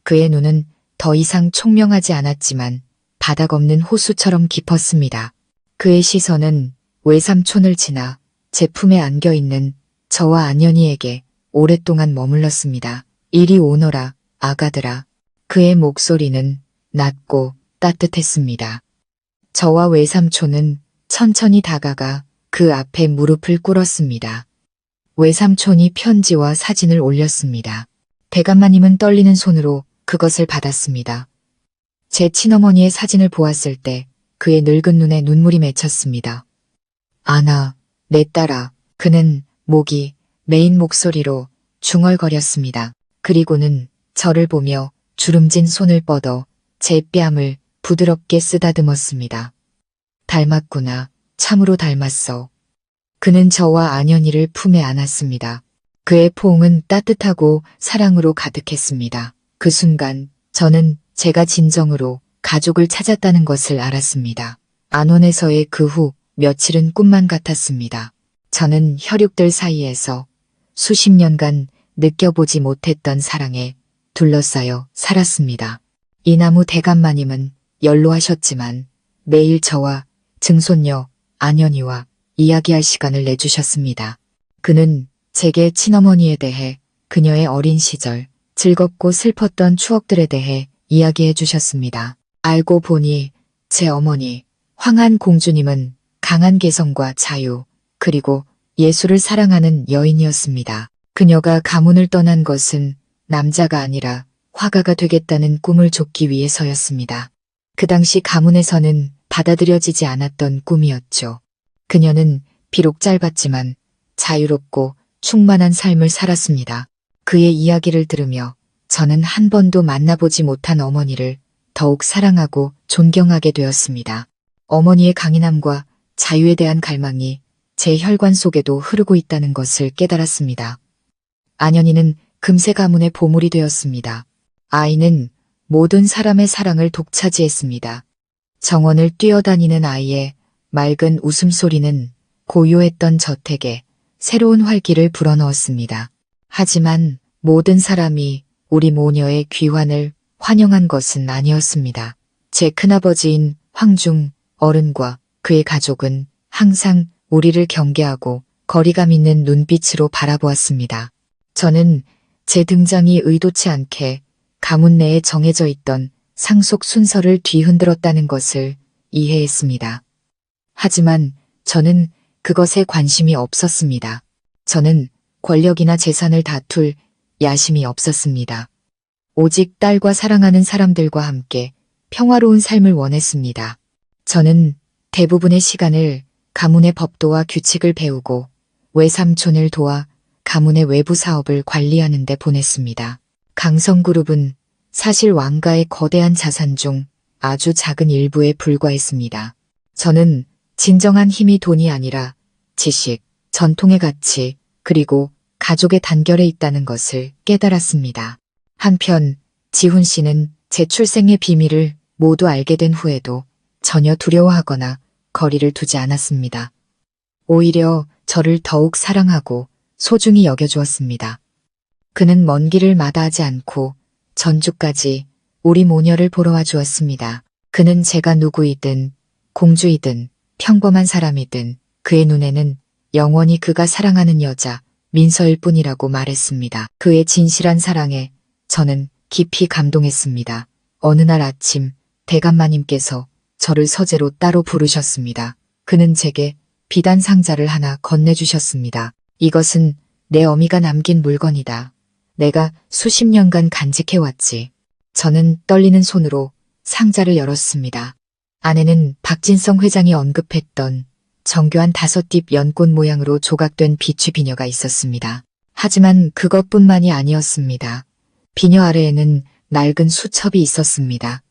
그의 눈은 더 이상 총명하지 않았지만 바닥 없는 호수처럼 깊었습니다. 그의 시선은 외삼촌을 지나 제 품에 안겨있는 저와 안연이에게 오랫동안 머물렀습니다. 이리 오너라, 아가들아. 그의 목소리는 낮고 따뜻했습니다. 저와 외삼촌은 천천히 다가가 그 앞에 무릎을 꿇었습니다. 외삼촌이 편지와 사진을 올렸습니다. 대감마님은 떨리는 손으로 그것을 받았습니다. 제 친어머니의 사진을 보았을 때 그의 늙은 눈에 눈물이 맺혔습니다. 아나, 내 딸아. 그는 목이 메인 목소리로 중얼거렸습니다. 그리고는 저를 보며 주름진 손을 뻗어 제 뺨을 부드럽게 쓰다듬었습니다. 닮았구나. 참으로 닮았어. 그는 저와 안연이를 품에 안았습니다. 그의 포옹은 따뜻하고 사랑으로 가득했습니다. 그 순간 저는 제가 진정으로 가족을 찾았다는 것을 알았습니다. 안원에서의 그 후 며칠은 꿈만 같았습니다. 저는 혈육들 사이에서 수십 년간 느껴보지 못했던 사랑에 둘러싸여 살았습니다. 이나무 대감마님은 연로하셨지만 매일 저와 증손녀 안연이와 이야기할 시간을 내주셨습니다. 그는 제게 친어머니에 대해 그녀의 어린 시절 즐겁고 슬펐던 추억들에 대해 이야기해 주셨습니다. 알고 보니 제 어머니 황한 공주님은 강한 개성과 자유 그리고 예술을 사랑하는 여인이었습니다. 그녀가 가문을 떠난 것은 남자가 아니라 화가가 되겠다는 꿈을 좇기 위해서였습니다. 그 당시 가문에서는 받아들여지지 않았던 꿈이었죠. 그녀는 비록 짧았지만 자유롭고 충만한 삶을 살았습니다. 그의 이야기를 들으며 저는 한 번도 만나보지 못한 어머니를 더욱 사랑하고 존경하게 되었습니다. 어머니의 강인함과 자유에 대한 갈망이 제 혈관 속에도 흐르고 있다는 것을 깨달았습니다. 안연이는 금세 가문의 보물이 되었습니다. 아이는 모든 사람의 사랑을 독차지했습니다. 정원을 뛰어다니는 아이의 맑은 웃음소리는 고요했던 저택에 새로운 활기를 불어넣었습니다. 하지만 모든 사람이 우리 모녀의 귀환을 환영한 것은 아니었습니다. 제 큰아버지인 황중 어른과 그의 가족은 항상 우리를 경계하고 거리감 있는 눈빛으로 바라보았습니다. 저는 제 등장이 의도치 않게 가문 내에 정해져 있던 상속 순서를 뒤흔들었다는 것을 이해했습니다. 하지만 저는 그것에 관심이 없었습니다. 저는 권력이나 재산을 다툴 야심이 없었습니다. 오직 딸과 사랑하는 사람들과 함께 평화로운 삶을 원했습니다. 저는 대부분의 시간을 가문의 법도와 규칙을 배우고 외삼촌을 도와 가문의 외부 사업을 관리하는 데 보냈습니다. 강성그룹은 사실 왕가의 거대한 자산 중 아주 작은 일부에 불과했습니다. 저는 진정한 힘이 돈이 아니라 지식, 전통의 가치, 그리고 가족의 단결에 있다는 것을 깨달았습니다. 한편 지훈 씨는 제 출생의 비밀을 모두 알게 된 후에도 전혀 두려워하거나 거리를 두지 않았습니다. 오히려 저를 더욱 사랑하고 소중히 여겨주었습니다. 그는 먼 길을 마다하지 않고 전주까지 우리 모녀를 보러 와 주었습니다. 그는 제가 누구이든 공주이든 평범한 사람이든 그의 눈에는 영원히 그가 사랑하는 여자 민서일 뿐이라고 말했습니다. 그의 진실한 사랑에 저는 깊이 감동했습니다. 어느 날 아침 대감마님께서 저를 서재로 따로 부르셨습니다. 그는 제게 비단 상자를 하나 건네주셨습니다. 이것은 내 어미가 남긴 물건이다. 내가 수십 년간 간직해왔지. 저는 떨리는 손으로 상자를 열었습니다. 안에는 박진성 회장이 언급했던 정교한 5딥 연꽃 모양으로 조각된 비취 비녀가 있었습니다. 하지만 그것뿐만이 아니었습니다. 비녀 아래에는 낡은 수첩이 있었습니다.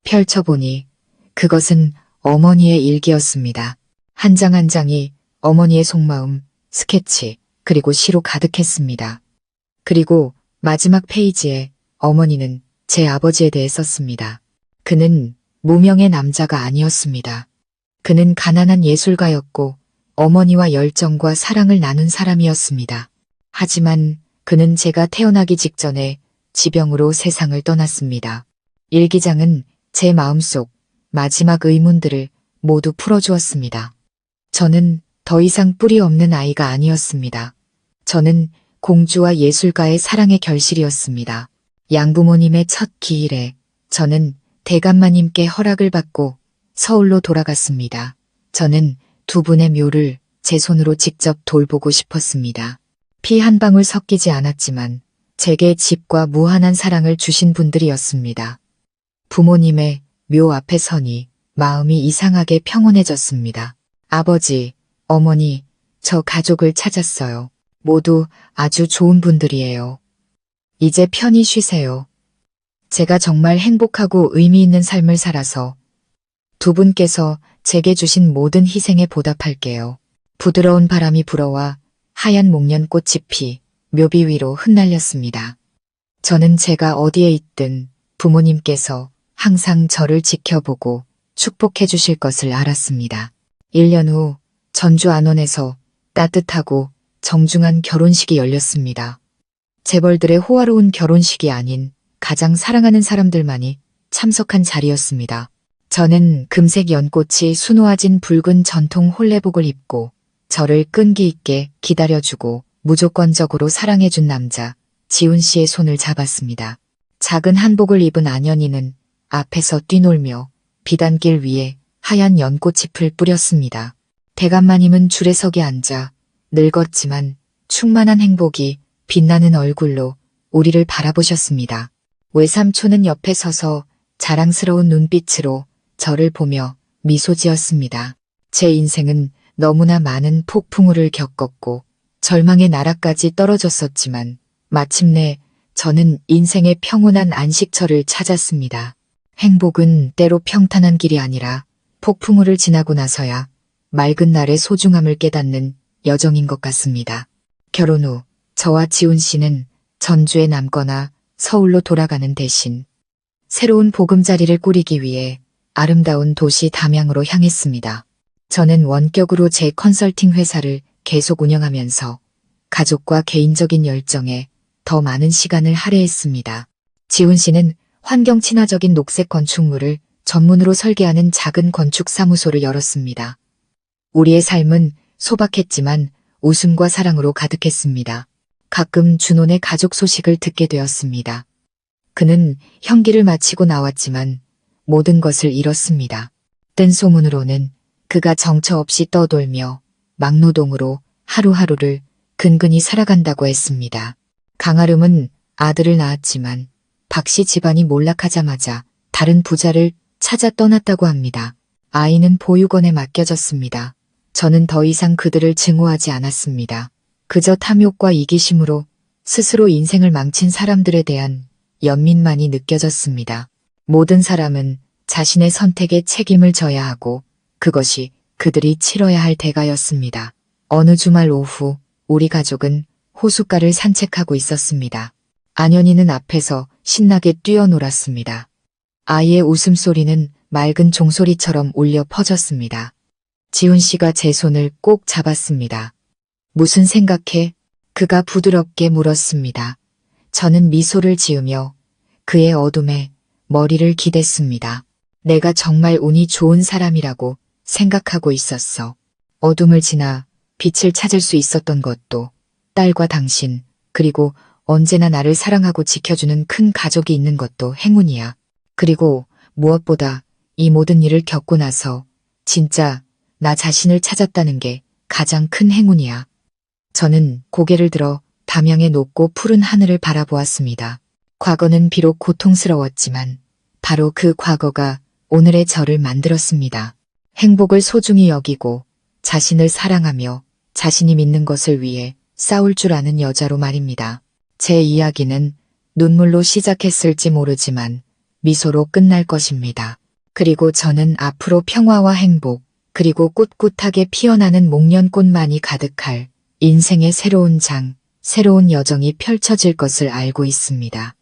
펼쳐보니 그것은 어머니의 일기였습니다. 한 장 한 장이 어머니의 속마음, 스케치, 그리고 시로 가득했습니다. 그리고 마지막 페이지에 어머니는 제 아버지에 대해 썼습니다. 그는 무명의 남자가 아니었습니다. 그는 가난한 예술가였고 어머니와 열정과 사랑을 나눈 사람이었습니다. 하지만 그는 제가 태어나기 직전에 지병으로 세상을 떠났습니다. 일기장은 제 마음속 마지막 의문들을 모두 풀어주었습니다. 저는 더 이상 뿌리 없는 아이가 아니었습니다. 저는 공주와 예술가의 사랑의 결실이었습니다. 양부모님의 첫 기일에 저는 대감마님께 허락을 받고 서울로 돌아갔습니다. 저는 두 분의 묘를 제 손으로 직접 돌보고 싶었습니다. 피 한 방울 섞이지 않았지만 제게 집과 무한한 사랑을 주신 분들이었습니다. 부모님의 묘 앞에 서니 마음이 이상하게 평온해졌습니다. 아버지, 어머니, 저 가족을 찾았어요. 모두 아주 좋은 분들이에요. 이제 편히 쉬세요. 제가 정말 행복하고 의미 있는 삶을 살아서 두 분께서 제게 주신 모든 희생에 보답할게요. 부드러운 바람이 불어와 하얀 목련꽃이 피 묘비 위로 흩날렸습니다. 저는 제가 어디에 있든 부모님께서 항상 저를 지켜보고 축복해 주실 것을 알았습니다. 1년 후 전주 안원에서 따뜻하고 정중한 결혼식이 열렸습니다. 재벌들의 호화로운 결혼식이 아닌 가장 사랑하는 사람들만이 참석한 자리였습니다. 저는 금색 연꽃이 수놓아진 붉은 전통 홀레복을 입고 저를 끈기 있게 기다려주고 무조건적으로 사랑해준 남자 지훈 씨의 손을 잡았습니다. 작은 한복을 입은 안연이는 앞에서 뛰놀며 비단길 위에 하얀 연꽃잎을 뿌렸습니다. 대감마님은 줄에서기 앉아 늙었지만 충만한 행복이 빛나는 얼굴로 우리를 바라보셨습니다. 외삼촌은 옆에 서서 자랑스러운 눈빛으로 저를 보며 미소 지었습니다. 제 인생은 너무나 많은 폭풍우를 겪었고 절망의 나라까지 떨어졌었지만 마침내 저는 인생의 평온한 안식처를 찾았습니다. 행복은 때로 평탄한 길이 아니라 폭풍우를 지나고 나서야 맑은 날의 소중함을 깨닫는 여정인 것 같습니다. 결혼 후 저와 지훈 씨는 전주에 남거나 서울로 돌아가는 대신 새로운 보금자리를 꾸리기 위해 아름다운 도시 담양으로 향했습니다. 저는 원격으로 제 컨설팅 회사를 계속 운영하면서 가족과 개인적인 열정에 더 많은 시간을 할애했습니다. 지훈 씨는 환경 친화적인 녹색 건축물을 전문으로 설계하는 작은 건축 사무소를 열었습니다. 우리의 삶은 소박했지만 웃음과 사랑으로 가득했습니다. 가끔 준혼의 가족 소식을 듣게 되었습니다. 그는 형기를 마치고 나왔지만 모든 것을 잃었습니다. 뜬 소문으로는 그가 정처 없이 떠돌며 막노동으로 하루하루를 근근히 살아간다고 했습니다. 강아름은 아들을 낳았지만 박씨 집안이 몰락하자마자 다른 부자를 찾아 떠났다고 합니다. 아이는 보육원에 맡겨졌습니다. 저는 더 이상 그들을 증오하지 않았습니다. 그저 탐욕과 이기심으로 스스로 인생을 망친 사람들에 대한 연민만이 느껴졌습니다. 모든 사람은 자신의 선택에 책임을 져야 하고 그것이 그들이 치러야 할 대가였습니다. 어느 주말 오후 우리 가족은 호숫가를 산책하고 있었습니다. 안연이는 앞에서 신나게 뛰어놀았습니다. 아이의 웃음소리는 맑은 종소리처럼 울려 퍼졌습니다. 지훈 씨가 제 손을 꼭 잡았습니다. 무슨 생각해? 그가 부드럽게 물었습니다. 저는 미소를 지으며 그의 어둠에 머리를 기댔습니다. 내가 정말 운이 좋은 사람이라고 생각하고 있었어. 어둠을 지나 빛을 찾을 수 있었던 것도 딸과 당신, 그리고 언제나 나를 사랑하고 지켜주는 큰 가족이 있는 것도 행운이야. 그리고 무엇보다 이 모든 일을 겪고 나서 진짜 나 자신을 찾았다는 게 가장 큰 행운이야. 저는 고개를 들어 담양의 높고 푸른 하늘을 바라보았습니다. 과거는 비록 고통스러웠지만 바로 그 과거가 오늘의 저를 만들었습니다. 행복을 소중히 여기고 자신을 사랑하며 자신이 믿는 것을 위해 싸울 줄 아는 여자로 말입니다. 제 이야기는 눈물로 시작했을지 모르지만 미소로 끝날 것입니다. 그리고 저는 앞으로 평화와 행복, 그리고 꿋꿋하게 피어나는 목련꽃만이 가득할 인생의 새로운 장, 새로운 여정이 펼쳐질 것을 알고 있습니다.